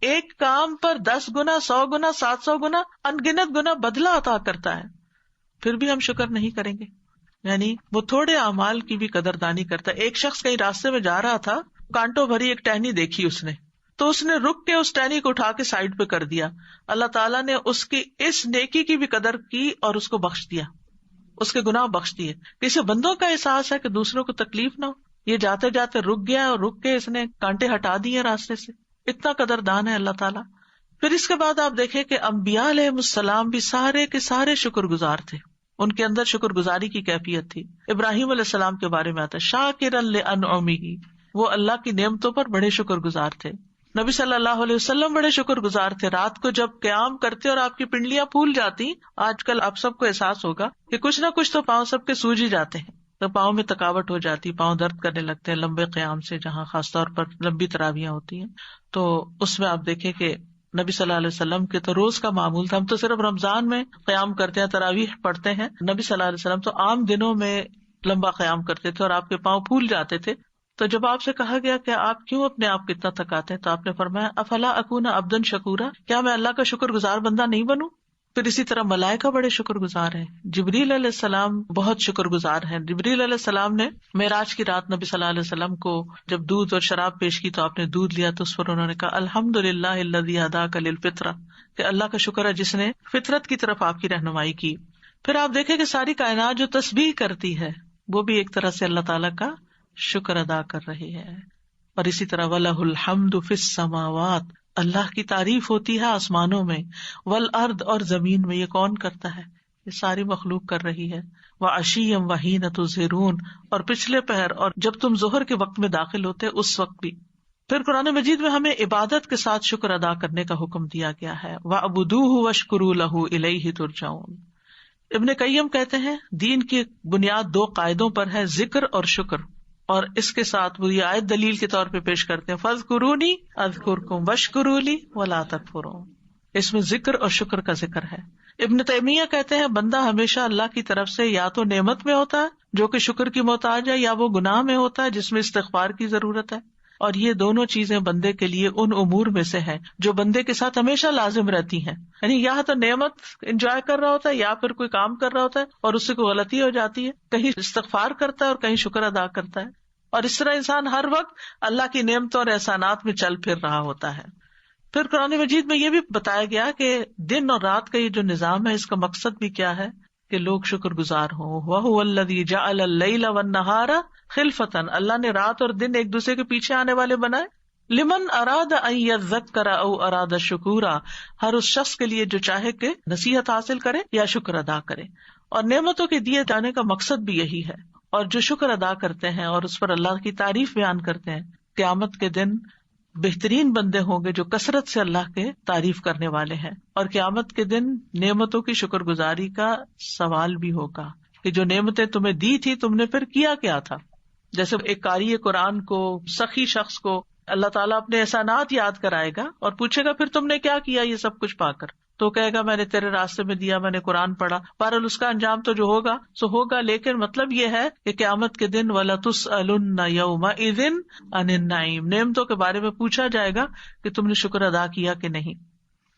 ایک کام پر 10 گنا, 100 گنا, 700 گنا, انگنت گنا بدلہ عطا کرتا ہے. پھر بھی ہم شکر نہیں کریں گے. یعنی وہ تھوڑے اعمال کی بھی قدردانی کرتا ہے. ایک شخص کہیں راستے میں جا رہا تھا, کانٹوں بھری ایک ٹہنی دیکھی اس نے, تو اس نے رک کے اس ٹہنی کو اٹھا کے سائڈ پہ کر دیا. اللہ تعالیٰ نے اس کی اس نیکی کی بھی قدر کی اور اس کو بخش دیا, اس کے گناہ بخش دیے. کسی بندوں کا احساس ہے کہ دوسروں کو تکلیف نہ ہو, یہ جاتے جاتے رک گیا اور رک کے اس نے کانٹے ہٹا دیے راستے سے. اتنا قدردان ہے اللہ تعالیٰ. پھر اس کے بعد آپ دیکھیں کہ انبیاء علیہ السلام بھی سارے کے سارے شکر گزار تھے, ان کے اندر شکر گزاری کی کیفیت تھی. ابراہیم علیہ السلام کے بارے میں آتا ہے شاکرا لانعمہ, وہ اللہ کی نعمتوں پر بڑے شکر گزار تھے. نبی صلی اللہ علیہ وسلم بڑے شکر گزار تھے. رات کو جب قیام کرتے اور آپ کی پنڈلیاں پھول جاتی, آج کل آپ سب کو احساس ہوگا کہ کچھ نہ کچھ تو پاؤں سب کے سوج ہی جاتے ہیں, تو پاؤں میں تھکاوٹ ہو جاتی, پاؤں درد کرنے لگتے ہیں لمبے قیام سے, جہاں خاص طور پر لمبی تراویحیں ہوتی ہیں. تو اس میں آپ دیکھیں کہ نبی صلی اللہ علیہ وسلم کے تو روز کا معمول تھا. ہم تو صرف رمضان میں قیام کرتے ہیں, تراویح پڑھتے ہیں. نبی صلی اللہ علیہ وسلم تو عام دنوں میں لمبا قیام کرتے تھے اور آپ کے پاؤں پھول جاتے تھے. تو جب آپ سے کہا گیا کہ آپ کیوں اپنے آپ کو اتنا تھکاتے ہیں, تو آپ نے فرمایا افلا اکون عبدا شکورا, کیا میں اللہ کا شکر گزار بندہ نہیں بنوں. پھر اسی طرح ملائکہ بڑے شکر گزار ہیں. جبریل علیہ السلام بہت شکر گزار ہیں. جبریل علیہ السلام نے معراج کی رات نبی صلی اللہ علیہ وسلم کو جب دودھ اور شراب پیش کی تو آپ نے دودھ لیا, تو اس پر انہوں نے کہا الحمدللہ الذی ہداک للفطرہ, کہ اللہ کا شکر ہے جس نے فطرت کی طرف آپ کی رہنمائی کی. پھر آپ دیکھیں کہ ساری کائنات جو تسبیح کرتی ہے وہ بھی ایک طرح سے اللہ تعالیٰ کا شکر ادا کر رہی ہے. اور اسی طرح وَلَهُ الْحَمْدُ فِي السَّمَاوَاتِ, اللہ کی تعریف ہوتی ہے آسمانوں میں, والارض, اور زمین میں. یہ کون کرتا ہے؟ یہ ساری مخلوق کر رہی ہے. وَعَشِيًّا وَحِينَ تُظْهِرُونَ, اور پچھلے پہر اور جب تم ظہر کے وقت میں داخل ہوتے اس وقت بھی. پھر قرآن مجید میں ہمیں عبادت کے ساتھ شکر ادا کرنے کا حکم دیا گیا ہے. وَاعْبُدُوهُ وَاشْكُرُوا لَهُ إِلَيْهِ تُرْجَعُونَ. ابن قیم کہتے ہیں دین کی بنیاد 2 قاعدوں پر ہے, ذکر اور شکر. اور اس کے ساتھ وہ یہ آیت دلیل کے طور پہ پیش کرتے ہیں فاذکرونی اذکرکم واشکروا لی ولا تکفرون. اس میں ذکر اور شکر کا ذکر ہے. ابن تیمیہ کہتے ہیں بندہ ہمیشہ اللہ کی طرف سے یا تو نعمت میں ہوتا ہے جو کہ شکر کی محتاج ہے, یا وہ گناہ میں ہوتا ہے جس میں استغفار کی ضرورت ہے. اور یہ دونوں چیزیں بندے کے لیے ان امور میں سے ہیں جو بندے کے ساتھ ہمیشہ لازم رہتی ہیں. یعنی یا تو نعمت انجوائے کر رہا ہوتا ہے یا پھر کوئی کام کر رہا ہوتا ہے اور اس سے کوئی غلطی ہو جاتی ہے, کہیں استغفار کرتا ہے اور کہیں شکر ادا کرتا ہے. اور اس طرح انسان ہر وقت اللہ کی نعمتوں اور احسانات میں چل پھر رہا ہوتا ہے. پھر قرآن مجید میں یہ بھی بتایا گیا کہ دن اور رات کا یہ جو نظام ہے اس کا مقصد بھی کیا ہے کہ لوگ شکر گزار ہوں. وَهُوَ الَّذِي جَعَلَ اللَّيْلَ وَالنَّهَارَ خِلْفَةً, اللہ نے رات اور دن ایک دوسرے کے پیچھے آنے والے بنائے. لمن اراد ان یذکر او اراد شکورا, ہر اس شخص کے لیے جو چاہے کہ نصیحت حاصل کرے یا شکر ادا کرے. اور نعمتوں کے دیے جانے کا مقصد بھی یہی ہے. اور جو شکر ادا کرتے ہیں اور اس پر اللہ کی تعریف بیان کرتے ہیں, قیامت کے دن بہترین بندے ہوں گے جو کثرت سے اللہ کے تعریف کرنے والے ہیں. اور قیامت کے دن نعمتوں کی شکر گزاری کا سوال بھی ہوگا کہ جو نعمتیں تمہیں دی تھی تم نے پھر کیا کیا تھا. جیسے ایک قاری قرآن کو, سخی شخص کو اللہ تعالیٰ اپنے احسانات یاد کرائے گا اور پوچھے گا پھر تم نے کیا کیا یہ سب کچھ پا کر, تو کہے گا میں نے تیرے راستے میں دیا, میں نے قرآن پڑھا. بہرحال اس کا انجام تو جو ہوگا سو ہوگا, لیکن مطلب یہ ہے کہ قیامت کے دن وَلَتُسْأَلُنَّ يَوْمَئِذٍ عَنِ النَّعِيمِ, نعمتوں کے بارے میں پوچھا جائے گا کہ تم نے شکر ادا کیا کہ نہیں.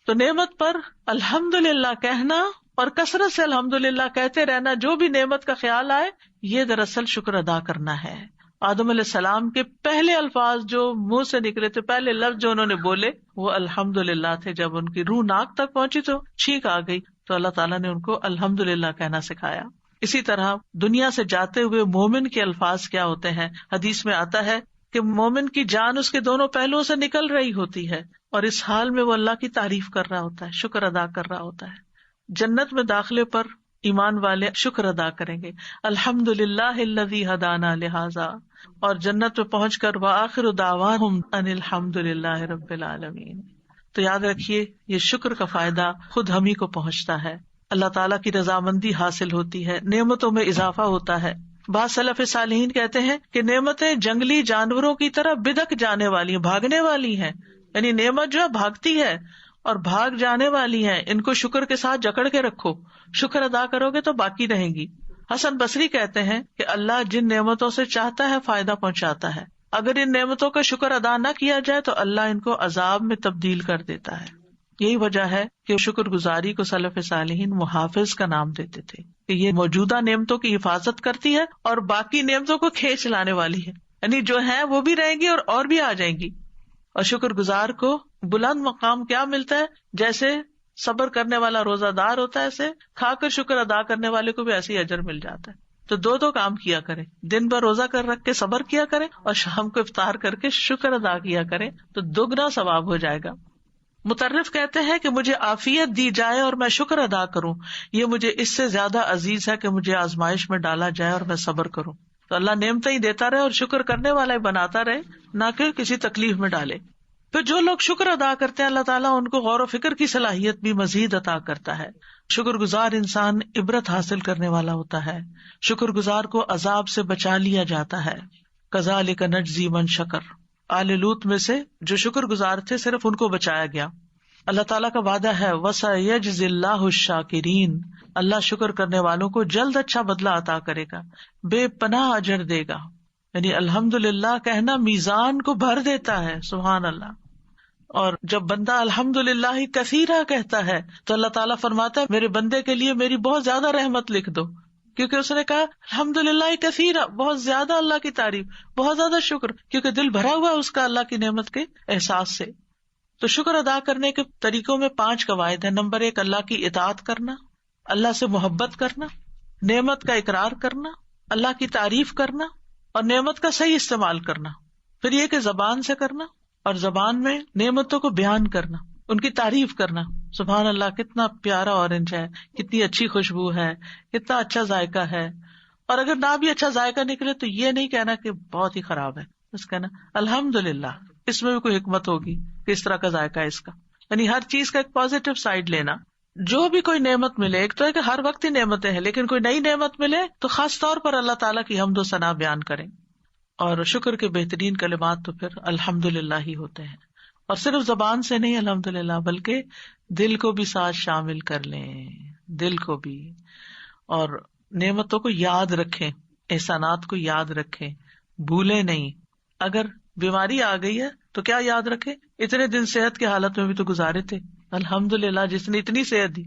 تو نعمت پر الحمدللہ کہنا اور کثرت سے الحمدللہ کہتے رہنا, جو بھی نعمت کا خیال آئے, یہ دراصل شکر ادا کرنا ہے. آدم علیہ السلام کے پہلے الفاظ جو منہ سے نکلے تھے, پہلے لفظ جو انہوں نے بولے وہ الحمدللہ تھے. جب ان کی روح ناک تک پہنچی تو چھینک آ گئی, تو اللہ تعالیٰ نے ان کو الحمدللہ کہنا سکھایا. اسی طرح دنیا سے جاتے ہوئے مومن کے الفاظ کیا ہوتے ہیں, حدیث میں آتا ہے کہ مومن کی جان اس کے دونوں پہلوؤں سے نکل رہی ہوتی ہے اور اس حال میں وہ اللہ کی تعریف کر رہا ہوتا ہے, شکر ادا کر رہا ہوتا ہے. جنت میں داخلے پر ایمان والے شکر ادا کریں گے, الحمدللہ الذی ہدانا لہذا, اور جنت میں پہنچ کر وآخر دعواہم ان الحمدللہ رب العالمین. تو یاد رکھیے یہ شکر کا فائدہ خود ہم ہی کو پہنچتا ہے. اللہ تعالیٰ کی رضامندی حاصل ہوتی ہے، نعمتوں میں اضافہ ہوتا ہے. بعض سلف صالحین کہتے ہیں کہ نعمتیں جنگلی جانوروں کی طرح بدک جانے والی ہیں، بھاگنے والی ہیں. یعنی نعمت جو ہے بھاگتی ہے اور بھاگ جانے والی ہیں، ان کو شکر کے ساتھ جکڑ کے رکھو، شکر ادا کرو گے تو باقی رہیں گی. حسن بصری کہتے ہیں کہ اللہ جن نعمتوں سے چاہتا ہے فائدہ پہنچاتا ہے، اگر ان نعمتوں کا شکر ادا نہ کیا جائے تو اللہ ان کو عذاب میں تبدیل کر دیتا ہے. یہی وجہ ہے کہ شکر گزاری کو سلف صالحین محافظ کا نام دیتے تھے کہ یہ موجودہ نعمتوں کی حفاظت کرتی ہے اور باقی نعمتوں کو کھینچ لانے والی ہے، یعنی جو ہیں وہ بھی رہیں گی اور بھی آ جائیں گی. اور شکر گزار کو بلند مقام کیا ملتا ہے؟ جیسے صبر کرنے والا روزہ دار ہوتا ہے، ایسے کھا کر شکر ادا کرنے والے کو بھی ایسے ہی اجر مل جاتا ہے. تو دو کام کیا کرے، دن بھر روزہ کر رکھ کے صبر کیا کرے اور شام کو افطار کر کے شکر ادا کیا کرے تو دگنا ثواب ہو جائے گا. مطرف کہتے ہیں کہ مجھے عافیت دی جائے اور میں شکر ادا کروں، یہ مجھے اس سے زیادہ عزیز ہے کہ مجھے آزمائش میں ڈالا جائے اور میں صبر کروں. تو اللہ نعمتیں ہی دیتا رہے اور شکر کرنے والا ہی بناتا رہے، نہ کہ کسی تکلیف میں ڈالے. پھر جو لوگ شکر ادا کرتے ہیں اللہ تعالیٰ ان کو غور و فکر کی صلاحیت بھی مزید عطا کرتا ہے. شکر گزار انسان عبرت حاصل کرنے والا ہوتا ہے. شکر گزار کو عذاب سے بچا لیا جاتا ہے. کذالک نجزی من شکر، آل لوط میں سے جو شکر گزار تھے صرف ان کو بچایا گیا. اللہ تعالیٰ کا وعدہ ہے وَسَيَجْزِي اللَّهُ الشَّاكِرِينَ، اللہ شکر کرنے والوں کو جلد اچھا بدلہ عطا کرے گا، بے پناہ اجر دے گا. یعنی الحمدللہ کہنا میزان کو بھر دیتا ہے. سبحان اللہ. اور جب بندہ الحمدللہ کثیرہ کہتا ہے تو اللہ تعالیٰ فرماتا ہے میرے بندے کے لیے میری بہت زیادہ رحمت لکھ دو، کیونکہ اس نے کہا الحمدللہ کثیرہ، بہت زیادہ اللہ کی تعریف، بہت زیادہ شکر، کیونکہ دل بھرا ہوا اس کا اللہ کی نعمت کے احساس سے. تو شکر ادا کرنے کے طریقوں میں 5 قواعد ہیں. نمبر 1 اللہ کی اطاعت کرنا، اللہ سے محبت کرنا، نعمت کا اقرار کرنا، اللہ کی تعریف کرنا اور نعمت کا صحیح استعمال کرنا. پھر یہ کہ زبان سے کرنا اور زبان میں نعمتوں کو بیان کرنا، ان کی تعریف کرنا. سبحان اللہ کتنا پیارا اورنج ہے، کتنی اچھی خوشبو ہے، کتنا اچھا ذائقہ ہے. اور اگر نہ بھی اچھا ذائقہ نکلے تو یہ نہیں کہنا کہ بہت ہی خراب ہے، بس کہنا الحمدللہ. اس میں بھی کوئی حکمت ہوگی کہ اس طرح کا ذائقہ ہے اس کا. یعنی ہر چیز کا ایک پازیٹو سائڈ لینا. جو بھی کوئی نعمت ملے، ایک تو ہے کہ ہر وقت ہی نعمتیں ہیں، لیکن کوئی نئی نعمت ملے تو خاص طور پر اللہ تعالیٰ کی حمد و ثنا بیان کریں. اور شکر کے بہترین کلمات تو پھر الحمدللہ ہی ہوتے ہیں. اور صرف زبان سے نہیں الحمدللہ، بلکہ دل کو بھی ساتھ شامل کر لیں، دل کو بھی. اور نعمتوں کو یاد رکھیں، احسانات کو یاد رکھیں، بھولیں نہیں. اگر بیماری آ گئی ہے تو کیا یاد رکھے، اتنے دن صحت کی حالت میں بھی تو گزارے تھے، الحمدللہ جس نے اتنی صحت دی.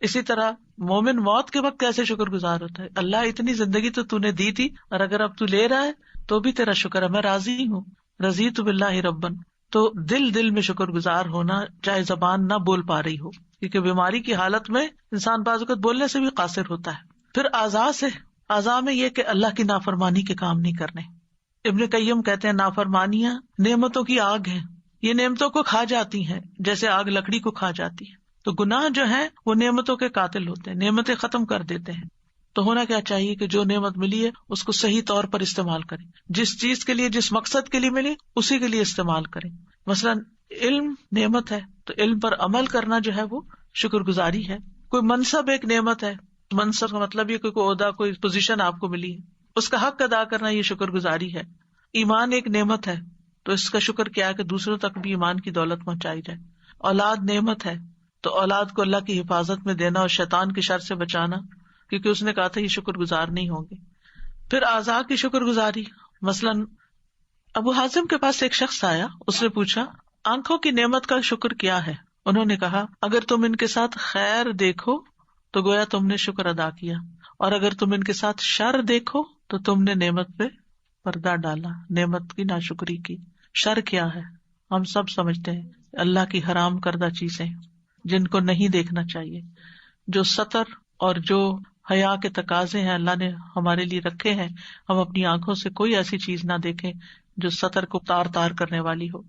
اسی طرح مومن موت کے وقت کیسے شکر گزار ہوتا ہے، اللہ اتنی زندگی تو نے دی تھی اور اگر اب تو لے رہا ہے تو بھی تیرا شکر ہے، میں راضی ہوں، رضیت باللہ ربن. تو دل میں شکر گزار ہونا، چاہے زبان نہ بول پا رہی ہو، کیونکہ بیماری کی حالت میں انسان بعض اوقات بولنے سے بھی قاصر ہوتا ہے. پھر اعضاء میں یہ کہ اللہ کی نافرمانی کے کام نہیں کرنے. ابن قیم کہتے ہیں نافرمانیاں نعمتوں کی آگ ہیں، یہ نعمتوں کو کھا جاتی ہیں جیسے آگ لکڑی کو کھا جاتی ہے. تو گناہ جو ہیں وہ نعمتوں کے قاتل ہوتے ہیں، نعمتیں ختم کر دیتے ہیں. تو ہونا کیا چاہیے کہ جو نعمت ملی ہے اس کو صحیح طور پر استعمال کریں، جس چیز کے لیے جس مقصد کے لیے ملی اسی کے لیے استعمال کریں. مثلاً علم نعمت ہے تو علم پر عمل کرنا جو ہے وہ شکر گزاری ہے. کوئی منصب ایک نعمت ہے، منصب کا مطلب یہ کوئی عہدہ، کوئی پوزیشن آپ کو ملی ہے، اس کا حق ادا کرنا یہ شکر گزاری ہے. ایمان ایک نعمت ہے تو اس کا شکر کیا ہے کہ دوسروں تک بھی ایمان کی دولت پہنچائی جائے. اولاد نعمت ہے تو اولاد کو اللہ کی حفاظت میں دینا اور شیطان کی شر سے بچانا، کیونکہ اس نے کہا تھا یہ شکر گزار نہیں ہوں گے. پھر اعضاء کی شکر گزاری، مثلاً ابو حازم کے پاس ایک شخص آیا، اس نے پوچھا آنکھوں کی نعمت کا شکر کیا ہے. انہوں نے کہا اگر تم ان کے ساتھ خیر دیکھو تو گویا تم نے شکر ادا کیا، اور اگر تم ان کے ساتھ شر دیکھو تو تم نے نعمت پہ پردہ ڈالا، نعمت کی ناشکری کی. شر کیا ہے ہم سب سمجھتے ہیں، اللہ کی حرام کردہ چیزیں جن کو نہیں دیکھنا چاہیے. جو سطر اور جو حیا کے تقاضے ہیں اللہ نے ہمارے لیے رکھے ہیں، ہم اپنی آنکھوں سے کوئی ایسی چیز نہ دیکھیں جو سطر کو تار تار کرنے والی ہو.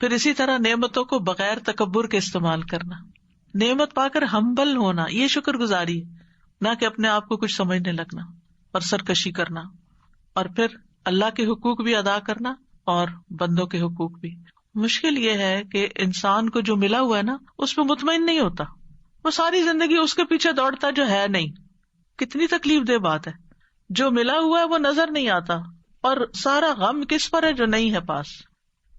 پھر اسی طرح نعمتوں کو بغیر تکبر کے استعمال کرنا، نعمت پا کر ہمبل ہونا، یہ شکر گزاری ہے، نہ کہ اپنے آپ کو کچھ سمجھنے لگنا اور سرکشی کرنا. اور پھر اللہ کے حقوق بھی ادا کرنا اور بندوں کے حقوق بھی. مشکل یہ ہے کہ انسان کو جو ملا ہوا ہے نا اس پہ مطمئن نہیں ہوتا، وہ ساری زندگی اس کے پیچھے دوڑتا جو ہے نہیں. کتنی تکلیف دہ بات ہے. جو ملا ہوا ہے وہ نظر نہیں آتا اور سارا غم کس پر ہے جو نہیں ہے پاس.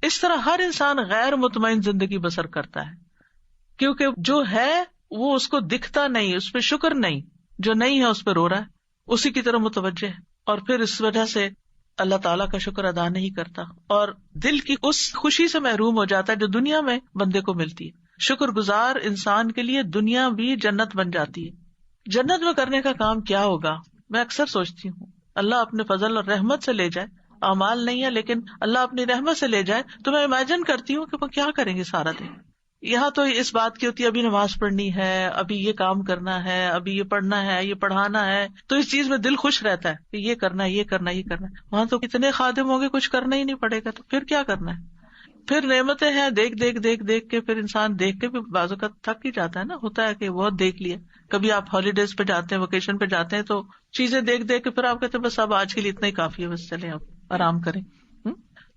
اس طرح ہر انسان غیر مطمئن زندگی بسر کرتا ہے کیونکہ جو ہے وہ اس کو دکھتا نہیں, اس پہ شکر نہیں, جو نہیں ہے اس پہ رو رہا ہے, اسی کی طرف متوجہ ہے, اور پھر اس وجہ سے اللہ تعالیٰ کا شکر ادا نہیں کرتا اور دل کی اس خوشی سے محروم ہو جاتا ہے جو دنیا میں بندے کو ملتی ہے. شکر گزار انسان کے لیے دنیا بھی جنت بن جاتی ہے. جنت میں کرنے کا کام کیا ہوگا؟ میں اکثر سوچتی ہوں اللہ اپنے فضل اور رحمت سے لے جائے, اعمال نہیں ہے لیکن اللہ اپنی رحمت سے لے جائے, تو میں امیجن کرتی ہوں کہ وہ کیا کریں گے سارا دن. یہاں تو اس بات کی ہوتی ہے ابھی نماز پڑھنی ہے, ابھی یہ کام کرنا ہے, ابھی یہ پڑھنا ہے, یہ پڑھانا ہے, تو اس چیز میں دل خوش رہتا ہے کہ یہ کرنا ہے, یہ کرنا ہے, یہ کرنا ہے. وہاں تو اتنے خادم ہو گے کچھ کرنا ہی نہیں پڑے گا, تو پھر کیا کرنا ہے؟ پھر نعمتیں ہیں دیکھ کے پھر انسان دیکھ کے بھی بعض اوقات تھک ہی جاتا ہے نا, ہوتا ہے کہ بہت دیکھ لیا. کبھی آپ ہالیڈیز پہ جاتے ہیں, ویکیشن پہ جاتے ہیں, تو چیزیں دیکھ کے پھر آپ کہتے ہیں بس اب آج کے لیے اتنا ہی کافی ہے, بس چلیں اب آرام کریں.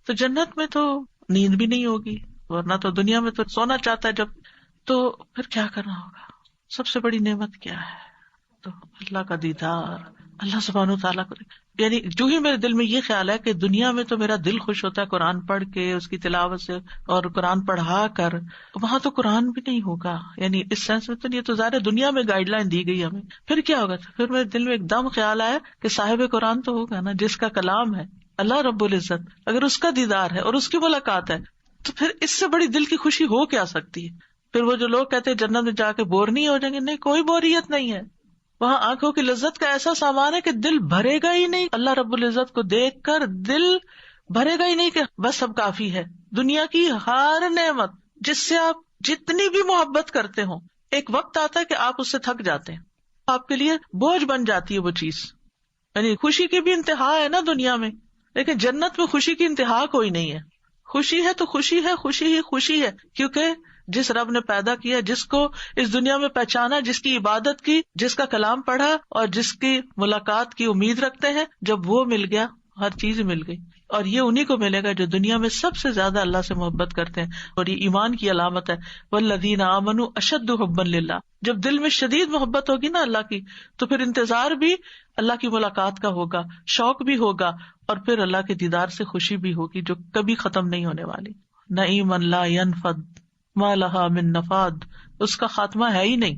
تو جنت میں تو نیند بھی نہیں ہوگی, ورنہ تو دنیا میں تو سونا چاہتا ہے جب, تو پھر کیا کرنا ہوگا؟ سب سے بڑی نعمت کیا ہے؟ تو اللہ کا دیدار, اللہ سبحانہ وتعالیٰ کو. یعنی جو ہی میرے دل میں یہ خیال ہے کہ دنیا میں تو میرا دل خوش ہوتا ہے قرآن پڑھ کے, اس کی تلاوت سے اور قرآن پڑھا کر, وہاں تو قرآن بھی نہیں ہوگا. یعنی اس سینس میں تو یہ تو ظاہر دنیا میں گائیڈ لائن دی گئی ہمیں, پھر کیا ہوگا؟ پھر میرے دل میں ایک دم خیال آیا کہ صاحب قرآن تو ہوگا نا, جس کا کلام ہے اللہ رب العزت, اگر اس کا دیدار ہے اور اس کی ملاقات ہے تو پھر اس سے بڑی دل کی خوشی ہو کیا سکتی ہے؟ پھر وہ جو لوگ کہتے ہیں جنت میں جا کے بور نہیں ہو جائیں گے, نہیں, کوئی بوریت نہیں ہے. وہاں آنکھوں کی لذت کا ایسا سامان ہے کہ دل بھرے گا ہی نہیں. اللہ رب العزت کو دیکھ کر دل بھرے گا ہی نہیں کہ بس اب کافی ہے. دنیا کی ہر نعمت جس سے آپ جتنی بھی محبت کرتے ہوں, ایک وقت آتا ہے کہ آپ اس سے تھک جاتے ہیں, آپ کے لیے بوجھ بن جاتی ہے وہ چیز. یعنی خوشی کی بھی انتہا ہے نا دنیا میں, لیکن جنت میں خوشی کی انتہا کوئی نہیں ہے. خوشی ہے تو خوشی ہے, خوشی ہی خوشی ہے, کیونکہ جس رب نے پیدا کیا, جس کو اس دنیا میں پہچانا, جس کی عبادت کی, جس کا کلام پڑھا اور جس کی ملاقات کی امید رکھتے ہیں, جب وہ مل گیا ہر چیز مل گئی. اور یہ انہیں کو ملے گا جو دنیا میں سب سے زیادہ اللہ سے محبت کرتے ہیں, اور یہ ایمان کی علامت ہے. والذین آمنوا اشد حبا للہ. جب دل میں شدید محبت ہوگی نا اللہ کی, تو پھر انتظار بھی اللہ کی ملاقات کا ہوگا, شوق بھی ہوگا, اور پھر اللہ کے دیدار سے خوشی بھی ہوگی جو کبھی ختم نہیں ہونے والی. نعیم لا ینفد ما لہا من نفاد, اس کا خاتمہ ہے ہی نہیں.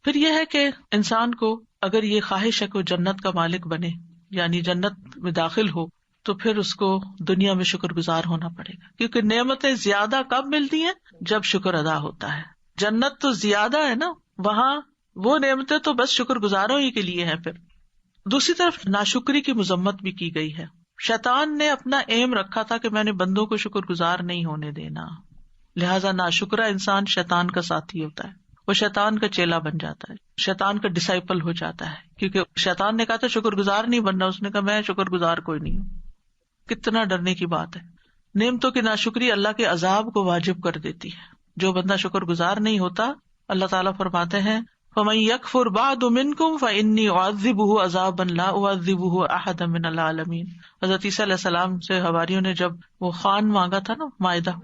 پھر یہ ہے کہ انسان کو اگر یہ خواہش ہے کہ جنت کا مالک بنے, یعنی جنت میں داخل ہو, تو پھر اس کو دنیا میں شکر گزار ہونا پڑے گا, کیونکہ نعمتیں زیادہ کب ملتی ہیں؟ جب شکر ادا ہوتا ہے. جنت تو زیادہ ہے نا, وہاں وہ نعمتیں تو بس شکر گزاروں ہی کے لیے ہیں. پھر دوسری طرف ناشکری کی مذمت بھی کی گئی ہے. شیطان نے اپنا ایم رکھا تھا کہ میں نے بندوں کو شکر گزار نہیں ہونے دینا, لہٰذا ناشکرا انسان شیطان کا ساتھی ہوتا ہے, وہ شیطان کا چیلا بن جاتا ہے, شیطان کا ڈسائپل ہو جاتا ہے. کیونکہ شیطان نے کہا تھا شکر گزار نہیں بننا, اس نے کہا میں شکر گزار کوئی نہیں ہوں. کتنا ڈرنے کی بات ہے. نعمتوں کی ناشکری اللہ کے عذاب کو واجب کر دیتی ہے. جو بندہ شکر گزار نہیں ہوتا, اللہ تعالیٰ فرماتے ہیں فَمَن يَكْفُرْ بَعْدُ مِنْكُمْ فَإِنِّي أُعَذِّبُهُ عَذَابًا لَا أُعَذِّبُهُ أَحَدًا مِنَ الْعَالَمِينَ. حضرت عیسیٰ علیہ السلام سے حواریوں نے جب وہ خوان مانگا تھا نا, مائدہ,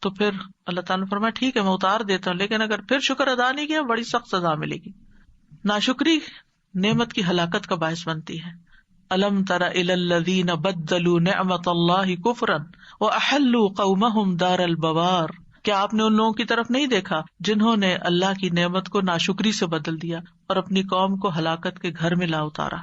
تو پھر اللہ تعالیٰ نے فرمایا ٹھیک ہے میں اتار دیتا ہوں, لیکن اگر پھر شکر ادا نہیں کیا بڑی سخت سزا ملے گی. ناشکری نعمت کی ہلاکت کا باعث بنتی ہے. الم تر الی الذین بدلوا نعمت اللہ کفرا واحلوا قومهم دار البوار. کیا آپ نے ان لوگوں کی طرف نہیں دیکھا جنہوں نے اللہ کی نعمت کو ناشکری سے بدل دیا اور اپنی قوم کو ہلاکت کے گھر میں لا اتارا.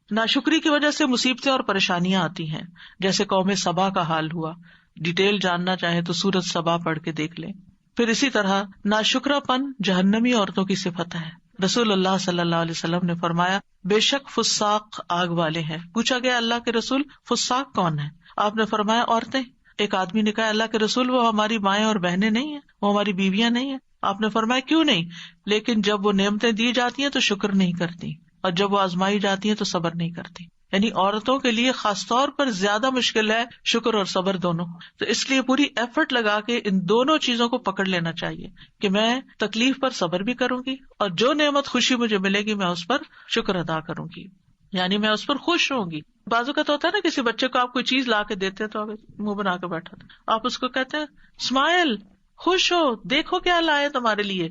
ناشکری کی وجہ سے مصیبتیں اور پریشانیاں آتی ہیں, جیسے قوم سبا کا حال ہوا. ڈیٹیل جاننا چاہے تو سورۃ سبا پڑھ کے دیکھ لیں. پھر اسی طرح ناشکرا پن جہنمی عورتوں کی صفت ہے. رسول اللہ صلی اللہ علیہ وسلم نے فرمایا بے شک فساق آگ والے ہیں. پوچھا گیا اللہ کے رسول فساق کون ہے؟ آپ نے فرمایا عورتیں. ایک آدمی نے کہا اللہ کے رسول وہ ہماری مائیں اور بہنیں نہیں ہیں, وہ ہماری بیویاں نہیں ہیں. آپ نے فرمایا کیوں نہیں؟ لیکن جب وہ نعمتیں دی جاتی ہیں تو شکر نہیں کرتی, اور جب وہ آزمائی جاتی ہیں تو صبر نہیں کرتی. یعنی عورتوں کے لیے خاص طور پر زیادہ مشکل ہے شکر اور صبر دونوں. تو اس لیے پوری ایفرٹ لگا کے ان دونوں چیزوں کو پکڑ لینا چاہیے کہ میں تکلیف پر صبر بھی کروں گی, اور جو نعمت خوشی مجھے ملے گی میں اس پر شکر ادا کروں گی, یعنی میں اس پر خوش ہوں گی. بازو کا تو ہوتا ہے نا کسی بچے کو آپ کوئی چیز لا کے دیتے ہیں تو منہ بنا کے بیٹھا تھا, آپ اس کو کہتے ہیں اسمائل, خوش ہو, دیکھو کیا لائے تمہارے لیے.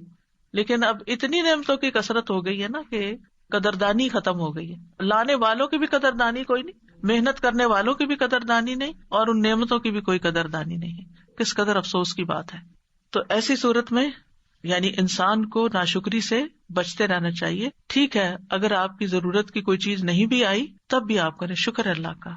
لیکن اب اتنی نعمتوں کی کثرت ہو گئی ہے نا کہ قدردانی ختم ہو گئی ہے. لانے والوں کی بھی قدردانی کوئی نہیں, محنت کرنے والوں کی بھی قدردانی نہیں, اور ان نعمتوں کی بھی کوئی قدردانی نہیں ہے. کس قدر افسوس کی بات ہے. تو ایسی صورت میں یعنی انسان کو ناشکری سے بچتے رہنا چاہیے. ٹھیک ہے, اگر آپ کی ضرورت کی کوئی چیز نہیں بھی آئی تب بھی آپ کریں شکر اللہ کا,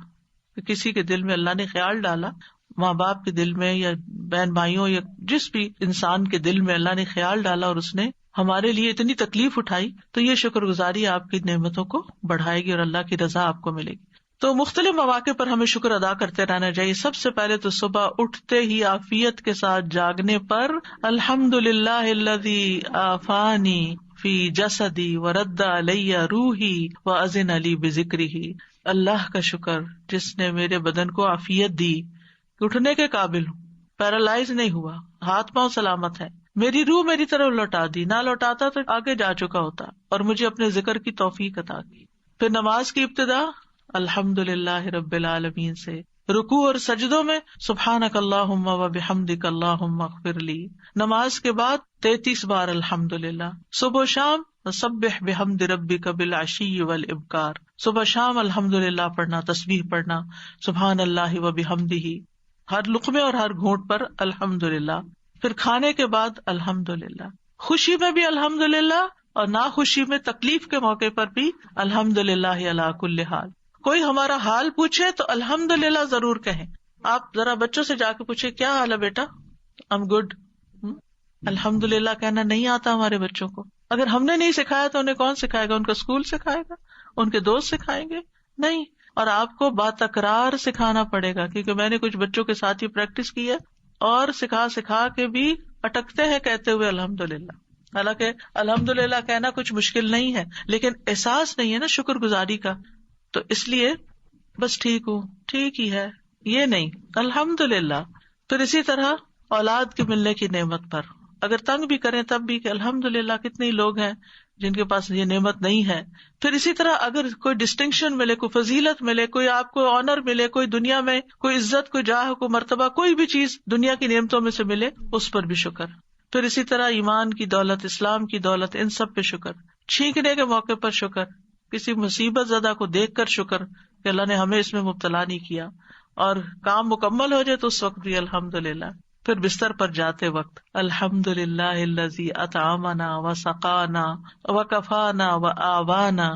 کہ کسی کے دل میں اللہ نے خیال ڈالا, ماں باپ کے دل میں یا بہن بھائیوں یا جس بھی انسان کے دل میں اللہ نے خیال ڈالا اور اس نے ہمارے لیے اتنی تکلیف اٹھائی, تو یہ شکر گزاری آپ کی نعمتوں کو بڑھائے گی اور اللہ کی رضا آپ کو ملے گی. تو مختلف مواقع پر ہمیں شکر ادا کرتے رہنا چاہیے. سب سے پہلے تو صبح اٹھتے ہی عافیت کے ساتھ جاگنے پر الحمدللہ الذی عافانی فی جسدی ورد علی روحی واذن لی بذکرہ. اللہ کا شکر جس نے میرے بدن کو عافیت دی, اٹھنے کے قابل ہوں, پیرالائز نہیں ہوا, ہاتھ پاؤں سلامت ہے, میری روح میری طرف لوٹا دی, نہ لوٹاتا تو آگے جا چکا ہوتا, اور مجھے اپنے ذکر کی توفیق عطا کی. پھر نماز کی ابتدا الحمدللہ رب العالمین سے, رکوع اور سجدوں میں سبحانک اللہم و بحمدک اللہم اغفر لی. نماز کے بعد 33 بار الحمدللہ. صبح و شام سبح بحمد ربک بالعشی والابکار, صبح شام الحمدللہ پڑھنا, تسبیح پڑھنا, سبحان اللہ و بحمدہ, ہر لقمے اور ہر گھونٹ پر الحمدللہ. پھر کھانے کے بعد الحمدللہ, خوشی میں بھی الحمدللہ اور ناخوشی میں تکلیف کے موقع پر بھی الحمدللہ علی کل حال. کوئی ہمارا حال پوچھے تو الحمدللہ ضرور کہیں. آپ ذرا بچوں سے جا کے پوچھے کیا حال ہے بیٹا, I'm good. الحمدللہ کہنا نہیں آتا ہمارے بچوں کو. اگر ہم نے نہیں سکھایا تو انہیں کون سکھائے گا؟ ان کا اسکول سکھائے گا, ان کے دوست سکھائیں گے؟ نہیں. اور آپ کو باتکرار سکھانا پڑے گا, کیونکہ میں نے کچھ بچوں کے ساتھ ہی پریکٹس کی ہے, اور سکھا کے بھی اٹکتے ہیں کہتے ہوئے الحمدللہ. حالانکہ الحمدللہ کہنا کچھ مشکل نہیں ہے, لیکن احساس نہیں ہے نا شکر گزاری کا, تو اس لیے بس ٹھیک ہوں, ٹھیک ہی ہے, یہ نہیں, الحمدللہ. پھر اسی طرح اولاد کے ملنے کی نعمت پر اگر تنگ بھی کریں تب بھی کہ الحمدللہ کتنے لوگ ہیں جن کے پاس یہ نعمت نہیں ہے. پھر اسی طرح اگر کوئی ڈسٹنکشن ملے, کوئی فضیلت ملے, کوئی آپ کو آنر ملے, کوئی دنیا میں کوئی عزت, کوئی جاہ, کوئی مرتبہ, کوئی بھی چیز دنیا کی نعمتوں میں سے ملے, اس پر بھی شکر. پھر اسی طرح ایمان کی دولت, اسلام کی دولت, ان سب پہ شکر. چھینکنے کے موقع پر شکر, کسی مصیبت زدہ کو دیکھ کر شکر کہ اللہ نے ہمیں اس میں مبتلا نہیں کیا, اور کام مکمل ہو جائے تو اس وقت بھی الحمدللہ. پھر بستر پر جاتے وقت الحمدللہ الذی اطعمنا وسقانا وکفانا وآوانا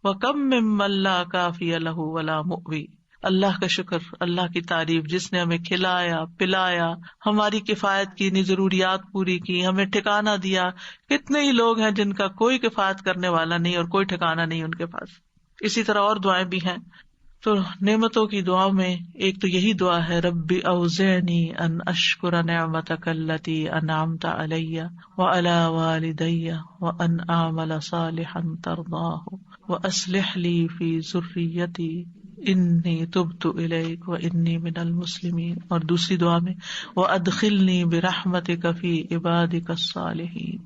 وکم ممن لا کافی لہ ولا مؤوی. اللہ کا شکر, اللہ کی تعریف جس نے ہمیں کھلایا پلایا, ہماری کفایت کی, ضروریات پوری کی, ہمیں ٹھکانہ دیا. کتنے ہی لوگ ہیں جن کا کوئی کفایت کرنے والا نہیں اور کوئی ٹھکانہ نہیں ان کے پاس. اسی طرح اور دعائیں بھی ہیں. تو نعمتوں کی دعا میں ایک تو یہی دعا ہے, ربی اوزعنی ان اشکر نعمتک التی انعمت علی وعلی والدی وان اعمل صالحا ترضاہ واصلح لی فی ذریتی انی تبت الیک وانی من المسلمین. اور دوسری دعا میں وادخلنی برحمتک فی عبادک الصالحین.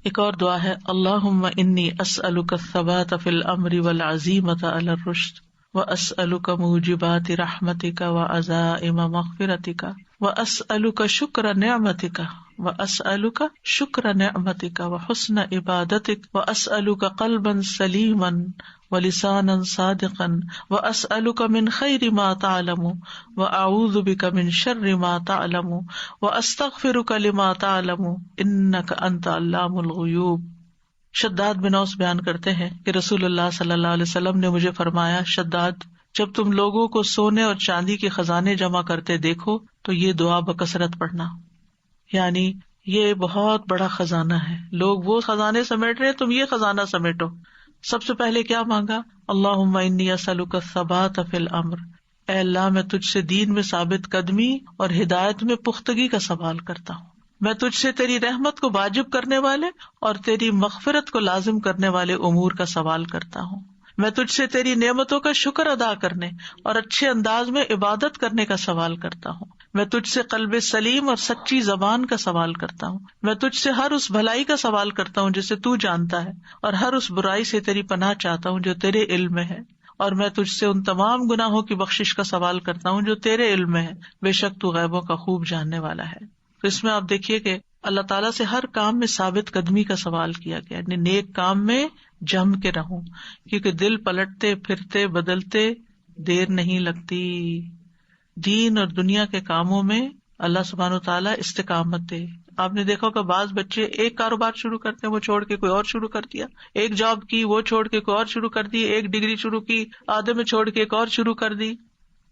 ایک اور دعا ہے اللہم انی اسألک الثبات فی الامر والعزیمۃ علی الرشد واسألک موجبات رحمتک وعزائم مغفرتک واسألک شکر نعمتک واسألک شکر نعمتک وحسن عبادتک واسألک قلبا سلیما ولسانا صادقا واسألک من خیر ما تعلم واعوذ بک من شر ما تعلم واستغفرک لما تعلم انک انت علام الغیوب. شداد بن اوس بیان کرتے ہیں کہ رسول اللہ صلی اللہ علیہ وسلم نے مجھے فرمایا, شداد جب تم لوگوں کو سونے اور چاندی کے خزانے جمع کرتے دیکھو تو یہ دعا بکثرت پڑھنا. یعنی یہ بہت بڑا خزانہ ہے, لوگ وہ خزانے سمیٹ رہے, تم یہ خزانہ سمیٹو. سب سے پہلے کیا مانگا, اللہم انی اسألک الثبات فی الامر, اے اللہ میں تجھ سے دین میں ثابت قدمی اور ہدایت میں پختگی کا سوال کرتا ہوں. میں تجھ سے تیری رحمت کو واجب کرنے والے اور تیری مغفرت کو لازم کرنے والے امور کا سوال کرتا ہوں. میں تجھ سے تیری نعمتوں کا شکر ادا کرنے اور اچھے انداز میں عبادت کرنے کا سوال کرتا ہوں. میں تجھ سے قلب سلیم اور سچی زبان کا سوال کرتا ہوں. میں تجھ سے ہر اس بھلائی کا سوال کرتا ہوں جسے تو جانتا ہے, اور ہر اس برائی سے تیری پناہ چاہتا ہوں جو تیرے علم میں ہے. اور میں تجھ سے ان تمام گناہوں کی بخشش کا سوال کرتا ہوں جو تیرے علم میں ہے, بے شک تو غیبوں کا خوب جاننے والا ہے. تو اس میں آپ دیکھیے کہ اللہ تعالیٰ سے ہر کام میں ثابت قدمی کا سوال کیا گیا، یعنی نیک کام میں جم کے رہوں، کیونکہ دل پلٹتے پھرتے بدلتے دیر نہیں لگتی. دین اور دنیا کے کاموں میں اللہ سبحانہ وتعالیٰ استقامت دے. آپ نے دیکھا کہ بعض بچے ایک کاروبار شروع کرتے ہیں، وہ چھوڑ کے کوئی اور شروع کر دیا، ایک جاب کی وہ چھوڑ کے کوئی اور شروع کر دی، ایک ڈگری شروع کی آدھے میں چھوڑ کے ایک اور شروع کر دی.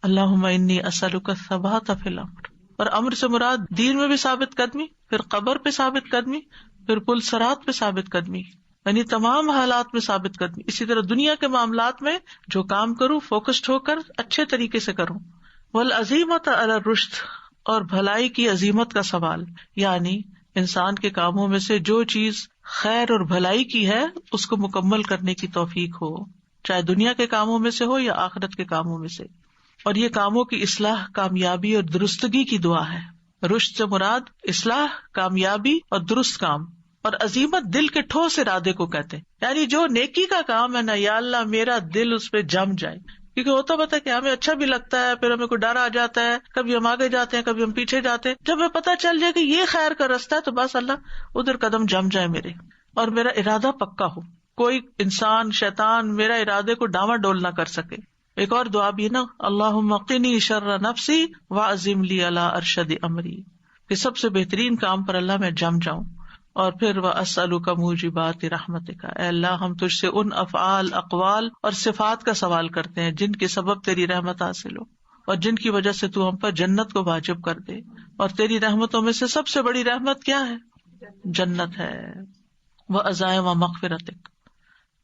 اللہم انی اسألک الثبات فی الامر. اور امر سے مراد دین میں بھی ثابت قدمی، پھر قبر پہ ثابت قدمی، پھر پل صراط پہ ثابت قدمی، یعنی تمام حالات میں ثابت قدمی. اسی طرح دنیا کے معاملات میں جو کام کروں فوکسڈ ہو کر اچھے طریقے سے کروں. والعزیمۃ علی الرشد، اور بھلائی کی عزیمت کا سوال، یعنی انسان کے کاموں میں سے جو چیز خیر اور بھلائی کی ہے اس کو مکمل کرنے کی توفیق ہو، چاہے دنیا کے کاموں میں سے ہو یا آخرت کے کاموں میں سے. اور یہ کاموں کی اصلاح، کامیابی اور درستگی کی دعا ہے. رشد سے مراد اصلاح، کامیابی اور درست کام. اور عزیمت دل کے ٹھوس ارادے کو کہتے ہیں، یعنی جو نیکی کا کام ہے نا، یا اللہ میرا دل اس پہ جم جائے. کیونکہ ہوتا پتا ہے کہ ہمیں اچھا بھی لگتا ہے، پھر ہمیں کوئی ڈر آ جاتا ہے، کبھی ہم آگے جاتے ہیں کبھی ہم پیچھے جاتے ہیں. جب ہمیں پتا چل جائے کہ یہ خیر کا رستہ ہے تو بس اللہ ادھر قدم جم جائے میرے، اور میرا ارادہ پکا ہو، کوئی انسان شیطان میرا ارادے کو ڈاواں ڈول نہ کر سکے. ایک اور دعا بھی نا، اللہم قنی شر نفسی واعزم لی علی ارشد امری، کہ سب سے بہترین کام پر اللہ میں جم جاؤں. اور پھر واسألک موجبات رحمتک، اے اللہ ہم تجھ سے ان افعال، اقوال اور صفات کا سوال کرتے ہیں جن کے سبب تیری رحمت حاصل ہو اور جن کی وجہ سے تو ہم پر جنت کو واجب کر دے. اور تیری رحمتوں میں سے سب سے بڑی رحمت کیا ہے؟ جنت ہے. وعزائم مغفرتک،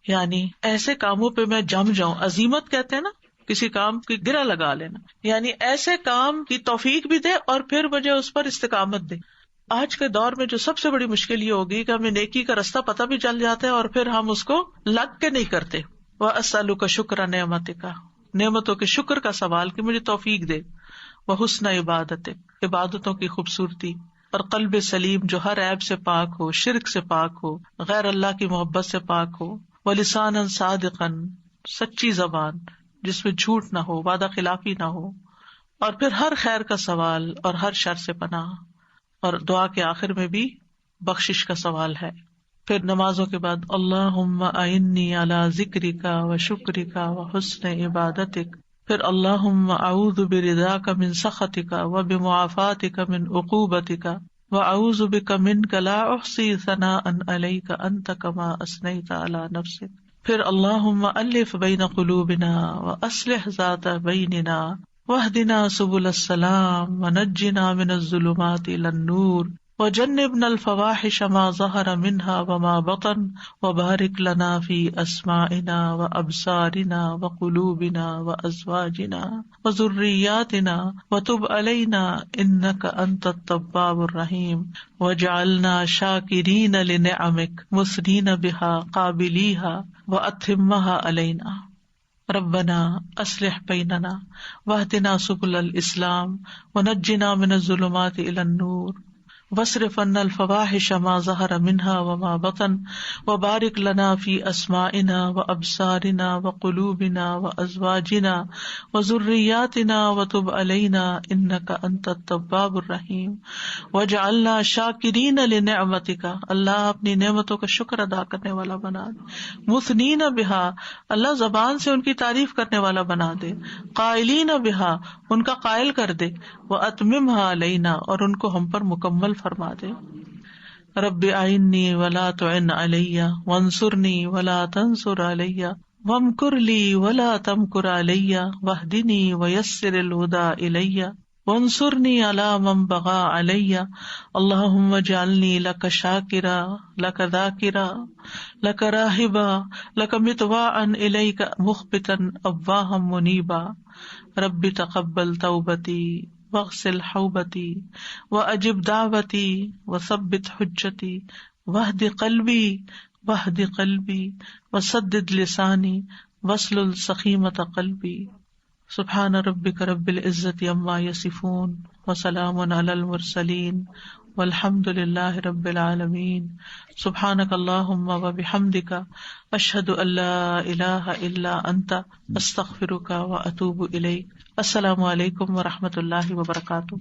یعنی ایسے کاموں پہ میں جم جاؤں. عزیمت کہتے ہیں نا کسی کام کی گرہ لگا لینا، یعنی ایسے کام کی توفیق بھی دے اور پھر مجھے اس پر استقامت دے. آج کے دور میں جو سب سے بڑی مشکل یہ ہوگی کہ ہمیں نیکی کا رستہ پتہ بھی چل جاتا ہے اور پھر ہم اس کو لگ کے نہیں کرتے. وَأَسْأَلُكَ شُكْرَ نِعْمَتِكَ، نعمتوں کے شکر کا سوال کہ مجھے توفیق دے. وَحُسْنَ عبادتک، عبادتوں کی خوبصورتی. اور قلب سلیم جو ہر عیب سے پاک ہو، شرک سے پاک ہو، غیر اللہ کی محبت سے پاک ہو. وَلِسَانًا صَادِقًا، سچی زبان جس میں جھوٹ نہ ہو، وعدہ خلافی نہ ہو. اور پھر ہر خیر کا سوال اور ہر شر سے پناہ. اور دعا کے آخر میں بھی بخشش کا سوال ہے. پھر نمازوں کے بعد اللہم اعنی علی ذکرک و شکرک و حسن عبادتک. پھر اللہم اعوذ برضاک من سخطک و بمعافاتک من عقوبتک و اعوذ بک منک لا احصی ثناء علیک انت کما اثنیت علی نفسک. پھر اللہم الف بین قلوبنا و اصلح ذات بیننا واہدنا سبل السلام ونجنا من الظلمات الى النور وجنبنا الفواحش ما ظہر منها وما بطن وبارک لنا فی اسماعنا وابصارنا وقلوبنا وازواجنا وذریاتنا وتب علینا انک انت التواب الرحیم وجعلنا شاکرین لنعمک مثنین بها قابلیها واتمها علینا. ربنا اصلح بیننا واہدنا سبل الاسلام ونجنا من الظلمات الى النور واصرف عنا الفواحش ما ظہر منها وما بطن وبارک لنا فی اسماعنا وابصارنا وقلوبنا وازواجنا وذریاتنا وتب علینا انک انت التواب الرحیم وجعلنا شاکرین لنعمتک. اللہ اپنی نعمتوں کا شکر ادا کرنے والا بنا دے. مثنین بہا، اللہ زبان سے ان کی تعریف کرنے والا بنا دے. قائلین بہا، ان کا قائل کر دے. واتممها علینا، اور ان کو ہم پر مکمل فرما دے. رب اعنی ولا تعن علی وانصرنی ولا تنصر علی وامکر لی ولا تمکر علی واہدنی ویسر الہدی الی وانصرنی علی من بغی علی. اللہم اجعلنی لک شاکرا لک ذاکرا لک راہبا لک مطواعا الیک مخبتا اواہا منیبا. رب تقبل توبتی واغسل حوبتی واجب دعوتی وثبت حجتی واہد قلبی وسدد لسانی واسلل سخیمۃ قلبی. سبحان ربک رب العزۃ عما یصفون وسلام علی المرسلین والحمد للہ رب العالمین. سبحانک اللہم وبحمدک اشہد ان لا الہ الا انت استغفرک واتوب الیک. السلام علیکم ورحمۃ اللہ وبرکاتہ.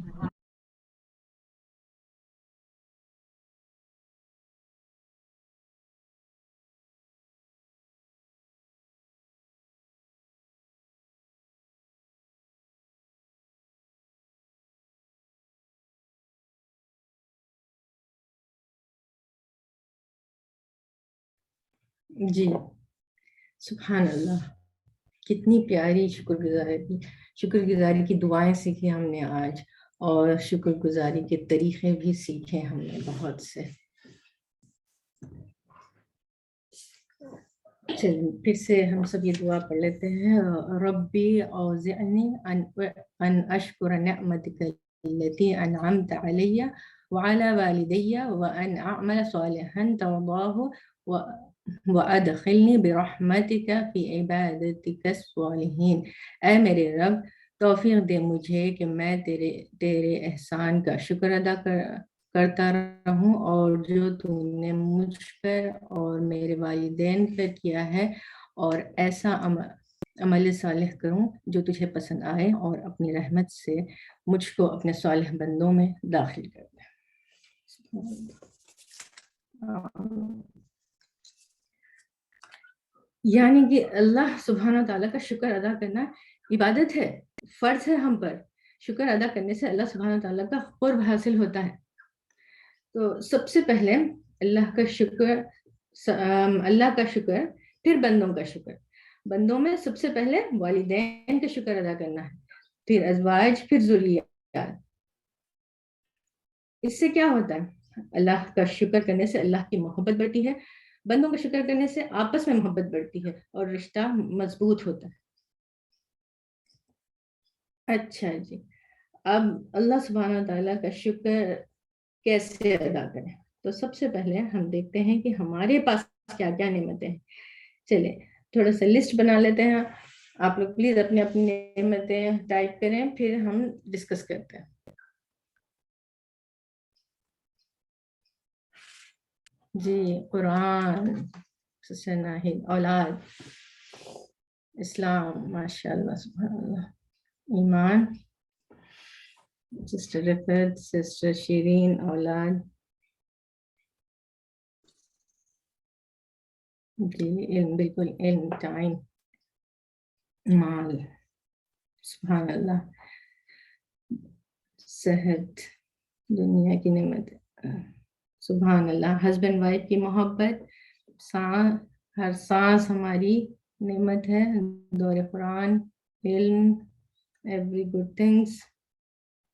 جی سبحان اللہ، کتنی پیاری شکر گزاری کی دعائیں سیکھی ہم نے آج، اور شکر گزاری کے طریقے بھی سیکھے ہم نے بہت سے. چلیے پھر سے ہم سب یہ دعا پڑھ لیتے ہیں. ربی اوزعنی ان اشکر نعمتک التي انعمت علی وعلى والدی وان اعمل صالحا ترضاه وَأَدْخِلْنِي بِرَحْمَتِكَ فِي عِبَادَتِكَ الصَّالِحِينَ. اے میرے رب توفیق دے مجھے کہ میں تیرے احسان کا شکر ادا کرتا رہوں، اور جو تو نے مجھ پر اور میرے والدین پر کیا ہے، اور ایسا عمل صالح کروں جو تجھے پسند آئے، اور اپنی رحمت سے مجھ کو اپنے صالح بندوں میں داخل کر دے. یعنی کہ اللہ سبحانہ تعالیٰ کا شکر ادا کرنا عبادت ہے، فرض ہے ہم پر. شکر ادا کرنے سے اللہ سبحانہ تعالیٰ کا قرب حاصل ہوتا ہے. تو سب سے پہلے اللہ کا شکر، پھر بندوں کا شکر. بندوں میں سب سے پہلے والدین کا شکر ادا کرنا ہے، پھر ازواج، پھر ذریات. اس سے کیا ہوتا ہے؟ اللہ کا شکر کرنے سے اللہ کی محبت بڑھتی ہے، بندوں کا شکر کرنے سے آپس میں محبت بڑھتی ہے اور رشتہ مضبوط ہوتا ہے. اچھا جی، اب اللہ سبحانہ تعالیٰ کا شکر کیسے ادا کریں؟ تو سب سے پہلے ہم دیکھتے ہیں کہ ہمارے پاس کیا کیا نعمتیں ہیں. چلے تھوڑا سا لسٹ بنا لیتے ہیں. آپ لوگ پلیز اپنی اپنی نعمتیں ٹائپ کریں، پھر ہم ڈسکس کرتے ہیں. جی قرآن، سسٹر ناہید، اولاد، اسلام، ماشاء اللہ سبحان اللہ، ایمان، سسٹر رفت، سسٹر شیرین، اولاد. جی علم، بالکل علم، ٹائم، مال، سبحان اللہ، صحت، دنیا کی نعمت، سبحان اللہ، ہسبینڈ وائف کی محبت، ہر سانس ہماری نعمت ہے، دور قرآن، علم، ایوری گڈ تھنگس،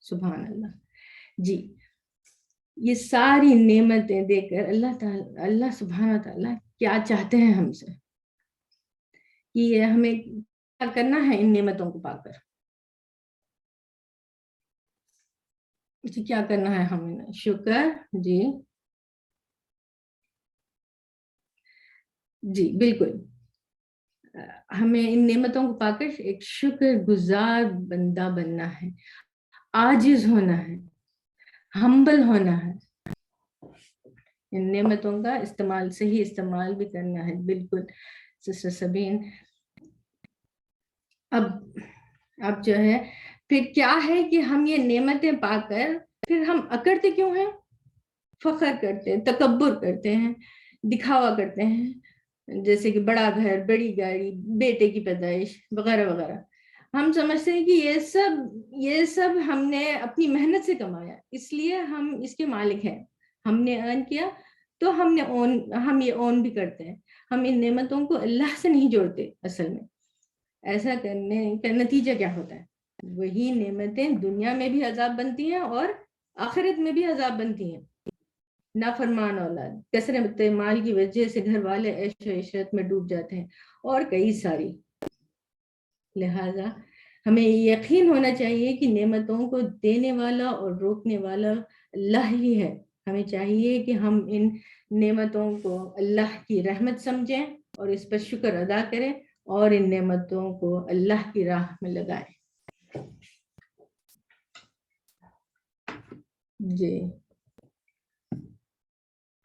سبحان اللہ. جی یہ ساری نعمتیں دے کر اللہ سبحانہ تعالیٰ کیا چاہتے ہیں ہم سے، کہ یہ ہمیں کیا کرنا ہے ان نعمتوں کو پا کر. جی کیا کرنا ہے ہمیں؟ شکر. جی بالکل، ہمیں ان نعمتوں کو پا کر ایک شکر گزار بندہ بننا ہے، عاجز ہونا ہے، ہمبل ہونا ہے، ان نعمتوں کا استعمال، صحیح استعمال بھی کرنا ہے. بالکل سسٹر سبین. اب جو ہے پھر کیا ہے کہ ہم یہ نعمتیں پا کر پھر ہم اکڑتے کیوں ہیں؟ فخر کرتے ہیں، تکبر کرتے ہیں، دکھاوا کرتے ہیں، جیسے کہ بڑا گھر، بڑی گاڑی، بیٹے کی پیدائش وغیرہ وغیرہ. ہم سمجھتے ہیں کہ یہ سب ہم نے اپنی محنت سے کمایا، اس لیے ہم اس کے مالک ہیں. ہم نے ارن کیا تو ہم یہ اون بھی کرتے ہیں. ہم ان نعمتوں کو اللہ سے نہیں جوڑتے. اصل میں ایسا کرنے کا نتیجہ کیا ہوتا ہے؟ وہی نعمتیں دنیا میں بھی عذاب بنتی ہیں اور آخرت میں بھی عذاب بنتی ہیں. نافرمان اولاد، کثرت مال کی وجہ سے گھر والے عیش و عشرت میں ڈوب جاتے ہیں، اور کئی ساری. لہذا ہمیں یقین ہونا چاہیے کہ نعمتوں کو دینے والا اور روکنے والا اللہ ہی ہے. ہمیں چاہیے کہ ہم ان نعمتوں کو اللہ کی رحمت سمجھیں اور اس پر شکر ادا کریں، اور ان نعمتوں کو اللہ کی راہ میں لگائیں. جی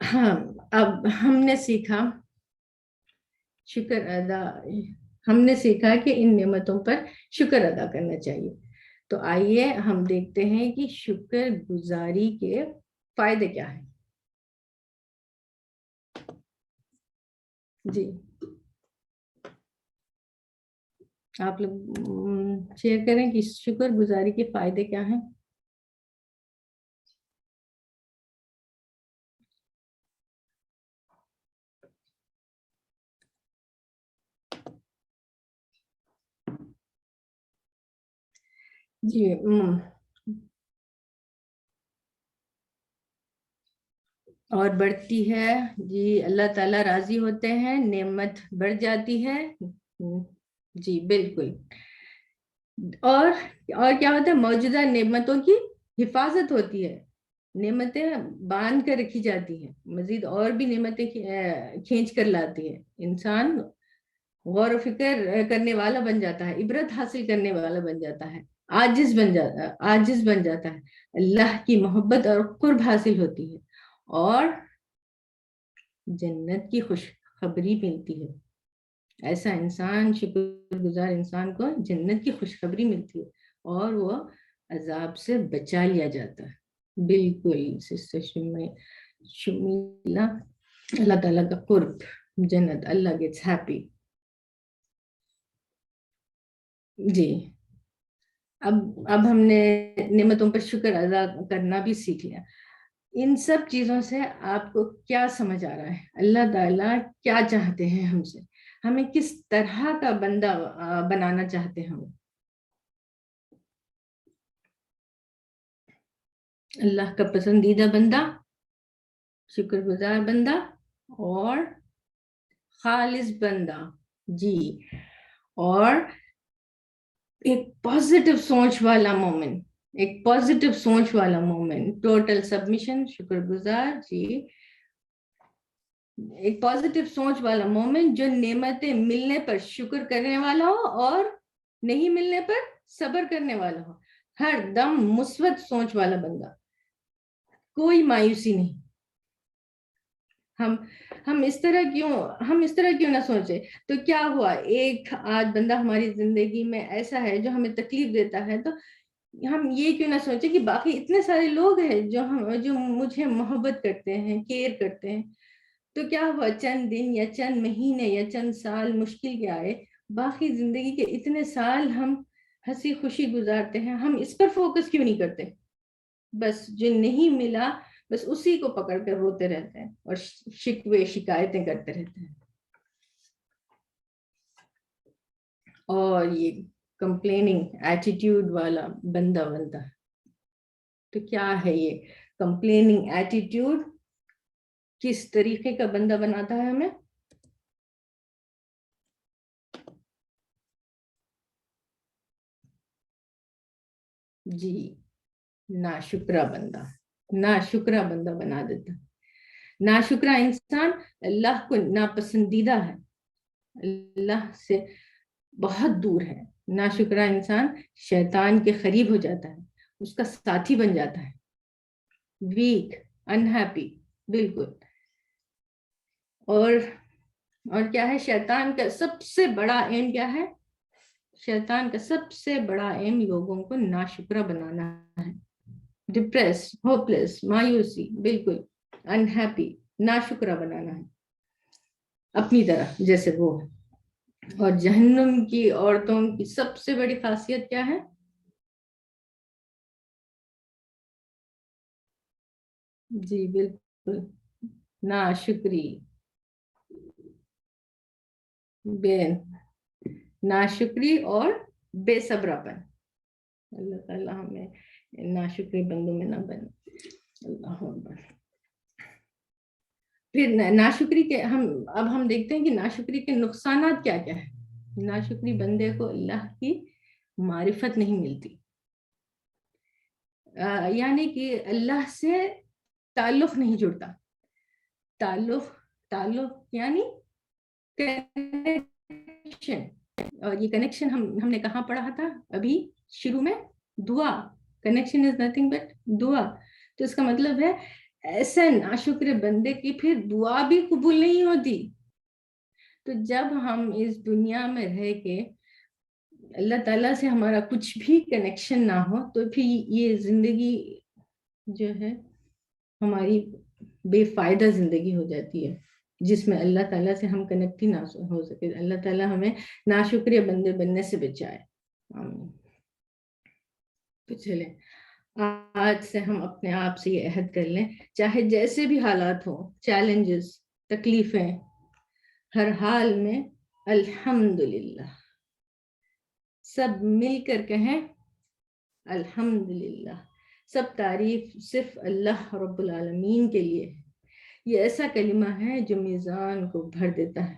ہاں، اب ہم نے سیکھا کہ ان نعمتوں پر شکر ادا کرنا چاہیے. تو آئیے ہم دیکھتے ہیں کہ شکر گزاری کے فائدے کیا ہیں. جی آپ لوگ شیئر کریں کہ شکر گزاری کے فائدے کیا ہیں. جی اور بڑھتی ہے جی، اللہ تعالیٰ راضی ہوتے ہیں، نعمت بڑھ جاتی ہے. جی بالکل. اور کیا ہوتا ہے، موجودہ نعمتوں کی حفاظت ہوتی ہے، نعمتیں باندھ کر رکھی جاتی ہیں، مزید اور بھی نعمتیں کھینچ کر لاتی ہے. انسان غور و فکر کرنے والا بن جاتا ہے، عبرت حاصل کرنے والا بن جاتا ہے، عاجز بن جاتا ہے، اللہ کی محبت اور قرب حاصل ہوتی ہے، اور جنت کی خوشخبری ملتی ہے. ایسا انسان، شکر گزار انسان کو جنت کی خوشخبری ملتی ہے اور وہ عذاب سے بچا لیا جاتا ہے. بالکل سسٹر شمیلہ، اللہ تعالیٰ کا قرب، جنت، اللہ گیٹس ہیپی. جی اب ہم نے نعمتوں پر شکر ادا کرنا بھی سیکھ لیا. ان سب چیزوں سے آپ کو کیا سمجھ آ رہا ہے؟ اللہ تعالیٰ کیا چاہتے ہیں ہم سے؟ ہمیں کس طرح کا بندہ بنانا چاہتے ہیں وہ؟ اللہ کا پسندیدہ بندہ، شکر گزار بندہ، اور خالص بندہ. جی اور ایک پازیٹیو سوچ والا مومن، ایک پازیٹیو سوچ والا مومن، ٹوٹل سبمیشن، شکر گزار. جی ایک پازیٹیو سوچ والا مومن جو نعمتیں ملنے پر شکر کرنے والا ہو اور نہیں ملنے پر صبر کرنے والا ہو، ہر دم مثبت سوچ والا بندہ، کوئی مایوسی نہیں. ہم اس طرح کیوں نہ سوچے؟ تو کیا ہوا، ایک آج بندہ ہماری زندگی میں ایسا ہے جو ہمیں تکلیف دیتا ہے، تو ہم یہ کیوں نہ سوچے کہ باقی اتنے سارے لوگ ہیں جو مجھے محبت کرتے ہیں، کیئر کرتے ہیں. تو کیا ہوا، چند دن یا چند مہینے یا چند سال مشکل کے آئے، باقی زندگی کے اتنے سال ہم ہنسی خوشی گزارتے ہیں. ہم اس پر فوکس کیوں نہیں کرتے؟ بس جو نہیں ملا بس اسی کو پکڑ کر روتے رہتے ہیں اور شکوے شکایتیں کرتے رہتے ہیں. اور یہ کمپلیننگ ایٹیٹیوڈ والا بندہ بنتا ہے. تو کیا ہے یہ کمپلیننگ ایٹیٹیوڈ؟ کس طریقے کا بندہ بناتا ہے ہمیں؟ جی ناشکرا بندہ بنا دیتا. ناشکرا انسان اللہ کو ناپسندیدہ ہے، اللہ سے بہت دور ہے. ناشکرا انسان شیطان کے قریب ہو جاتا ہے، اس کا ساتھی بن جاتا ہے، ویک، انہیپی. بالکل. اور کیا ہے، شیطان کا سب سے بڑا ایم کیا ہے؟ شیطان کا سب سے بڑا ایم لوگوں کو ناشکرا بنانا ہے، ڈپریس، ہوپلیس، مایوسی، بالکل انہیپی، ناشکرا بنانا ہے اپنی طرح جیسے وہ ہے. اور جہنم کی عورتوں کی سب سے بڑی خاصیت کیا ہے؟ جی بالکل ناشکری، ناشکری اور بے صبراپن. اللہ تعالیٰ ہمیں ناشکری بندوں میں نہ بنے. اللہ اکبر. پھر ناشکری کے اب ہم دیکھتے ہیں کہ ناشکری کے نقصانات کیا کیا ہیں. ناشکری بندے کو اللہ کی معرفت نہیں ملتی، یعنی کہ اللہ سے تعلق نہیں جڑتا. تعلق یعنی کنیکشن. اور یہ کنیکشن ہم نے کہاں پڑھا تھا ابھی شروع میں؟ دعا. کنیکشن از نتھنگ بٹ دعا. تو اس کا مطلب ہے ایسے ناشکر بندے کی پھر دعا بھی قبول نہیں ہوتی. تو جب ہم اس دنیا میں رہ کے اللہ تعالیٰ سے ہمارا کچھ بھی کنیکشن نہ ہو تو پھر یہ زندگی جو ہے ہماری بے فائدہ زندگی ہو جاتی ہے، جس میں اللہ تعالیٰ سے ہم کنیکٹ ہی نہ ہو سکے. اللہ تعالیٰ ہمیں ناشکر بندے بننے سے بچائے. تو چلیں آج سے ہم اپنے آپ سے یہ عہد کر لیں، چاہے جیسے بھی حالات ہوں، چیلنجز، تکلیفیں، ہر حال میں الحمدللہ. سب مل کر کہیں الحمدللہ، سب تعریف صرف اللہ رب العالمین کے لیے ہے۔ یہ ایسا کلمہ ہے جو میزان کو بھر دیتا ہے۔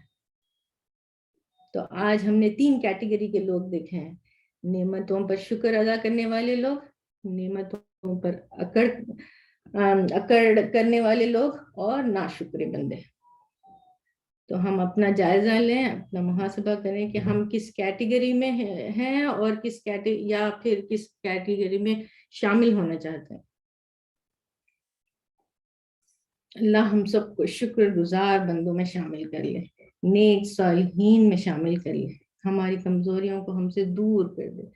تو آج ہم نے 3 کیٹیگری کے لوگ دیکھے ہیں، نعمتوں پر شکر ادا کرنے والے لوگ، نعمتوں پر اکڑ کرنے والے لوگ، اور ناشکرے بندے۔ تو ہم اپنا جائزہ لیں، اپنا محاسبہ کریں کہ ہم کس کیٹیگری میں ہیں اور یا پھر کس کیٹیگری میں شامل ہونا چاہتے ہیں۔ اللہ ہم سب کو شکر گزار بندوں میں شامل کر لے، نیک صالحین میں شامل کر لے، ہماری کمزوریوں کو ہم سے دور کر دے،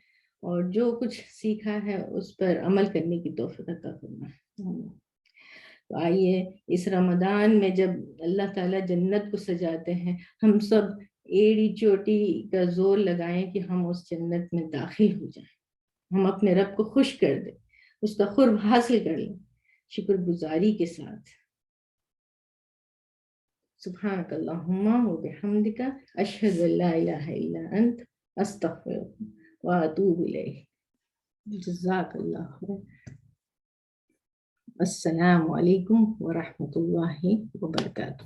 اور جو کچھ سیکھا ہے اس پر عمل کرنے کی توفیق عطا فرمائے۔ تو آئیے اس رمضان میں جب اللہ تعالیٰ جنت کو سجاتے ہیں، ہم سب ایڑی چوٹی کا زور لگائیں کہ ہم اس جنت میں داخل ہو جائیں، ہم اپنے رب کو خوش کر دیں، اس کا قرب حاصل کر لیں شکر گزاری کے ساتھ۔ سبحانک اللہم و بحمدک، اشہد ان لا الہ الا انت، استغفرک و اتوب الیک۔ جزاک اللہ خیر۔ السلام علیکم ورحمۃ اللہ وبرکاتہ۔